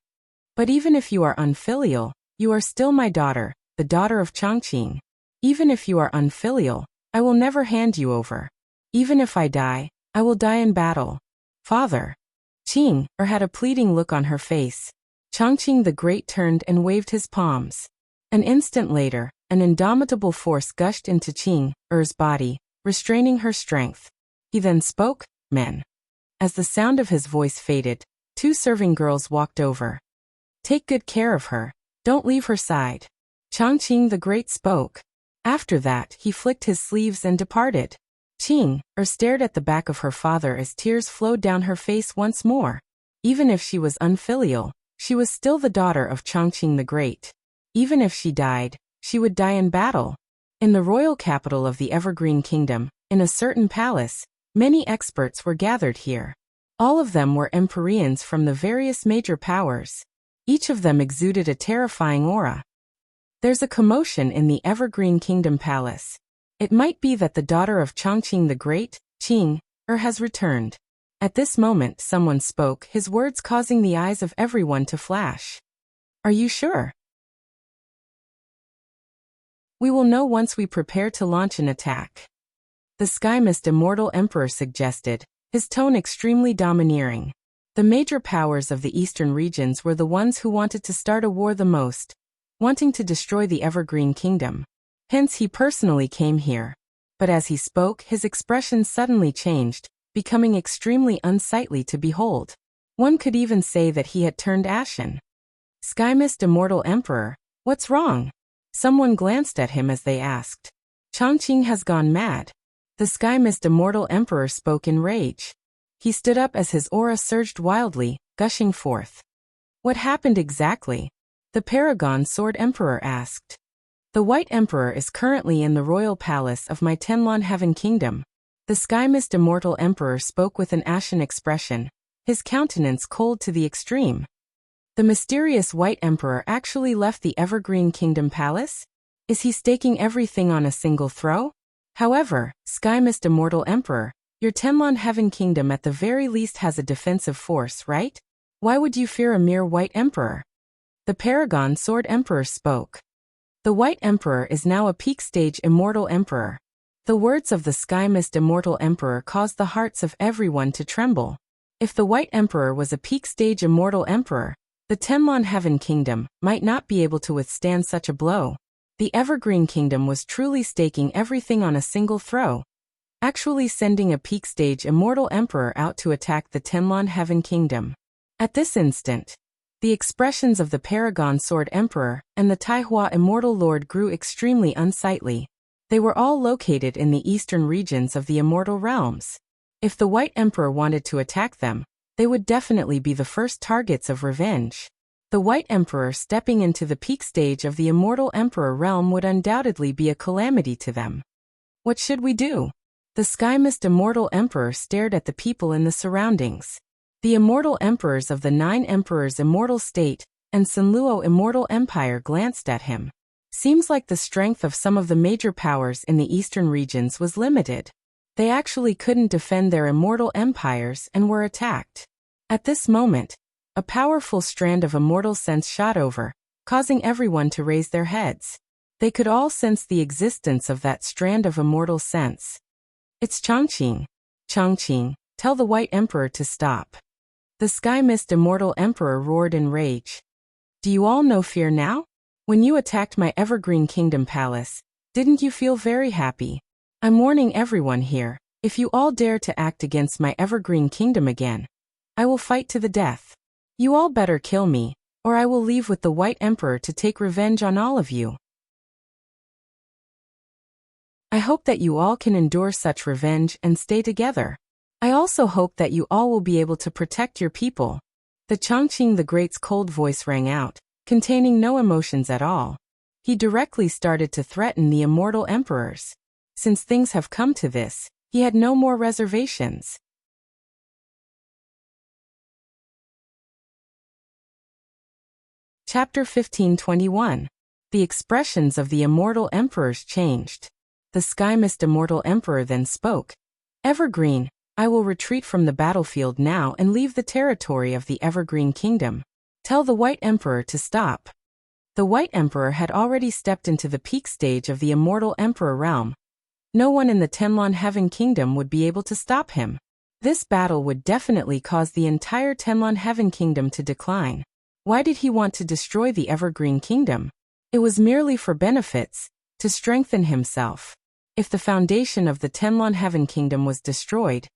But even if you are unfilial, you are still my daughter, the daughter of Changqing. Even if you are unfilial, I will never hand you over. Even if I die, I will die in battle. Father. Qing Er had a pleading look on her face. Changqing the Great turned and waved his palms. An instant later, an indomitable force gushed into Qing Er's body, restraining her strength. He then spoke, men. As the sound of his voice faded, two serving girls walked over. Take good care of her. Don't leave her side. Changqing the Great spoke. After that, he flicked his sleeves and departed. Qing Er stared at the back of her father as tears flowed down her face once more. Even if she was unfilial, she was still the daughter of Changqing the Great. Even if she died, she would die in battle. In the royal capital of the Evergreen Kingdom, in a certain palace, many experts were gathered here. All of them were Empyreans from the various major powers. Each of them exuded a terrifying aura. There's a commotion in the Evergreen Kingdom Palace. It might be that the daughter of Changqing the Great, Qing Er, has returned. At this moment someone spoke, his words causing the eyes of everyone to flash. Are you sure? We will know once we prepare to launch an attack. The Sky Mist Immortal Emperor suggested, his tone extremely domineering. The major powers of the eastern regions were the ones who wanted to start a war the most, wanting to destroy the Evergreen Kingdom. Hence he personally came here. But as he spoke, his expression suddenly changed, becoming extremely unsightly to behold. One could even say that he had turned ashen. Sky Mist Immortal Emperor, what's wrong? Someone glanced at him as they asked. Changqing has gone mad. The Sky Mist Immortal Emperor spoke in rage. He stood up as his aura surged wildly, gushing forth. What happened exactly? The Paragon Sword Emperor asked. The White Emperor is currently in the royal palace of my Tenlon Heaven Kingdom. The Sky Mist Immortal Emperor spoke with an ashen expression, his countenance cold to the extreme. The mysterious White Emperor actually left the Evergreen Kingdom Palace? Is he staking everything on a single throw? However, Sky Mist Immortal Emperor, your Tenlon Heaven Kingdom at the very least has a defensive force, right? Why would you fear a mere White Emperor? The Paragon Sword Emperor spoke. The White Emperor is now a peak stage Immortal Emperor. The words of the Sky Mist Immortal Emperor caused the hearts of everyone to tremble. If the White Emperor was a peak stage Immortal Emperor, the Tenlon Heaven Kingdom might not be able to withstand such a blow. The Evergreen Kingdom was truly staking everything on a single throw, actually sending a peak stage Immortal Emperor out to attack the Tenlon Heaven Kingdom. At this instant, the expressions of the Paragon Sword Emperor and the Taihua Immortal Lord grew extremely unsightly. They were all located in the eastern regions of the Immortal Realms. If the White Emperor wanted to attack them, they would definitely be the first targets of revenge. The White Emperor stepping into the peak stage of the Immortal Emperor realm would undoubtedly be a calamity to them. What should we do? The Sky Mist Immortal Emperor stared at the people in the surroundings. The Immortal Emperors of the 9 Emperors Immortal State and Sunluo Immortal Empire glanced at him. Seems like the strength of some of the major powers in the eastern regions was limited. They actually couldn't defend their immortal empires and were attacked. At this moment, a powerful strand of immortal sense shot over, causing everyone to raise their heads. They could all sense the existence of that strand of immortal sense. It's Chongqing. Chongqing, tell the White Emperor to stop. The Sky Mist Immortal Emperor roared in rage. Do you all know fear now? When you attacked my Evergreen Kingdom Palace, didn't you feel very happy? I'm warning everyone here, if you all dare to act against my Evergreen Kingdom again, I will fight to the death. You all better kill me, or I will leave with the White Emperor to take revenge on all of you. I hope that you all can endure such revenge and stay together. I also hope that you all will be able to protect your people. The Chongqing the Great's cold voice rang out, containing no emotions at all. He directly started to threaten the immortal emperors. Since things have come to this, he had no more reservations. Chapter 1521. The expressions of the immortal emperors changed. The Sky Mist Immortal Emperor then spoke. Evergreen, I will retreat from the battlefield now and leave the territory of the Evergreen Kingdom. Tell the White Emperor to stop. The White Emperor had already stepped into the peak stage of the Immortal Emperor realm. No one in the Tenlon Heaven Kingdom would be able to stop him. This battle would definitely cause the entire Tenlon Heaven Kingdom to decline. Why did he want to destroy the Evergreen Kingdom? It was merely for benefits, to strengthen himself. If the foundation of the Tenlon Heaven Kingdom was destroyed,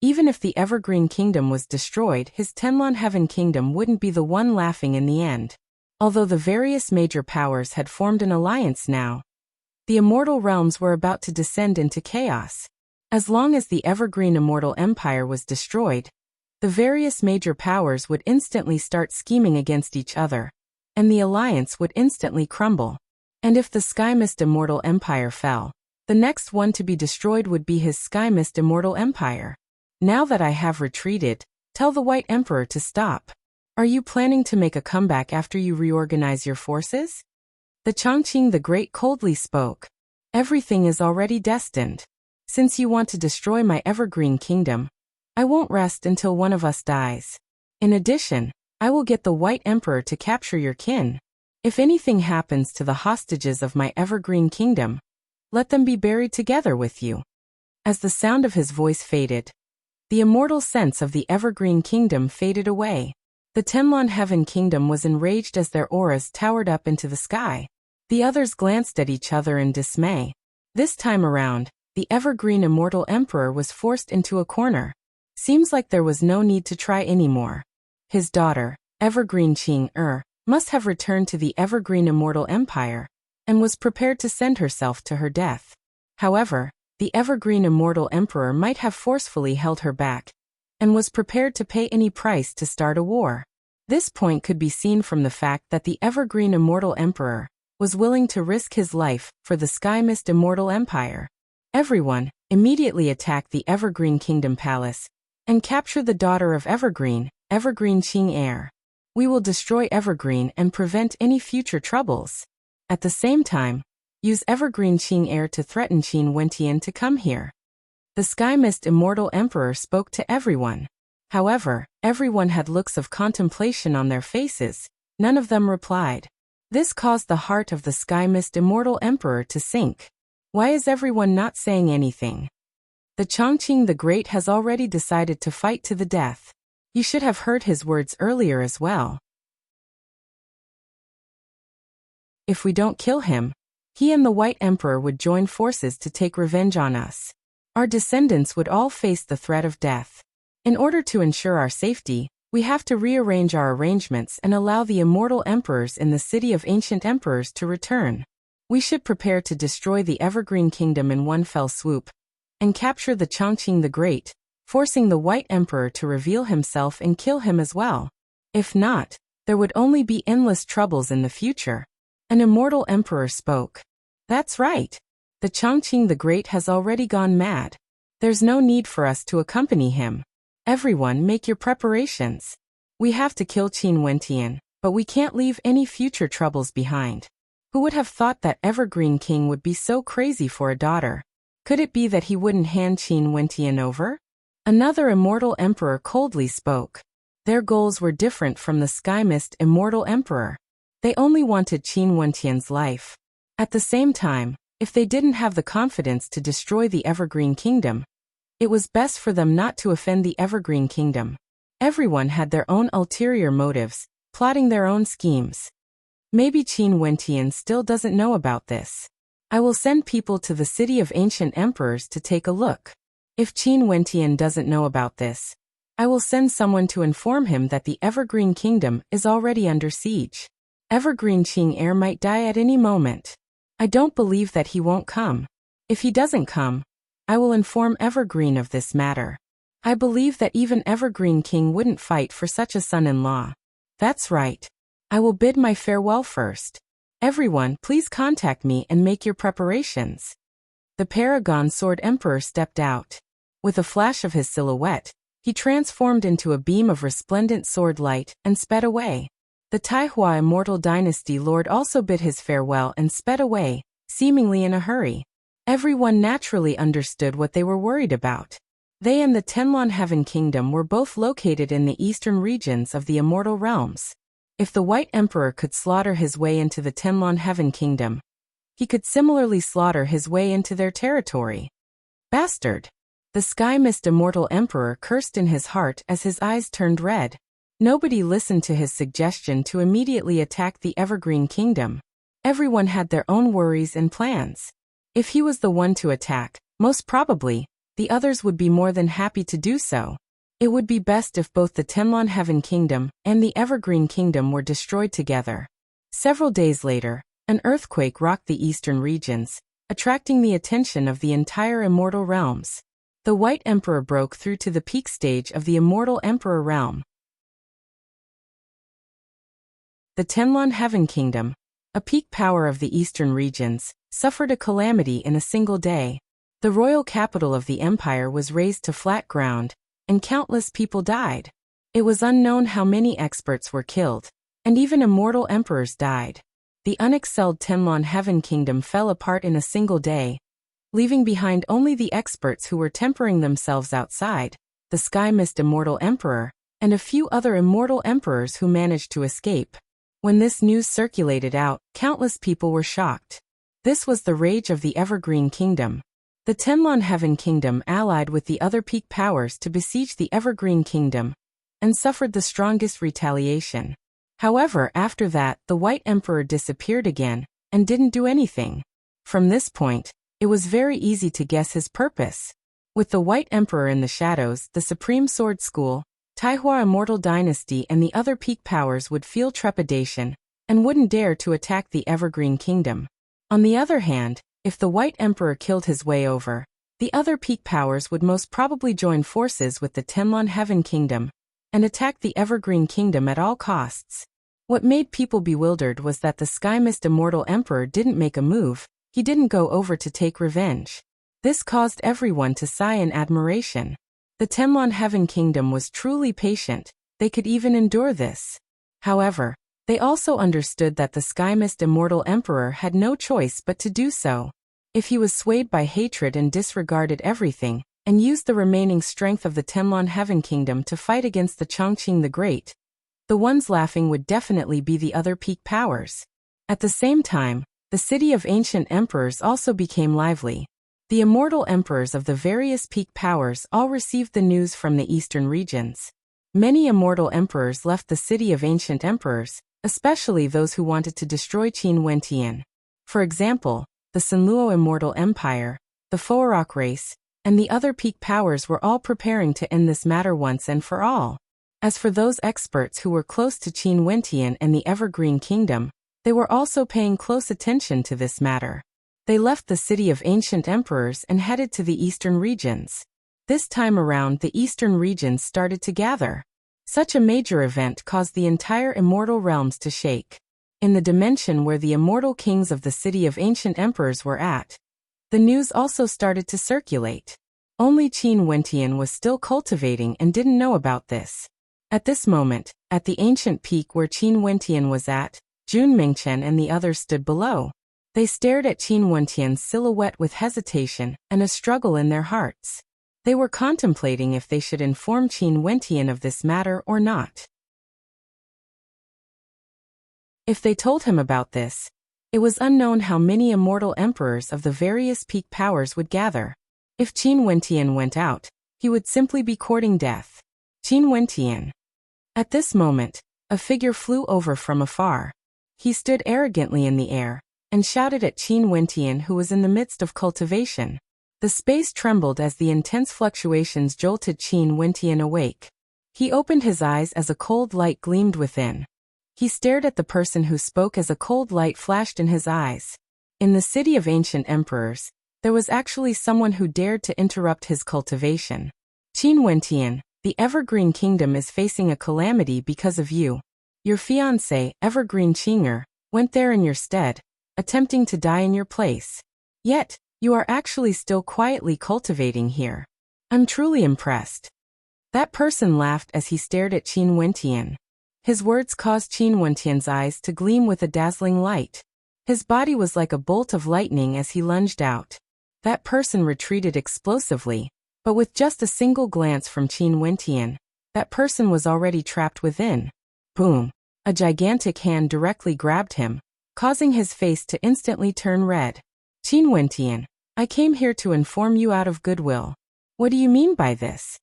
even if the Evergreen Kingdom was destroyed, his Tenlon Heaven Kingdom wouldn't be the one laughing in the end. Although the various major powers had formed an alliance now, the immortal realms were about to descend into chaos. As long as the Evergreen Immortal Empire was destroyed, the various major powers would instantly start scheming against each other, and the alliance would instantly crumble. And if the Sky Mist Immortal Empire fell, the next one to be destroyed would be his Sky Mist Immortal Empire. Now that I have retreated, tell the White Emperor to stop. Are you planning to make a comeback after you reorganize your forces? The Chongqing the Great coldly spoke. Everything is already destined. Since you want to destroy my Evergreen Kingdom, I won't rest until one of us dies. In addition, I will get the White Emperor to capture your kin. If anything happens to the hostages of my Evergreen Kingdom, let them be buried together with you. As the sound of his voice faded, the immortal sense of the Evergreen Kingdom faded away. The Tenlon Heaven Kingdom was enraged as their auras towered up into the sky. The others glanced at each other in dismay. This time around, the Evergreen Immortal Emperor was forced into a corner. Seems like there was no need to try anymore. His daughter, Evergreen Qing must have returned to the Evergreen Immortal Empire, and was prepared to send herself to her death. However, the Evergreen Immortal Emperor might have forcefully held her back, and was prepared to pay any price to start a war. This point could be seen from the fact that the evergreen immortal emperor was willing to risk his life for the Sky Mist immortal empire. Everyone immediately attacked the Evergreen Kingdom Palace and capture the daughter of Evergreen, Evergreen Qing Heir. We will destroy Evergreen and prevent any future troubles. At the same time, use Evergreen Qing Heir to threaten Qin Wentian to come here. The Sky Mist immortal emperor spoke to everyone. However, everyone had looks of contemplation on their faces. None of them replied. This caused the heart of the Sky Mist immortal emperor to sink. Why is everyone not saying anything? The Chongqing the Great has already decided to fight to the death. You should have heard his words earlier as well. If we don't kill him, he and the White Emperor would join forces to take revenge on us. Our descendants would all face the threat of death. In order to ensure our safety, we have to rearrange our arrangements and allow the immortal emperors in the city of ancient emperors to return. We should prepare to destroy the Evergreen Kingdom in one fell swoop, and capture the Chongqing the Great, forcing the White Emperor to reveal himself and kill him as well. If not, there would only be endless troubles in the future. An immortal emperor spoke. That's right. The Chongqing the Great has already gone mad. There's no need for us to accompany him. Everyone make your preparations. We have to kill Qin Wentian, but we can't leave any future troubles behind. Who would have thought that Evergreen King would be so crazy for a daughter? Could it be that he wouldn't hand Qin Wentian over? Another immortal emperor coldly spoke. Their goals were different from the Sky Mist immortal emperor. They only wanted Qin Wentian's life. At the same time, if they didn't have the confidence to destroy the Evergreen Kingdom, it was best for them not to offend the Evergreen Kingdom. Everyone had their own ulterior motives, plotting their own schemes. Maybe Qin Wentian still doesn't know about this. I will send people to the city of ancient emperors to take a look. If Qin Wentian doesn't know about this, I will send someone to inform him that the Evergreen Kingdom is already under siege. Evergreen Qing Heir might die at any moment. I don't believe that he won't come. If he doesn't come, I will inform Evergreen of this matter. I believe that even Evergreen King wouldn't fight for such a son-in-law. That's right. I will bid my farewell first. Everyone, please contact me and make your preparations. The Paragon Sword Emperor stepped out. With a flash of his silhouette, he transformed into a beam of resplendent sword light and sped away. The Taihua Immortal Dynasty Lord also bid his farewell and sped away, seemingly in a hurry. Everyone naturally understood what they were worried about. They and the Tenlon Heaven Kingdom were both located in the eastern regions of the Immortal Realms. If the White Emperor could slaughter his way into the Tenlon Heaven Kingdom, he could similarly slaughter his way into their territory. Bastard! The Sky Mist Immortal Emperor cursed in his heart as his eyes turned red. Nobody listened to his suggestion to immediately attack the Evergreen Kingdom. Everyone had their own worries and plans. If he was the one to attack, most probably, the others would be more than happy to do so. It would be best if both the Tenlon Heaven Kingdom and the Evergreen Kingdom were destroyed together. Several days later, an earthquake rocked the eastern regions, attracting the attention of the entire Immortal Realms. The White Emperor broke through to the peak stage of the Immortal Emperor realm. The Tenlon Heaven Kingdom, a peak power of the eastern regions, suffered a calamity in a single day. The royal capital of the empire was razed to flat ground, and countless people died. It was unknown how many experts were killed, and even immortal emperors died. The unexcelled Tenlon Heaven Kingdom fell apart in a single day, leaving behind only the experts who were tempering themselves outside, the Sky Mist Immortal Emperor, and a few other immortal emperors who managed to escape. When this news circulated out, countless people were shocked. This was the rage of the Evergreen Kingdom. The Tenlon Heaven Kingdom allied with the other peak powers to besiege the Evergreen Kingdom, and suffered the strongest retaliation. However, after that, the White Emperor disappeared again, and didn't do anything. From this point, it was very easy to guess his purpose. With the White Emperor in the shadows, the Supreme Sword School, Taihua Immortal Dynasty and the other peak powers would feel trepidation, and wouldn't dare to attack the Evergreen Kingdom. On the other hand, if the White Emperor killed his way over, the other peak powers would most probably join forces with the Tenlon Heaven Kingdom, and attacked the Evergreen Kingdom at all costs. What made people bewildered was that the Sky Mist Immortal Emperor didn't make a move, he didn't go over to take revenge. This caused everyone to sigh in admiration. The Tenlon Heaven Kingdom was truly patient, they could even endure this. However, they also understood that the Sky Mist Immortal Emperor had no choice but to do so. If he was swayed by hatred and disregarded everything, and used the remaining strength of the Tenlon Heaven Kingdom to fight against the Chongqing the Great, the ones laughing would definitely be the other peak powers. At the same time, the city of ancient emperors also became lively. The immortal emperors of the various peak powers all received the news from the eastern regions. Many immortal emperors left the city of ancient emperors, especially those who wanted to destroy Qin Wentian. For example, the Sanluo Immortal Empire, the Foarok race, and the other peak powers were all preparing to end this matter once and for all. As for those experts who were close to Qin Wentian and the Evergreen Kingdom, they were also paying close attention to this matter. They left the city of ancient emperors and headed to the eastern regions. This time around, the eastern regions started to gather. Such a major event caused the entire immortal realms to shake. In the dimension where the immortal kings of the city of ancient emperors were at, the news also started to circulate. Only Qin Wentian was still cultivating and didn't know about this. At this moment, at the ancient peak where Qin Wentian was at, Jun Mingchen and the others stood below. They stared at Qin Wentian's silhouette with hesitation and a struggle in their hearts. They were contemplating if they should inform Qin Wentian of this matter or not. If they told him about this, it was unknown how many immortal emperors of the various peak powers would gather. If Qin Wentian went out, he would simply be courting death. Qin Wentian. At this moment, a figure flew over from afar. He stood arrogantly in the air and shouted at Qin Wentian, who was in the midst of cultivation. The space trembled as the intense fluctuations jolted Qin Wentian awake. He opened his eyes as a cold light gleamed within. He stared at the person who spoke as a cold light flashed in his eyes. In the city of ancient emperors, there was actually someone who dared to interrupt his cultivation. Qin Wentian, the Evergreen Kingdom is facing a calamity because of you. Your fiancé, Evergreen Qinger, went there in your stead, attempting to die in your place. Yet, you are actually still quietly cultivating here. I'm truly impressed. That person laughed as he stared at Qin Wentian. His words caused Qin Wentian's eyes to gleam with a dazzling light. His body was like a bolt of lightning as he lunged out. That person retreated explosively, but with just a single glance from Qin Wentian, that person was already trapped within. Boom! A gigantic hand directly grabbed him, causing his face to instantly turn red. Qin Wentian, I came here to inform you out of goodwill. What do you mean by this?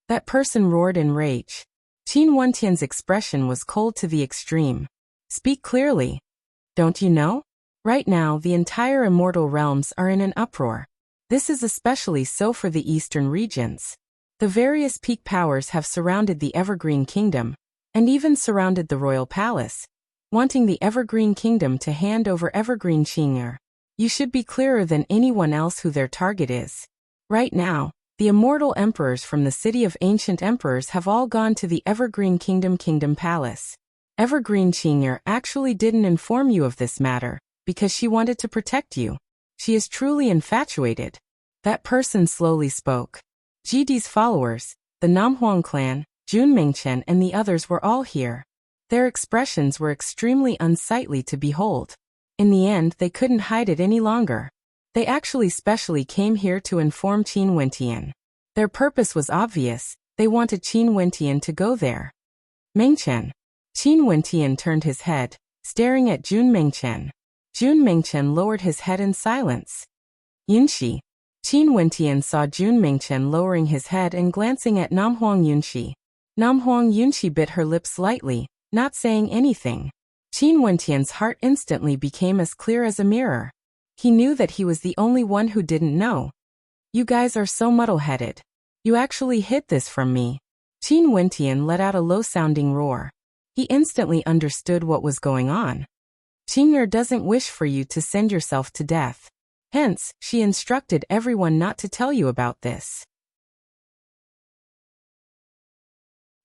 That person roared in rage. Qin Wentian's expression was cold to the extreme. Speak clearly. Don't you know? Right now, the entire immortal realms are in an uproar. This is especially so for the eastern regions. The various peak powers have surrounded the Evergreen Kingdom, and even surrounded the royal palace, wanting the Evergreen Kingdom to hand over Evergreen Qinger. You should be clearer than anyone else who their target is. Right now, the immortal emperors from the city of ancient emperors have all gone to the Evergreen Kingdom Palace. Evergreen Qinger actually didn't inform you of this matter, because she wanted to protect you. She is truly infatuated. That person slowly spoke. Jidi's followers, the Namhuang clan, Jun Mingchen and the others were all here. Their expressions were extremely unsightly to behold. In the end, they couldn't hide it any longer. They actually specially came here to inform Qin Wentian. Their purpose was obvious, they wanted Qin Wentian to go there. Mingchen. Qin Wentian turned his head, staring at Jun Mingchen. Jun Mingchen lowered his head in silence. Yunxi. Qin Wentian saw Jun Mingchen lowering his head and glancing at Namhuang Yunxi. Namhuang Yunxi bit her lips lightly, not saying anything. Qin Wentian's heart instantly became as clear as a mirror. He knew that he was the only one who didn't know. You guys are so muddle-headed. You actually hid this from me. Qin Wentian let out a low-sounding roar. He instantly understood what was going on. Qinger doesn't wish for you to send yourself to death. Hence, she instructed everyone not to tell you about this.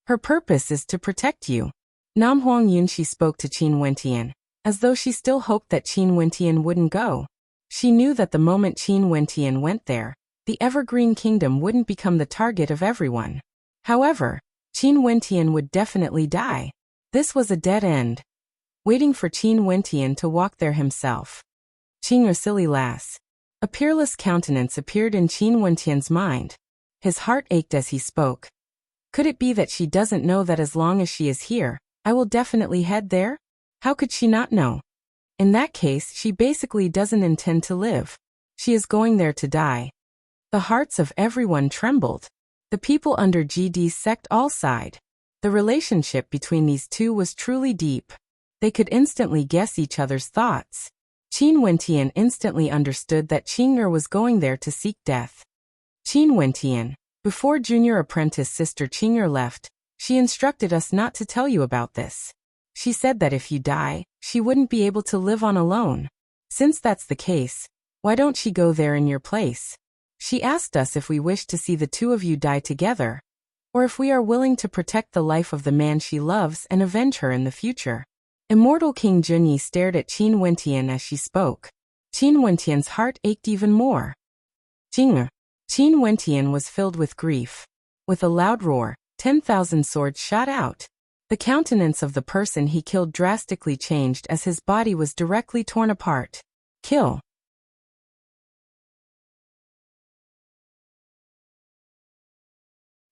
Her purpose is to protect you. Nam Huang Yunxi spoke to Qin Wentian, as though she still hoped that Qin Wentian wouldn't go. She knew that the moment Qin Wentian went there, the Evergreen Kingdom wouldn't become the target of everyone. However, Qin Wentian would definitely die. This was a dead end. Waiting for Qin Wentian to walk there himself. Qing, a silly lass. A peerless countenance appeared in Qin Wentian's mind. His heart ached as he spoke. Could it be that she doesn't know that as long as she is here, I will definitely head there? How could she not know? In that case, she basically doesn't intend to live. She is going there to die. The hearts of everyone trembled. The people under GD's sect all sighed. The relationship between these two was truly deep. They could instantly guess each other's thoughts. Qin Wentian instantly understood that Qing'er was going there to seek death. Qin Wentian, before junior apprentice sister Qing'er left, she instructed us not to tell you about this. She said that if you die, she wouldn't be able to live on alone. Since that's the case, why don't she go there in your place? She asked us if we wish to see the two of you die together, or if we are willing to protect the life of the man she loves and avenge her in the future. Immortal King Junyi stared at Qin Wentian as she spoke. Qin Wentian's heart ached even more. Qing'er. Qin Wentian was filled with grief. With a loud roar, 10,000 swords shot out. The countenance of the person he killed drastically changed as his body was directly torn apart. Kill.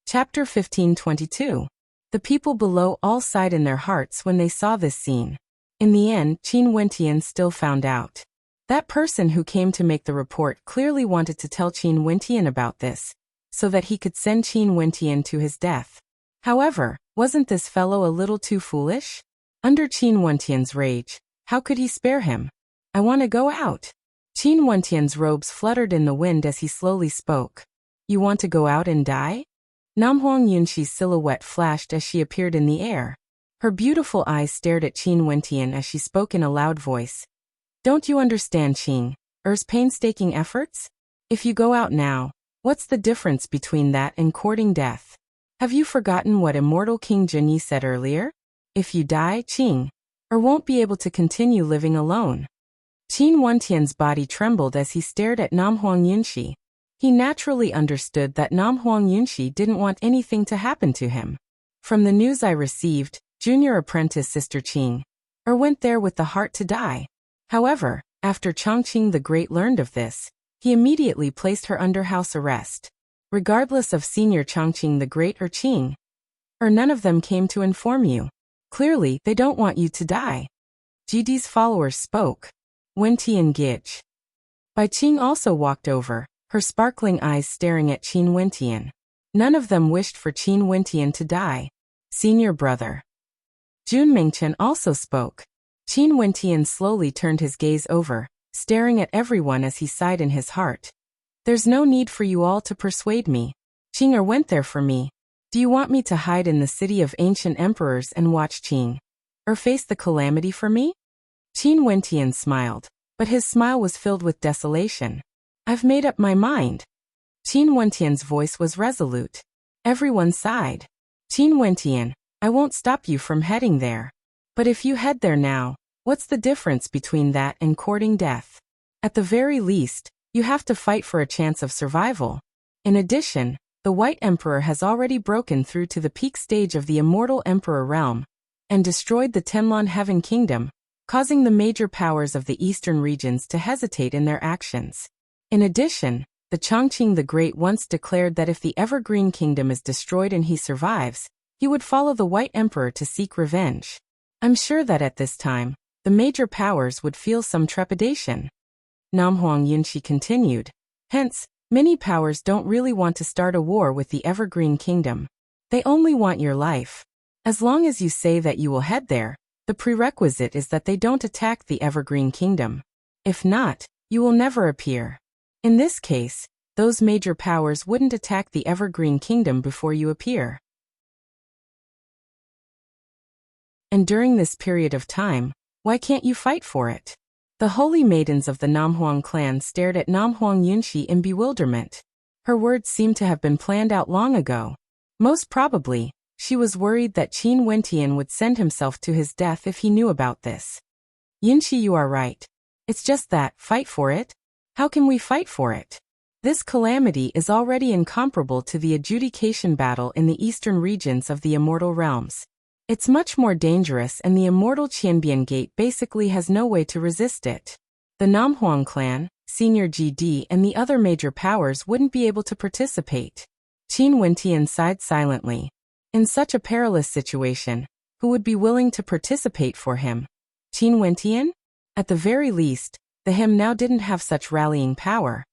Chapter 1522. The people below all sighed in their hearts when they saw this scene. In the end, Qin Wentian still found out. That person who came to make the report clearly wanted to tell Qin Wentian about this, so that he could send Qin Wentian to his death. However, wasn't this fellow a little too foolish? Under Qin Wentian's rage, how could he spare him? I want to go out. Qin Wentian's robes fluttered in the wind as he slowly spoke. You want to go out and die? Nam Huang Yunxi's silhouette flashed as she appeared in the air. Her beautiful eyes stared at Qin Wentian as she spoke in a loud voice. Don't you understand Qing'er's painstaking efforts? If you go out now, what's the difference between that and courting death? Have you forgotten what immortal King Junyi said earlier? If you die, Qing'er won't be able to continue living alone. Qin Wentian's body trembled as he stared at Nam Huang Yunxi. He naturally understood that Nam Huang Yunxi didn't want anything to happen to him. From the news I received, junior apprentice sister Qing'er went there with the heart to die. However, after Chongqing the Great learned of this, he immediately placed her under house arrest. Regardless of senior Chongqing the Great or Qing'er, none of them came to inform you. Clearly, they don't want you to die. GD's followers spoke. Wentian Gitch. Bai Qing also walked over, her sparkling eyes staring at Qin Wentian. None of them wished for Qin Wentian to die. Senior brother. Jun Mingchen also spoke. Qin Wentian slowly turned his gaze over, staring at everyone as he sighed in his heart. There's no need for you all to persuade me. Qing'er went there for me. Do you want me to hide in the city of ancient emperors and watch Qing'er face the calamity for me? Qin Wentian smiled, but his smile was filled with desolation. I've made up my mind. Qin Wentian's voice was resolute. Everyone sighed. Qin Wentian, I won't stop you from heading there. But if you head there now, what's the difference between that and courting death? At the very least, you have to fight for a chance of survival. In addition, the White Emperor has already broken through to the peak stage of the Immortal Emperor realm and destroyed the Tenlon Heaven Kingdom, causing the major powers of the eastern regions to hesitate in their actions. In addition, the Chongqing the Great once declared that if the Evergreen Kingdom is destroyed and he survives, he would follow the White Emperor to seek revenge. I'm sure that at this time, the major powers would feel some trepidation. Nam Huang Yunxi continued. Hence, many powers don't really want to start a war with the Evergreen Kingdom. They only want your life. As long as you say that you will head there, the prerequisite is that they don't attack the Evergreen Kingdom. If not, you will never appear. In this case, those major powers wouldn't attack the Evergreen Kingdom before you appear. And during this period of time, why can't you fight for it? The holy maidens of the Namhuang clan stared at Nam Huang Yunxi in bewilderment. Her words seemed to have been planned out long ago. Most probably, She was worried that Qin Wentian would send himself to his death if he knew about this. Yunqi, you are right. It's just that, fight for it? How can we fight for it? This calamity is already incomparable to the adjudication battle in the eastern regions of the Immortal Realms. It's much more dangerous, and the Immortal Qianbian Gate basically has no way to resist it. The Namhuang clan, Senior GD, and the other major powers wouldn't be able to participate. Qin Wentian sighed silently. In such a perilous situation, who would be willing to participate for him? Qin Wentian? At the very least, the him now didn't have such rallying power.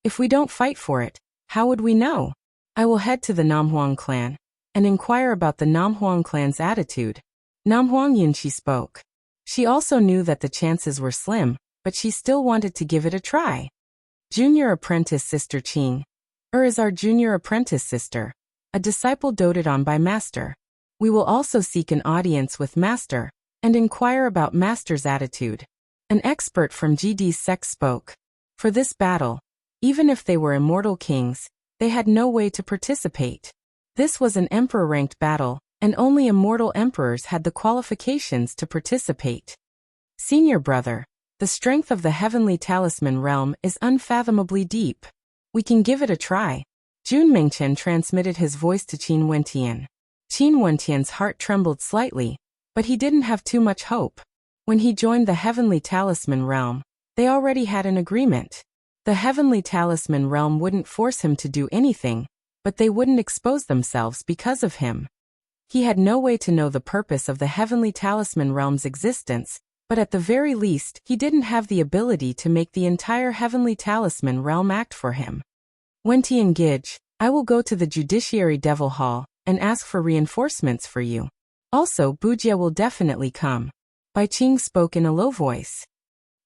If we don't fight for it, how would we know? I will head to the Namhuang clan and inquire about the Namhuang clan's attitude. Namhuang Yunqi spoke. She also knew that the chances were slim, but she still wanted to give it a try. Junior apprentice sister Qing. Is our junior apprentice sister, a disciple doted on by master. We will also seek an audience with master and inquire about master's attitude. An expert from GD's sect spoke. For this battle, even if they were immortal kings, they had no way to participate. This was an emperor-ranked battle, and only immortal emperors had the qualifications to participate. Senior brother, the strength of the heavenly talisman realm is unfathomably deep. We can give it a try. Jun Mingchen transmitted his voice to Qin Wentian. Qin Wentian's heart trembled slightly, but he didn't have too much hope. When he joined the heavenly talisman realm, they already had an agreement. The heavenly talisman realm wouldn't force him to do anything, but they wouldn't expose themselves because of him. He had no way to know the purpose of the heavenly talisman realm's existence, but at the very least, he didn't have the ability to make the entire heavenly talisman realm act for him. Wentian Gij, I will go to the Judiciary Devil Hall and ask for reinforcements for you. Also, Bujia will definitely come. Bai Qing spoke in a low voice.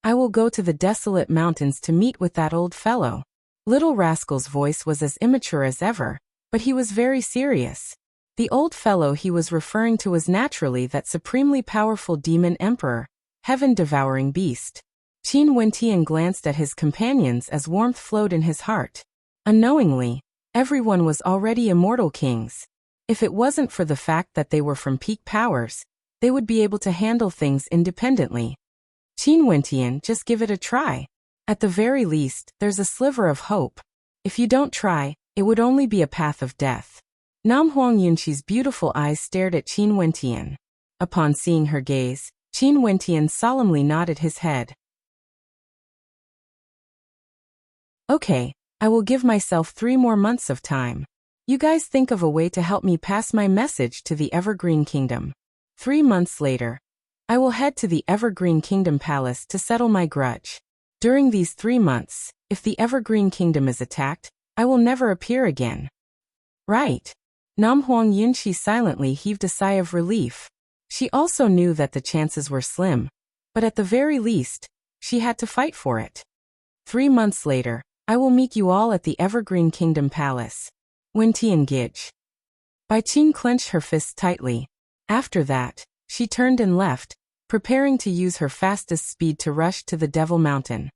I will go to the desolate mountains to meet with that old fellow. Little Rascal's voice was as immature as ever, but he was very serious. The old fellow he was referring to was naturally that supremely powerful demon emperor, heaven-devouring beast. Qin Wentian glanced at his companions as warmth flowed in his heart. Unknowingly, everyone was already immortal kings. If it wasn't for the fact that they were from peak powers, they would be able to handle things independently. Qin Wentian, just give it a try. At the very least, there's a sliver of hope. If you don't try, it would only be a path of death. Namhuang Yunqi's beautiful eyes stared at Qin Wentian. Upon seeing her gaze, Qin Wentian solemnly nodded his head. Okay, I will give myself 3 more months of time. You guys think of a way to help me pass my message to the Evergreen Kingdom. 3 months later, I will head to the Evergreen Kingdom Palace to settle my grudge. During these 3 months, if the Evergreen Kingdom is attacked, I will never appear again. Right. Namhuang Yunqi silently heaved a sigh of relief. She also knew that the chances were slim, but at the very least, she had to fight for it. 3 months later, I will meet you all at the Evergreen Kingdom Palace. Wentian Gij. Bai Qing clenched her fists tightly. After that, she turned and left, preparing to use her fastest speed to rush to the Devil Mountain.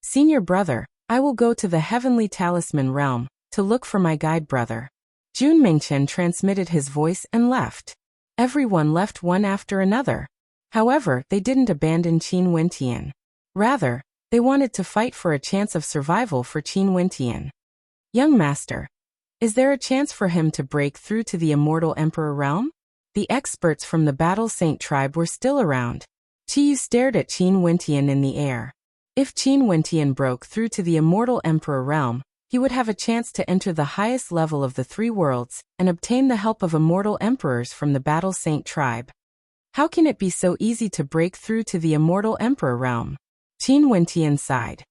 Senior brother, I will go to the Heavenly Talisman Realm to look for my guide brother. Jun Mingchen transmitted his voice and left. Everyone left one after another. However, they didn't abandon Qin Wentian. Rather, they wanted to fight for a chance of survival for Qin Wentian. Young master, is there a chance for him to break through to the Immortal Emperor realm? The experts from the Battle Saint tribe were still around. Qiyu stared at Qin Wentian in the air. If Qin Wentian broke through to the Immortal Emperor realm, he would have a chance to enter the highest level of the 3 worlds and obtain the help of immortal emperors from the Battle Saint tribe. How can it be so easy to break through to the Immortal Emperor realm? Qin Wentian sighed.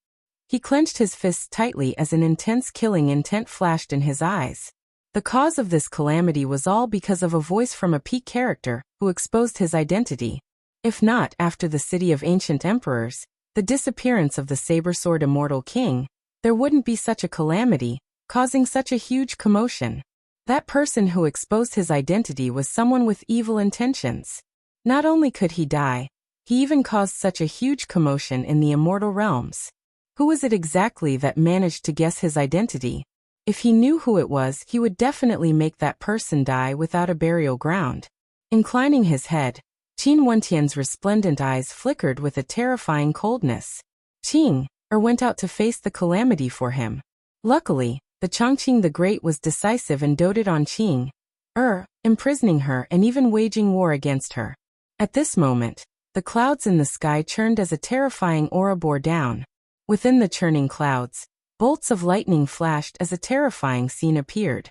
He clenched his fists tightly as an intense killing intent flashed in his eyes. The cause of this calamity was all because of a voice from a peak character who exposed his identity. If not after the City of Ancient Emperors, the disappearance of the Saber-Sword Immortal King, there wouldn't be such a calamity, causing such a huge commotion. That person who exposed his identity was someone with evil intentions. Not only could he die, he even caused such a huge commotion in the immortal realms. Who was it exactly that managed to guess his identity? If he knew who it was, he would definitely make that person die without a burial ground. Inclining his head, Qin Wentian's resplendent eyes flickered with a terrifying coldness. Qing went out to face the calamity for him. Luckily, the Chongqing the Great was decisive and doted on Qing, imprisoning her and even waging war against her. At this moment, the clouds in the sky churned as a terrifying aura bore down. Within the churning clouds, bolts of lightning flashed as a terrifying scene appeared.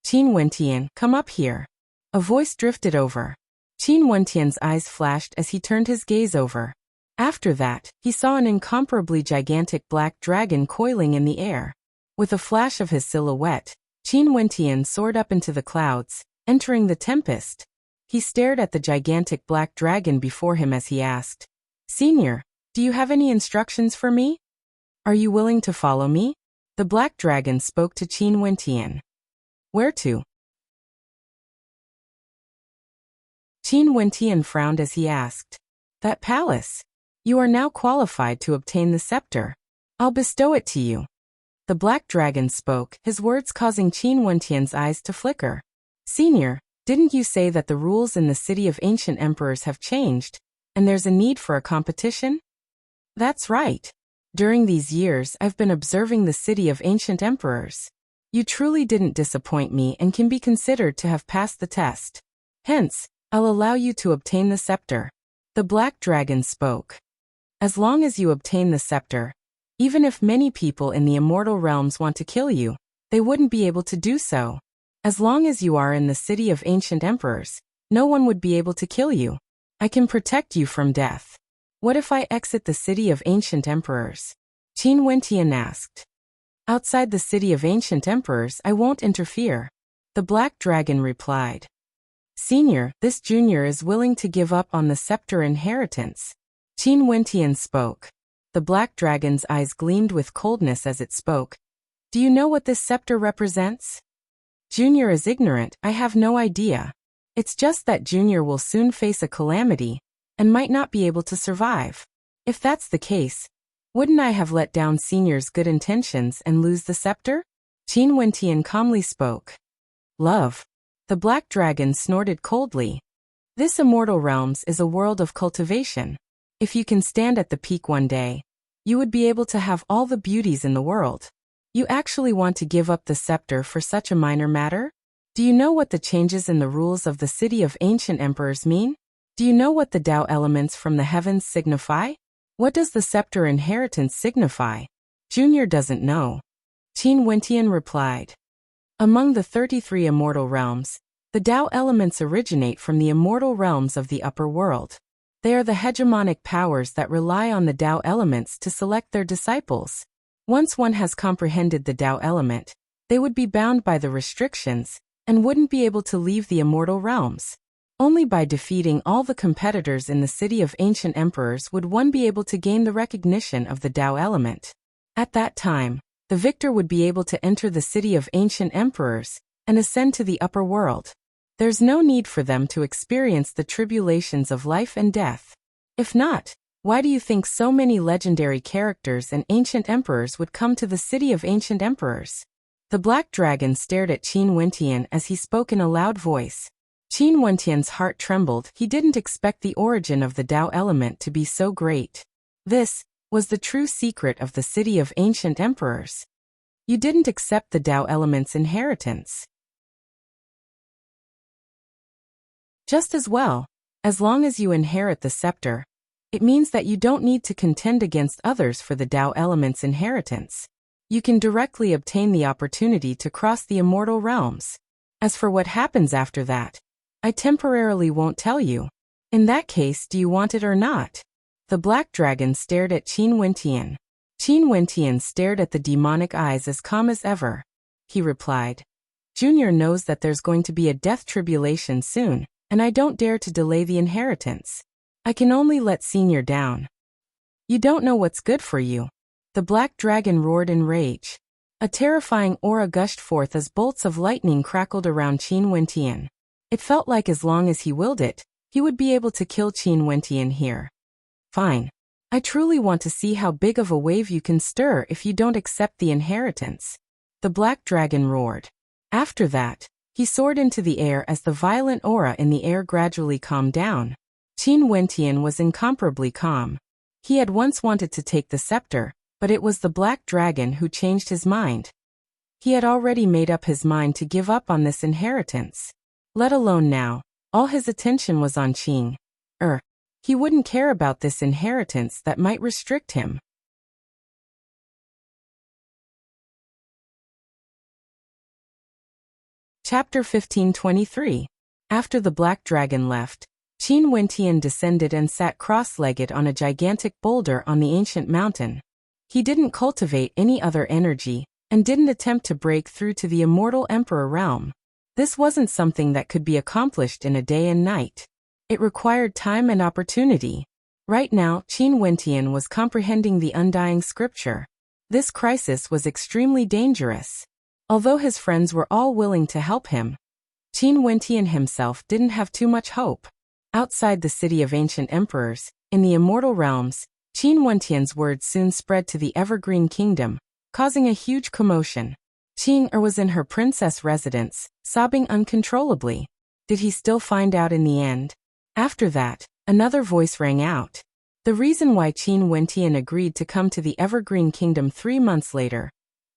Qin Wentian, come up here. A voice drifted over. Qin Wentian's eyes flashed as he turned his gaze over. After that, he saw an incomparably gigantic black dragon coiling in the air. With a flash of his silhouette, Qin Wentian soared up into the clouds, entering the tempest. He stared at the gigantic black dragon before him as he asked, "Senior, do you have any instructions for me? Are you willing to follow me?" The black dragon spoke to Qin Wentian. "Where to?" Qin Wentian frowned as he asked. "That palace. You are now qualified to obtain the scepter. I'll bestow it to you." The black dragon spoke, his words causing Qin Wentian's eyes to flicker. "Senior, didn't you say that the rules in the city of ancient emperors have changed, and there's a need for a competition?" "That's right. During these years, I've been observing the city of ancient emperors. You truly didn't disappoint me and can be considered to have passed the test. Hence, I'll allow you to obtain the scepter." The black dragon spoke. "As long as you obtain the scepter, even if many people in the immortal realms want to kill you, they wouldn't be able to do so. As long as you are in the city of ancient emperors, no one would be able to kill you. I can protect you from death." "What if I exit the city of ancient emperors?" Qin Wentian asked. "Outside the city of ancient emperors, I won't interfere," the black dragon replied. "Senior, this junior is willing to give up on the scepter inheritance." Qin Wentian spoke. The black dragon's eyes gleamed with coldness as it spoke. "Do you know what this scepter represents?" "Junior is ignorant, I have no idea. It's just that Junior will soon face a calamity, and might not be able to survive. If that's the case, wouldn't I have let down Senior's good intentions and lose the scepter?" Qin Wentian calmly spoke. "Love." The black dragon snorted coldly. "This immortal realms is a world of cultivation. If you can stand at the peak one day, you would be able to have all the beauties in the world. You actually want to give up the scepter for such a minor matter? Do you know what the changes in the rules of the city of ancient emperors mean? Do you know what the Tao elements from the heavens signify? What does the scepter inheritance signify?" "Junior doesn't know," Qin Wentian replied. "Among the 33 immortal realms, the Tao elements originate from the immortal realms of the upper world. They are the hegemonic powers that rely on the Tao elements to select their disciples. Once one has comprehended the Tao element, they would be bound by the restrictions and wouldn't be able to leave the immortal realms. Only by defeating all the competitors in the city of ancient emperors would one be able to gain the recognition of the Tao element. At that time, the victor would be able to enter the city of ancient emperors and ascend to the upper world. There's no need for them to experience the tribulations of life and death. If not, why do you think so many legendary characters and ancient emperors would come to the city of ancient emperors?" The black dragon stared at Qin Wentian as he spoke in a loud voice. Qin Wentian's heart trembled. He didn't expect the origin of the Tao element to be so great. This was the true secret of the city of ancient emperors. "You didn't accept the Tao element's inheritance." "Just as well. As long as you inherit the scepter, it means that you don't need to contend against others for the Tao element's inheritance. You can directly obtain the opportunity to cross the immortal realms. As for what happens after that, I temporarily won't tell you. In that case, do you want it or not?" The black dragon stared at Qin Wentian. Qin Wentian stared at the demonic eyes as calm as ever. He replied, "Junior knows that there's going to be a death tribulation soon, and I don't dare to delay the inheritance. I can only let Senior down." "You don't know what's good for you." The black dragon roared in rage. A terrifying aura gushed forth as bolts of lightning crackled around Qin Wentian. It felt like as long as he willed it, he would be able to kill Qin Wentian here. "Fine. I truly want to see how big of a wave you can stir if you don't accept the inheritance." The black dragon roared. After that, he soared into the air as the violent aura in the air gradually calmed down. Qin Wentian was incomparably calm. He had once wanted to take the scepter, but it was the black dragon who changed his mind. He had already made up his mind to give up on this inheritance. Let alone now, all his attention was on Qing. He wouldn't care about this inheritance that might restrict him. Chapter 1523. After the black dragon left, Qin Wentian descended and sat cross-legged on a gigantic boulder on the ancient mountain. He didn't cultivate any other energy, and didn't attempt to break through to the immortal emperor realm. This wasn't something that could be accomplished in a day and night. It required time and opportunity. Right now, Qin Wentian was comprehending the undying scripture. This crisis was extremely dangerous. Although his friends were all willing to help him, Qin Wentian himself didn't have too much hope. Outside the city of ancient emperors, in the immortal realms, Qin Wentian's words soon spread to the Evergreen Kingdom, causing a huge commotion. Qing was in her princess residence, sobbing uncontrollably. Did he still find out in the end? After that, another voice rang out. The reason why Qin Wentian agreed to come to the Evergreen Kingdom 3 months later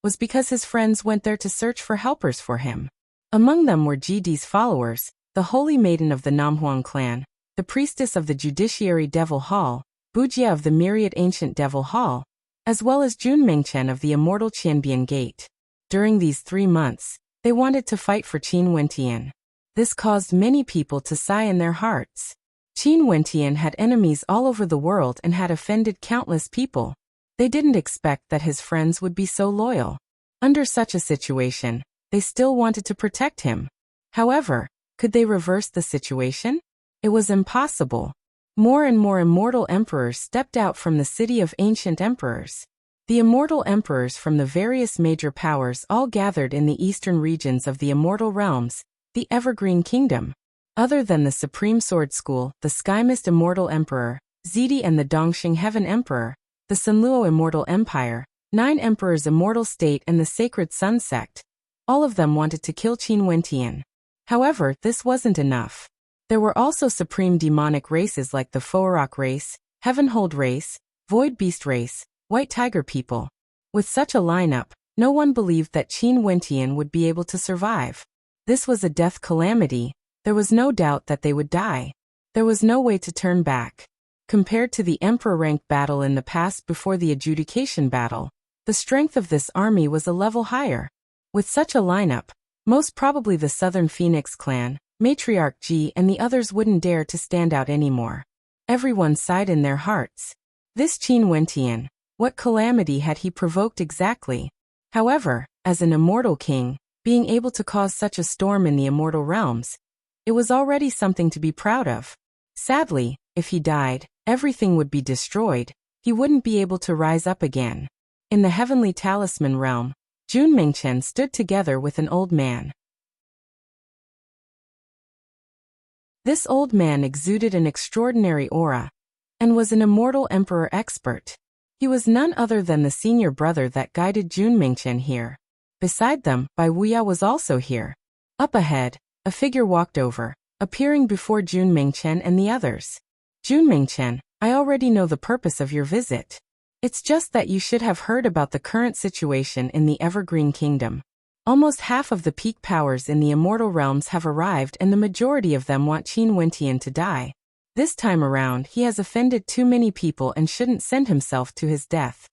was because his friends went there to search for helpers for him. Among them were Jidi's followers, the holy maiden of the Namhuang clan, the priestess of the Judiciary Devil Hall, Wuxia of the Myriad Ancient Devil Hall, as well as Jun Mengchen of the immortal Qianbian Gate. During these 3 months, they wanted to fight for Qin Wentian. This caused many people to sigh in their hearts. Qin Wentian had enemies all over the world and had offended countless people. They didn't expect that his friends would be so loyal. Under such a situation, they still wanted to protect him. However, could they reverse the situation? It was impossible. More and more immortal emperors stepped out from the city of ancient emperors. The immortal emperors from the various major powers all gathered in the eastern regions of the immortal realms, the Evergreen Kingdom. Other than the Supreme Sword School, the Skymist Immortal Emperor, Zidi and the Dongxing Heaven Emperor, the Sunluo Immortal Empire, 9 Emperors Immortal State and the Sacred Sun Sect, all of them wanted to kill Qin Wentian. However, this wasn't enough. There were also supreme demonic races like the Foarok race, Heavenhold race, Void Beast race, White Tiger people. With such a lineup, no one believed that Qin Wentian would be able to survive. This was a death calamity. There was no doubt that they would die. There was no way to turn back. Compared to the emperor-ranked battle in the past before the adjudication battle, the strength of this army was a level higher. With such a lineup, most probably the Southern Phoenix clan, Matriarch Ji and the others wouldn't dare to stand out anymore. Everyone sighed in their hearts. This Qin Wentian, what calamity had he provoked exactly? However, as an immortal king, being able to cause such a storm in the immortal realms, it was already something to be proud of. Sadly, if he died, everything would be destroyed. He wouldn't be able to rise up again. In the Heavenly Talisman realm, Jun Mengchen stood together with an old man. This old man exuded an extraordinary aura, and was an immortal emperor expert. He was none other than the senior brother that guided Jun Mengchen here. Beside them, Bai Wuya was also here. Up ahead, a figure walked over, appearing before Jun Mengchen and the others. Jun Mengchen, I already know the purpose of your visit. It's just that you should have heard about the current situation in the Evergreen Kingdom. Almost half of the peak powers in the immortal realms have arrived and the majority of them want Qin Wentian to die. This time around, he has offended too many people and shouldn't send himself to his death.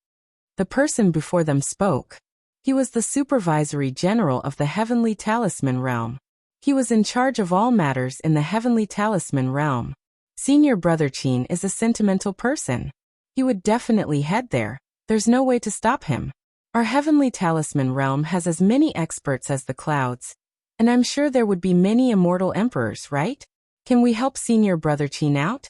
The person before them spoke. He was the supervisory general of the Heavenly Talisman realm. He was in charge of all matters in the Heavenly Talisman realm. Senior Brother Qin is a sentimental person. He would definitely head there. There's no way to stop him. Our Heavenly Talisman realm has as many experts as the clouds, and I'm sure there would be many immortal emperors, right? Can we help Senior Brother Qin out?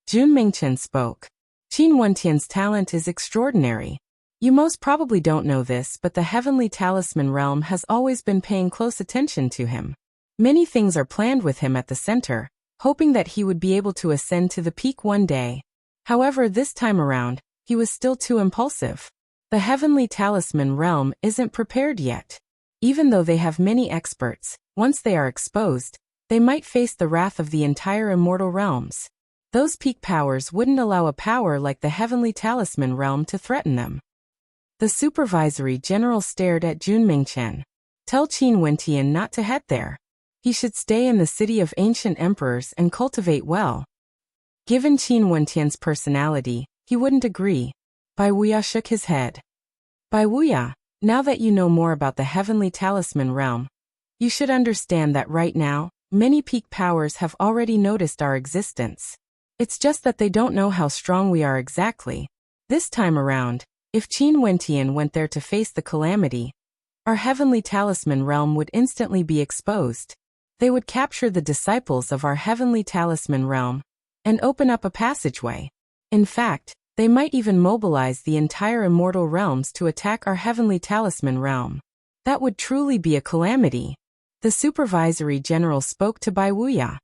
Jun Mengchen spoke. Qin Wentian's talent is extraordinary. You most probably don't know this, but the Heavenly Talisman realm has always been paying close attention to him. Many things are planned with him at the center, hoping that he would be able to ascend to the peak one day. However, this time around, he was still too impulsive. The Heavenly Talisman realm isn't prepared yet. Even though they have many experts, once they are exposed, they might face the wrath of the entire immortal realms. Those peak powers wouldn't allow a power like the Heavenly Talisman realm to threaten them. The supervisory general stared at Jun Mingchen. Tell Qin Wentian not to head there. He should stay in the city of ancient emperors and cultivate well. Given Qin Wentian's personality, he wouldn't agree. Bai Wuya shook his head. Bai Wuya, now that you know more about the Heavenly Talisman realm, you should understand that right now, many peak powers have already noticed our existence. It's just that they don't know how strong we are exactly. This time around, if Qin Wentian went there to face the calamity, our Heavenly Talisman realm would instantly be exposed. They would capture the disciples of our Heavenly Talisman realm and open up a passageway. In fact, they might even mobilize the entire immortal realms to attack our Heavenly Talisman realm. That would truly be a calamity. The supervisory general spoke to Bai Wuya.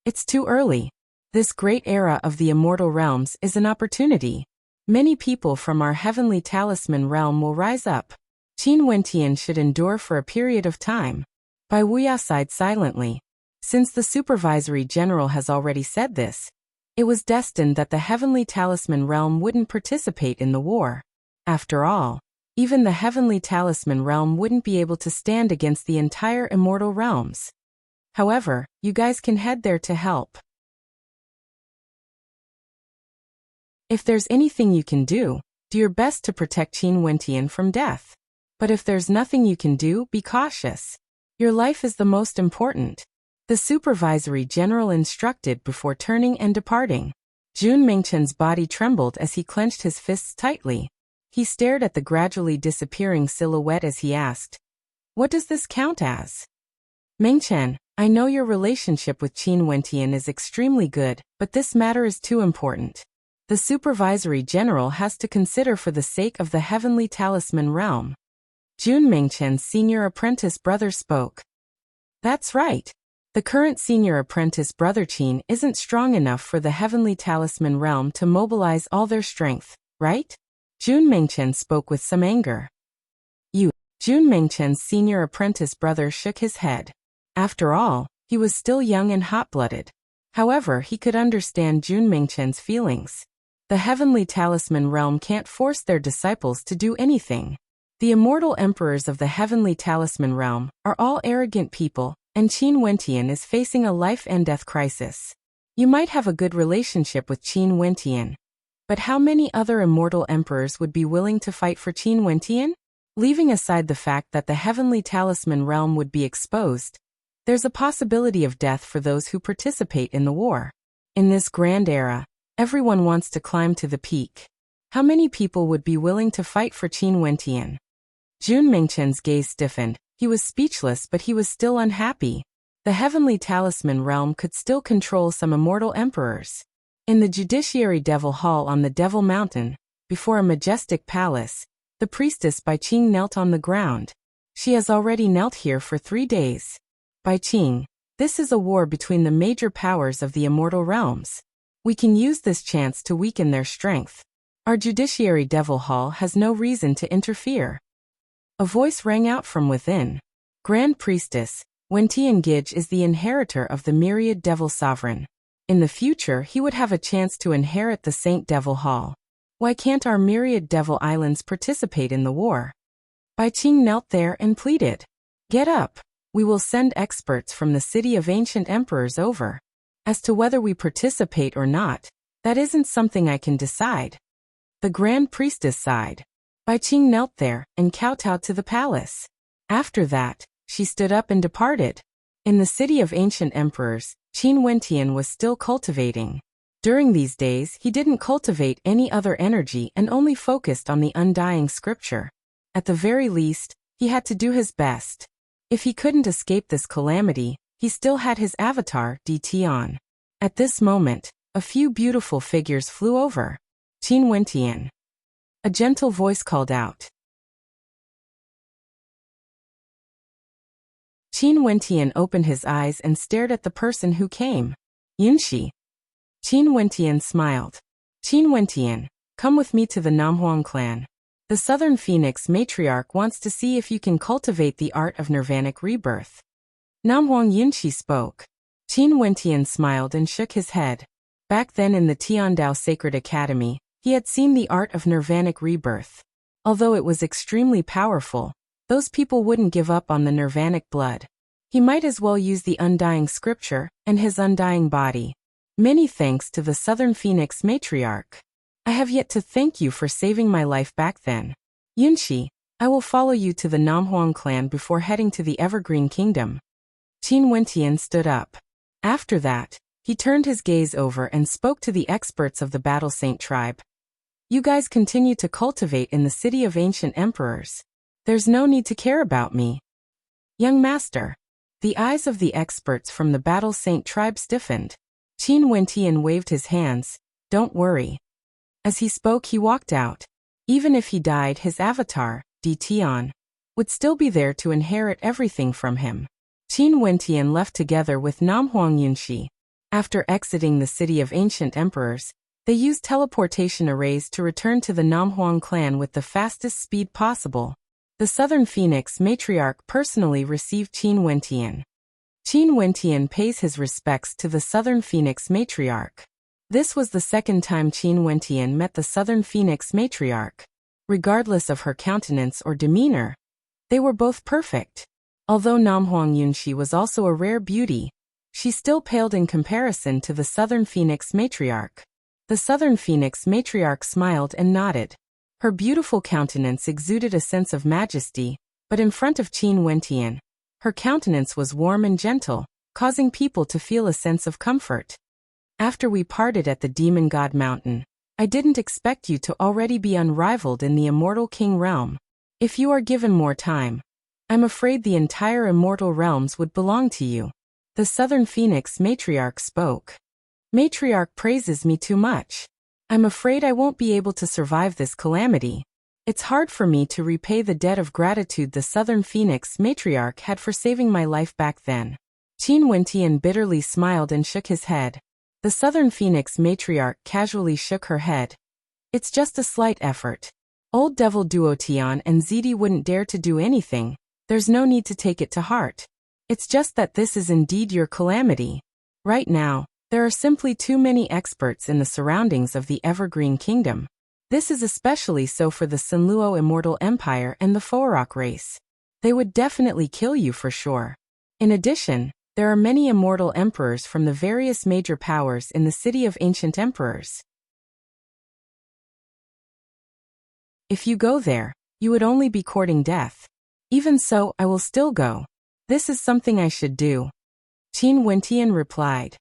It's too early. This great era of the immortal realms is an opportunity. Many people from our Heavenly Talisman realm will rise up. Qin Wentian should endure for a period of time. Bai Wuya sighed silently. Since the supervisory general has already said this, it was destined that the Heavenly Talisman realm wouldn't participate in the war. After all, even the Heavenly Talisman realm wouldn't be able to stand against the entire immortal realms. However, you guys can head there to help. If there's anything you can do your best to protect Qin Wentian from death. But if there's nothing you can do, be cautious. Your life is the most important. The supervisory general instructed before turning and departing. Jun Mingchen's body trembled as he clenched his fists tightly. He stared at the gradually disappearing silhouette as he asked, "What does this count as?" Mingchen, I know your relationship with Qin Wentian is extremely good, but this matter is too important. The supervisory general has to consider for the sake of the Heavenly Talisman realm. Jun Mingchen's senior apprentice brother spoke. That's right. The current senior apprentice brother Qin isn't strong enough for the Heavenly Talisman realm to mobilize all their strength, right? Jun Mingchen spoke with some anger. Jun Mingchen's senior apprentice brother shook his head. After all, he was still young and hot-blooded. However, he could understand Jun Mingchen's feelings. The Heavenly Talisman realm can't force their disciples to do anything. The immortal emperors of the Heavenly Talisman realm are all arrogant people, and Qin Wentian is facing a life and death crisis. You might have a good relationship with Qin Wentian, but how many other immortal emperors would be willing to fight for Qin Wentian? Leaving aside the fact that the Heavenly Talisman realm would be exposed, there's a possibility of death for those who participate in the war. In this grand era, everyone wants to climb to the peak. How many people would be willing to fight for Qin Wentian? Jun Mingchen's gaze stiffened. He was speechless, but he was still unhappy. The Heavenly Talisman realm could still control some immortal emperors. In the Judiciary Devil Hall on the Devil Mountain, before a majestic palace, the priestess Bai Qing knelt on the ground. She has already knelt here for 3 days. Bai Qing, this is a war between the major powers of the immortal realms. We can use this chance to weaken their strength. Our Judiciary Devil Hall has no reason to interfere. A voice rang out from within. Grand Priestess, Wentian Gij is the inheritor of the Myriad Devil Sovereign. In the future, he would have a chance to inherit the Saint Devil Hall. Why can't our Myriad Devil Islands participate in the war? Bai Qing knelt there and pleaded. Get up. We will send experts from the city of ancient emperors over. As to whether we participate or not, that isn't something I can decide. The Grand Priestess sighed. Bai Qing knelt there and kowtowed to the palace. After that, she stood up and departed. In the city of ancient emperors, Qin Wentian was still cultivating. During these days, he didn't cultivate any other energy and only focused on the undying scripture. At the very least, he had to do his best. If he couldn't escape this calamity, he still had his avatar, DT on. At this moment, a few beautiful figures flew over. Qin Wentian. A gentle voice called out. Qin Wentian opened his eyes and stared at the person who came. Yunxi. Qin Wentian smiled. Qin Wentian, come with me to the Namhuang clan. The Southern Phoenix matriarch wants to see if you can cultivate the art of nirvanic rebirth. Namhuang Yunxi spoke. Qin Wentian smiled and shook his head. Back then in the Tiandao Sacred Academy, he had seen the art of nirvanic rebirth. Although it was extremely powerful, those people wouldn't give up on the nirvanic blood. He might as well use the undying scripture and his undying body. Many thanks to the Southern Phoenix matriarch. I have yet to thank you for saving my life back then. Yunxi, I will follow you to the Namhuang clan before heading to the Evergreen Kingdom. Qin Wentian stood up. After that, he turned his gaze over and spoke to the experts of the Battle Saint tribe. You guys continue to cultivate in the city of ancient emperors. There's no need to care about me. Young master. The eyes of the experts from the Battle Saint tribe stiffened. Qin Wentian waved his hands. Don't worry. As he spoke, he walked out. Even if he died, his avatar, Di Tian, would still be there to inherit everything from him. Qin Wentian left together with Namhuang Yunxi. After exiting the city of ancient emperors, they used teleportation arrays to return to the Namhuang clan with the fastest speed possible. The Southern Phoenix matriarch personally received Qin Wentian. Qin Wentian pays his respects to the Southern Phoenix matriarch. This was the second time Qin Wentian met the Southern Phoenix matriarch. Regardless of her countenance or demeanor, they were both perfect. Although Namhuang Yunxi was also a rare beauty, she still paled in comparison to the Southern Phoenix matriarch. The Southern Phoenix matriarch smiled and nodded. Her beautiful countenance exuded a sense of majesty, but in front of Qin Wentian, her countenance was warm and gentle, causing people to feel a sense of comfort. After we parted at the Demon God Mountain, I didn't expect you to already be unrivaled in the Immortal King realm. If you are given more time, I'm afraid the entire Immortal Realms would belong to you. The Southern Phoenix matriarch spoke. Matriarch praises me too much. I'm afraid I won't be able to survive this calamity. It's hard for me to repay the debt of gratitude the Southern Phoenix matriarch had for saving my life back then. Qin Wentian bitterly smiled and shook his head. The Southern Phoenix matriarch casually shook her head. It's just a slight effort. Old Devil Duo Tian and Zidi wouldn't dare to do anything. There's no need to take it to heart. It's just that this is indeed your calamity. Right now, there are simply too many experts in the surroundings of the Evergreen Kingdom. This is especially so for the Sinluo Immortal Empire and the Foarok race. They would definitely kill you for sure. In addition, there are many immortal emperors from the various major powers in the city of ancient emperors. If you go there, you would only be courting death. Even so, I will still go. This is something I should do. Qin Wentian replied.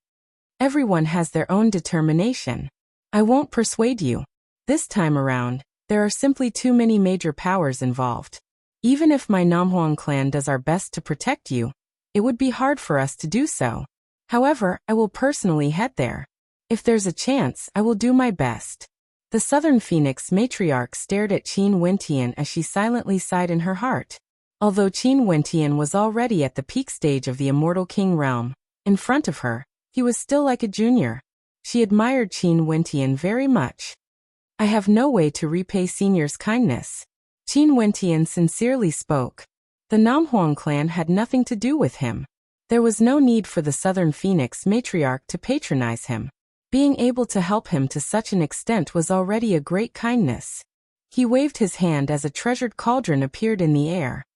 Everyone has their own determination. I won't persuade you. This time around, there are simply too many major powers involved. Even if my Namhuang clan does our best to protect you, it would be hard for us to do so. However, I will personally head there. If there's a chance, I will do my best. The Southern Phoenix matriarch stared at Qin Wentian as she silently sighed in her heart. Although Qin Wentian was already at the peak stage of the Immortal King realm, in front of her, he was still like a junior. She admired Qin Wentian very much. I have no way to repay senior's kindness. Qin Wentian sincerely spoke. The Namhuang clan had nothing to do with him. There was no need for the Southern Phoenix matriarch to patronize him. Being able to help him to such an extent was already a great kindness. He waved his hand as a treasured cauldron appeared in the air.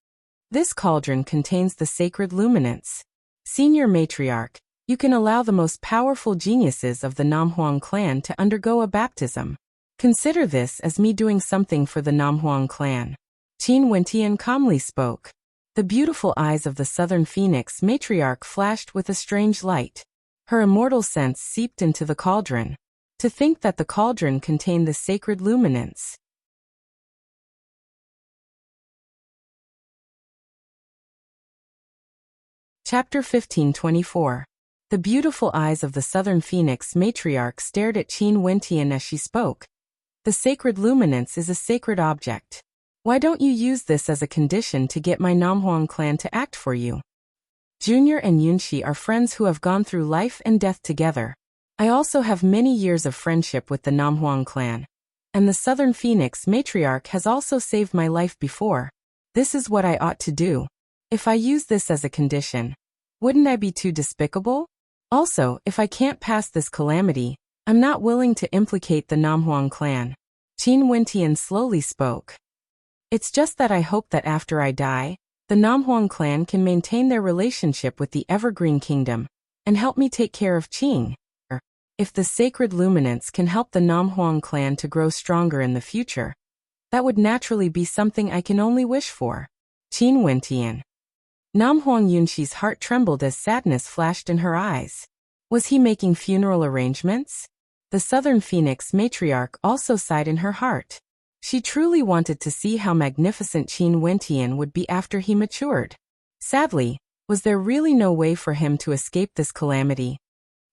This cauldron contains the sacred luminance. Senior matriarch, you can allow the most powerful geniuses of the Namhuang clan to undergo a baptism. Consider this as me doing something for the Namhuang clan. Qin Wentian calmly spoke. The beautiful eyes of the Southern Phoenix matriarch flashed with a strange light. Her immortal sense seeped into the cauldron. To think that the cauldron contained the sacred luminance. Chapter 1524. The beautiful eyes of the Southern Phoenix matriarch stared at Qin Wentian as she spoke. The sacred luminance is a sacred object. Why don't you use this as a condition to get my Namhuang clan to act for you? Junior and Yunxi are friends who have gone through life and death together. I also have many years of friendship with the Namhuang clan. and the Southern Phoenix matriarch has also saved my life before. This is what I ought to do. If I use this as a condition, wouldn't I be too despicable? Also, if I can't pass this calamity, I'm not willing to implicate the Namhuang clan. Qin Wentian slowly spoke. It's just that I hope that after I die, the Namhuang clan can maintain their relationship with the Evergreen Kingdom and help me take care of Qing. If the sacred luminance can help the Namhuang clan to grow stronger in the future, that would naturally be something I can only wish for. Qin Wentian. Namhuang Yunxi's heart trembled as sadness flashed in her eyes. Was he making funeral arrangements? The Southern Phoenix matriarch also sighed in her heart. She truly wanted to see how magnificent Qin Wentian would be after he matured. Sadly, was there really no way for him to escape this calamity?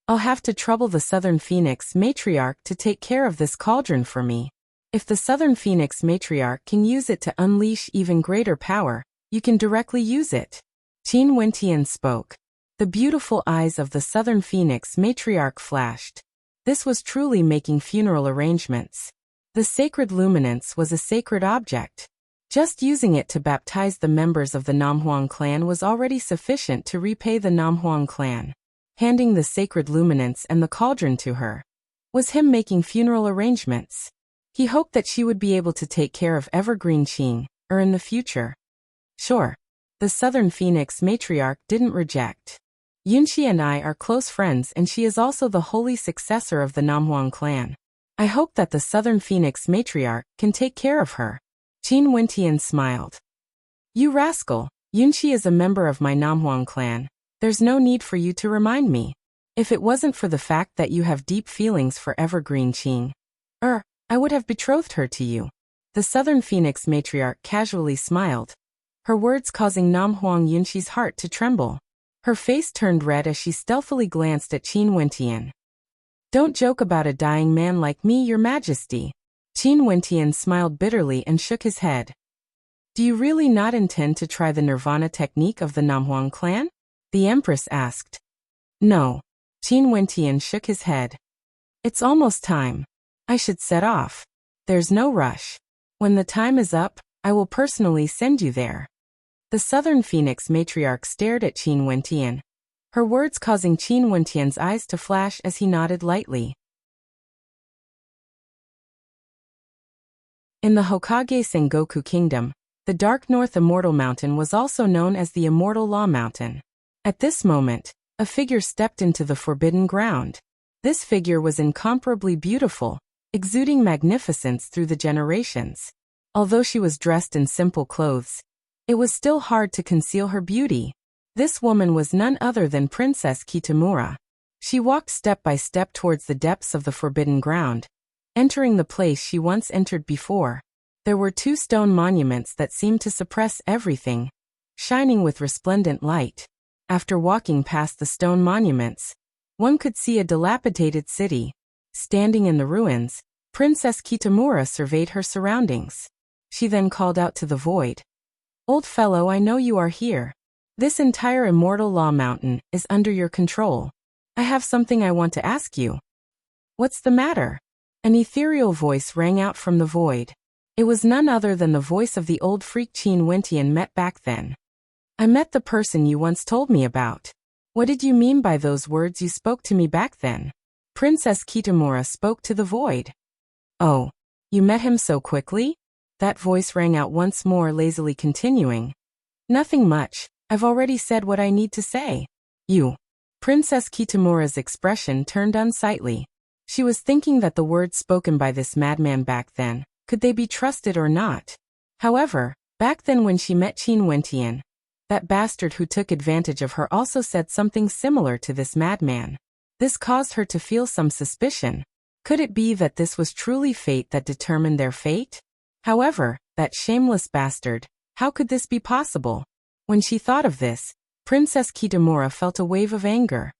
I'll have to trouble the Southern Phoenix matriarch to take care of this cauldron for me. If the Southern Phoenix matriarch can use it to unleash even greater power, you can directly use it. Qin Wentian spoke. The beautiful eyes of the Southern Phoenix matriarch flashed. This was truly making funeral arrangements. The sacred luminance was a sacred object. Just using it to baptize the members of the Namhuang clan was already sufficient to repay the Namhuang clan. Handing the sacred luminance and the cauldron to her was him making funeral arrangements. He hoped that she would be able to take care of Evergreen Qing, in the future. Sure. The Southern Phoenix matriarch didn't reject. Yunxi and I are close friends and she is also the holy successor of the Namhuang clan. I hope that the Southern Phoenix matriarch can take care of her. Qin Wentian smiled. You rascal, Yunxi is a member of my Namhuang clan. There's no need for you to remind me. If it wasn't for the fact that you have deep feelings for Evergreen Qing, I would have betrothed her to you. The Southern Phoenix matriarch casually smiled, her words causing Namhuang Yunxi's heart to tremble. Her face turned red as she stealthily glanced at Qin Wentian. Don't joke about a dying man like me, Your Majesty. Qin Wentian smiled bitterly and shook his head. Do you really not intend to try the Nirvana technique of the Namhuang clan? The Empress asked. No. Qin Wentian shook his head. It's almost time. I should set off. There's no rush. When the time is up, I will personally send you there. The Southern Phoenix matriarch stared at Qin Wentian, her words causing Qin Wentian's eyes to flash as he nodded lightly. In the Hokage Sengoku Kingdom, the Dark North Immortal Mountain was also known as the Immortal Law Mountain. At this moment, a figure stepped into the forbidden ground. This figure was incomparably beautiful, exuding magnificence through the generations. Although she was dressed in simple clothes, it was still hard to conceal her beauty. This woman was none other than Princess Kitamura. She walked step by step towards the depths of the forbidden ground, entering the place she once entered before. There were 2 stone monuments that seemed to suppress everything, shining with resplendent light. After walking past the stone monuments, one could see a dilapidated city. Standing in the ruins, Princess Kitamura surveyed her surroundings. She then called out to the void. Old fellow, I know you are here. This entire Immortal Law Mountain is under your control. I have something I want to ask you. What's the matter? An ethereal voice rang out from the void. It was none other than the voice of the old freak Qin Wentian met back then. I met the person you once told me about. What did you mean by those words you spoke to me back then? Princess Kitamura spoke to the void. Oh, you met him so quickly? That voice rang out once more, lazily continuing. Nothing much. I've already said what I need to say. You. Princess Kitamura's expression turned unsightly. She was thinking that the words spoken by this madman back then, could they be trusted or not? However, back then when she met Qin Wentian, that bastard who took advantage of her also said something similar to this madman. This caused her to feel some suspicion. Could it be that this was truly fate that determined their fate? However, that shameless bastard, how could this be possible? When she thought of this, Princess Kitamura felt a wave of anger.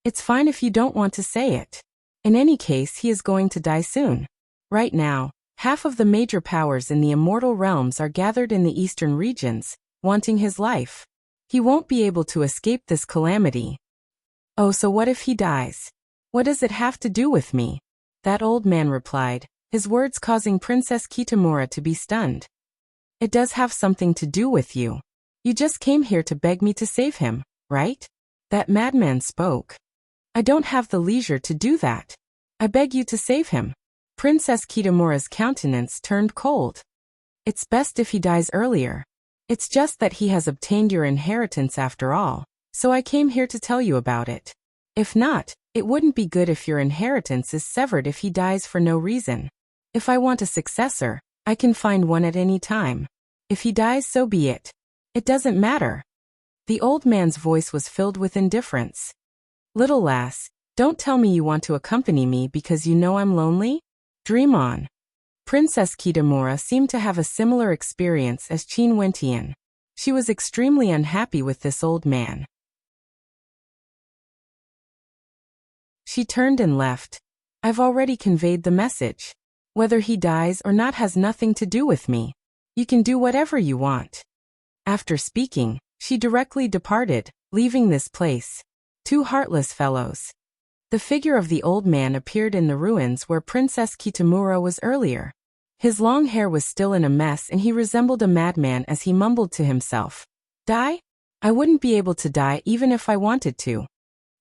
It's fine if you don't want to say it. In any case, he is going to die soon. Right now, half of the major powers in the immortal realms are gathered in the eastern regions, wanting his life. He won't be able to escape this calamity. Oh, so what if he dies? What does it have to do with me? That old man replied, his words causing Princess Kitamura to be stunned. It does have something to do with you. You just came here to beg me to save him, right? That madman spoke. I don't have the leisure to do that. I beg you to save him. Princess Kitamura's countenance turned cold. It's best if he dies earlier. It's just that he has obtained your inheritance after all, so I came here to tell you about it. If not, it wouldn't be good if your inheritance is severed if he dies for no reason. If I want a successor, I can find one at any time. If he dies, so be it. It doesn't matter. The old man's voice was filled with indifference. Little lass, don't tell me you want to accompany me because you know I'm lonely? Dream on. Princess Kitamura seemed to have a similar experience as Qin Wentian. She was extremely unhappy with this old man. She turned and left. I've already conveyed the message. Whether he dies or not has nothing to do with me. You can do whatever you want. After speaking, she directly departed, leaving this place. Two heartless fellows. The figure of the old man appeared in the ruins where Princess Kitamura was earlier. His long hair was still in a mess and he resembled a madman as he mumbled to himself. Die? I wouldn't be able to die even if I wanted to.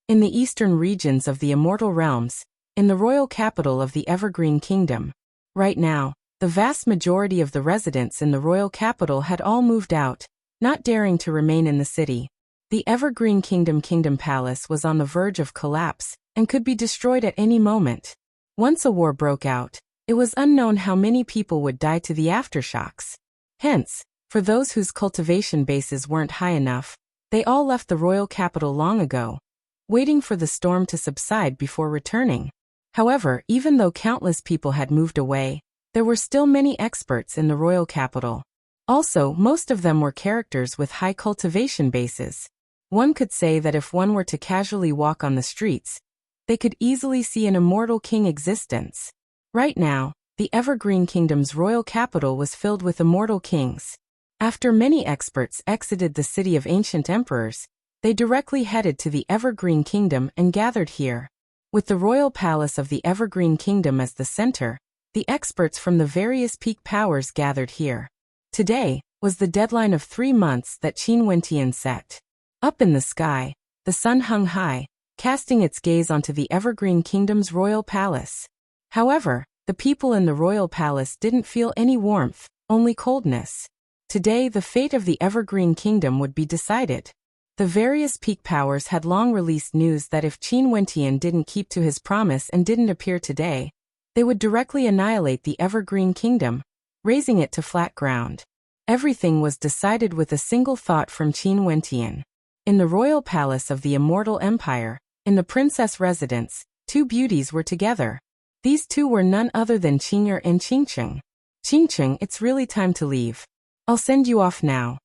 In the eastern regions of the Immortal Realms, in the royal capital of the Evergreen Kingdom. Right now, the vast majority of the residents in the royal capital had all moved out, not daring to remain in the city. The Evergreen Kingdom Palace was on the verge of collapse and could be destroyed at any moment. Once a war broke out, it was unknown how many people would die to the aftershocks. Hence, for those whose cultivation bases weren't high enough, they all left the royal capital long ago, waiting for the storm to subside before returning. However, even though countless people had moved away, there were still many experts in the royal capital. Also, most of them were characters with high cultivation bases. One could say that if one were to casually walk on the streets, they could easily see an immortal king existence. Right now, the Evergreen Kingdom's royal capital was filled with immortal kings. After many experts exited the city of ancient emperors, they directly headed to the Evergreen Kingdom and gathered here. With the royal palace of the Evergreen Kingdom as the center, the experts from the various peak powers gathered here. Today was the deadline of 3 months that Qin Wentian set. Up in the sky, the sun hung high, casting its gaze onto the Evergreen Kingdom's royal palace. However, the people in the royal palace didn't feel any warmth, only coldness. Today the fate of the Evergreen Kingdom would be decided. The various peak powers had long released news that if Qin Wentian didn't keep to his promise and didn't appear today, they would directly annihilate the Evergreen Kingdom, razing it to flat ground. Everything was decided with a single thought from Qin Wentian. In the royal palace of the Immortal Empire, in the princess residence, 2 beauties were together. These 2 were none other than Qing'er and Qingcheng. Qingcheng, it's really time to leave. I'll send you off now.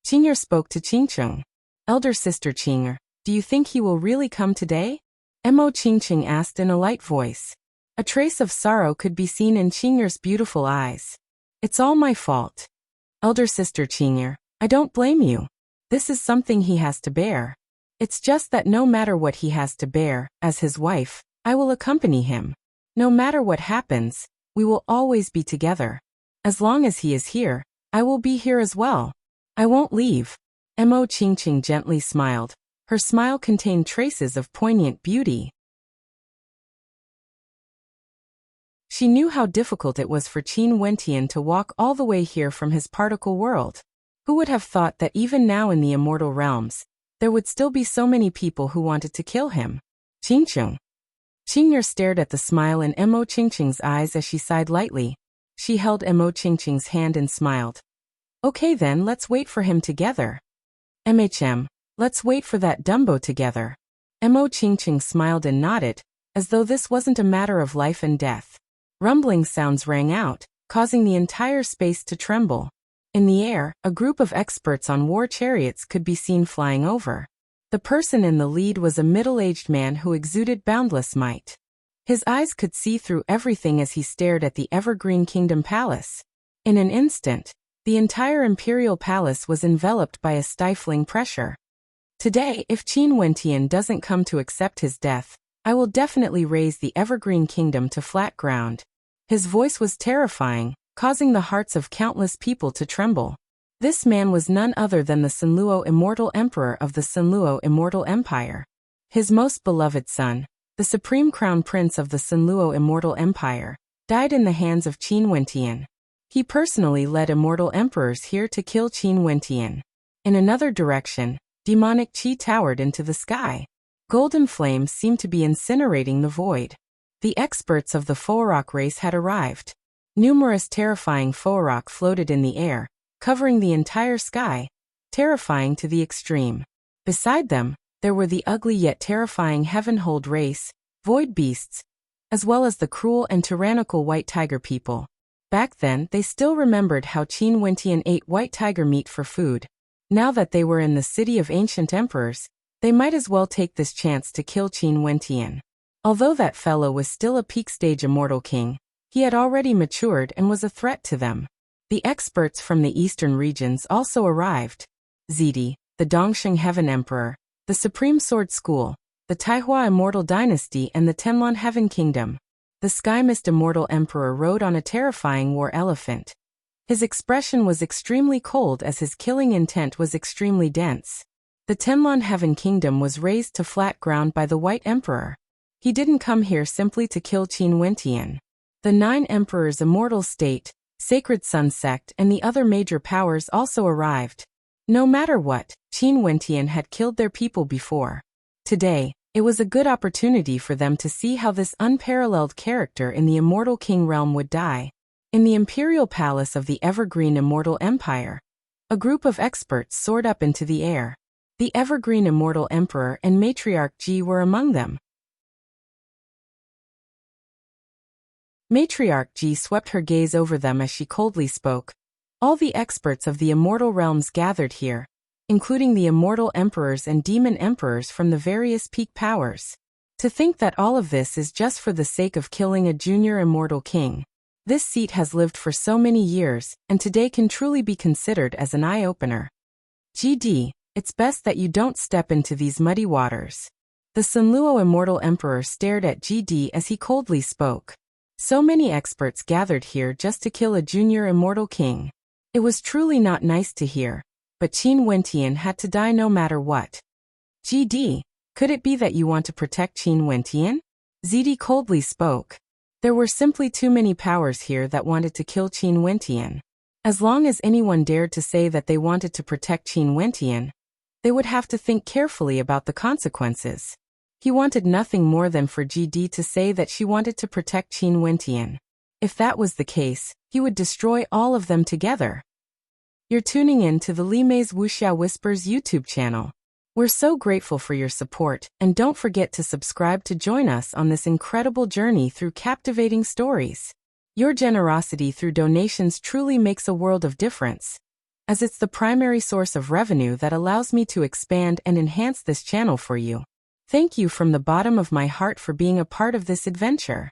Qing'er spoke to Qingcheng. Elder sister Qing'er, do you think he will really come today? Mo Qingcheng asked in a light voice. A trace of sorrow could be seen in Qing'er's beautiful eyes. It's all my fault. Elder sister Qing'er, I don't blame you. This is something he has to bear. It's just that no matter what he has to bear, as his wife, I will accompany him. No matter what happens, we will always be together. As long as he is here, I will be here as well. I won't leave. Mo Qingcheng gently smiled. Her smile contained traces of poignant beauty. She knew how difficult it was for Qin Wentian to walk all the way here from his particle world. Who would have thought that even now in the immortal realms, there would still be so many people who wanted to kill him? Qingcheng. Qing'er stared at the smile in Mo Qingcheng's eyes as she sighed lightly. She held Mo Qingcheng's hand and smiled. Okay then, let's wait for him together. Let's wait for that Dumbo together. Mo Qingcheng smiled and nodded, as though this wasn't a matter of life and death. Rumbling sounds rang out, causing the entire space to tremble. In the air, a group of experts on war chariots could be seen flying over. The person in the lead was a middle-aged man who exuded boundless might. His eyes could see through everything as he stared at the Evergreen Kingdom Palace. In an instant, the entire imperial palace was enveloped by a stifling pressure. Today, if Qin Wentian doesn't come to accept his death, I will definitely raise the Evergreen Kingdom to flat ground. His voice was terrifying, causing the hearts of countless people to tremble. This man was none other than the Sanluo Immortal Emperor of the Sanluo Immortal Empire. His most beloved son, the Supreme Crown Prince of the Sanluo Immortal Empire, died in the hands of Qin Wentian. He personally led immortal emperors here to kill Qin Wentian. In another direction, demonic qi towered into the sky. Golden flames seemed to be incinerating the void. The experts of the Fourok race had arrived. Numerous terrifying Fourok floated in the air, covering the entire sky, terrifying to the extreme. Beside them, there were the ugly yet terrifying Heavenhold race, void beasts, as well as the cruel and tyrannical white tiger people. Back then, they still remembered how Qin Wentian ate white tiger meat for food. Now that they were in the city of ancient emperors, they might as well take this chance to kill Qin Wentian. Although that fellow was still a peak-stage immortal king, he had already matured and was a threat to them. The experts from the eastern regions also arrived. Zidi, the Dongsheng Heaven Emperor, the Supreme Sword School, the Taihua Immortal Dynasty and the Tenlon Heaven Kingdom. The Sky Mist Immortal Emperor rode on a terrifying war elephant. His expression was extremely cold as his killing intent was extremely dense. The Tenlon Heaven Kingdom was razed to flat ground by the White Emperor. He didn't come here simply to kill Qin Wentian. The 9 Emperors Immortal State, Sacred Sun Sect and the other major powers also arrived. No matter what, Qin Wentian had killed their people before. Today, it was a good opportunity for them to see how this unparalleled character in the Immortal King realm would die. In the Imperial Palace of the Evergreen Immortal Empire, a group of experts soared up into the air. The Evergreen Immortal Emperor and Matriarch Ji were among them. Matriarch Ji swept her gaze over them as she coldly spoke. All the experts of the immortal realms gathered here, including the immortal emperors and demon emperors from the various peak powers. To think that all of this is just for the sake of killing a junior immortal king. This seat has lived for so many years, and today can truly be considered as an eye-opener. GD, it's best that you don't step into these muddy waters. The Sanluo Immortal Emperor stared at GD as he coldly spoke. So many experts gathered here just to kill a junior immortal king. It was truly not nice to hear, but Qin Wentian had to die no matter what. GD, could it be that you want to protect Qin Wentian? ZD coldly spoke. There were simply too many powers here that wanted to kill Qin Wentian. As long as anyone dared to say that they wanted to protect Qin Wentian, they would have to think carefully about the consequences. He wanted nothing more than for GD to say that she wanted to protect Qin Wentian. If that was the case, he would destroy all of them together. You're tuning in to the Li Mei's Wuxia Whispers YouTube channel. We're so grateful for your support, and don't forget to subscribe to join us on this incredible journey through captivating stories. Your generosity through donations truly makes a world of difference, as it's the primary source of revenue that allows me to expand and enhance this channel for you. Thank you from the bottom of my heart for being a part of this adventure.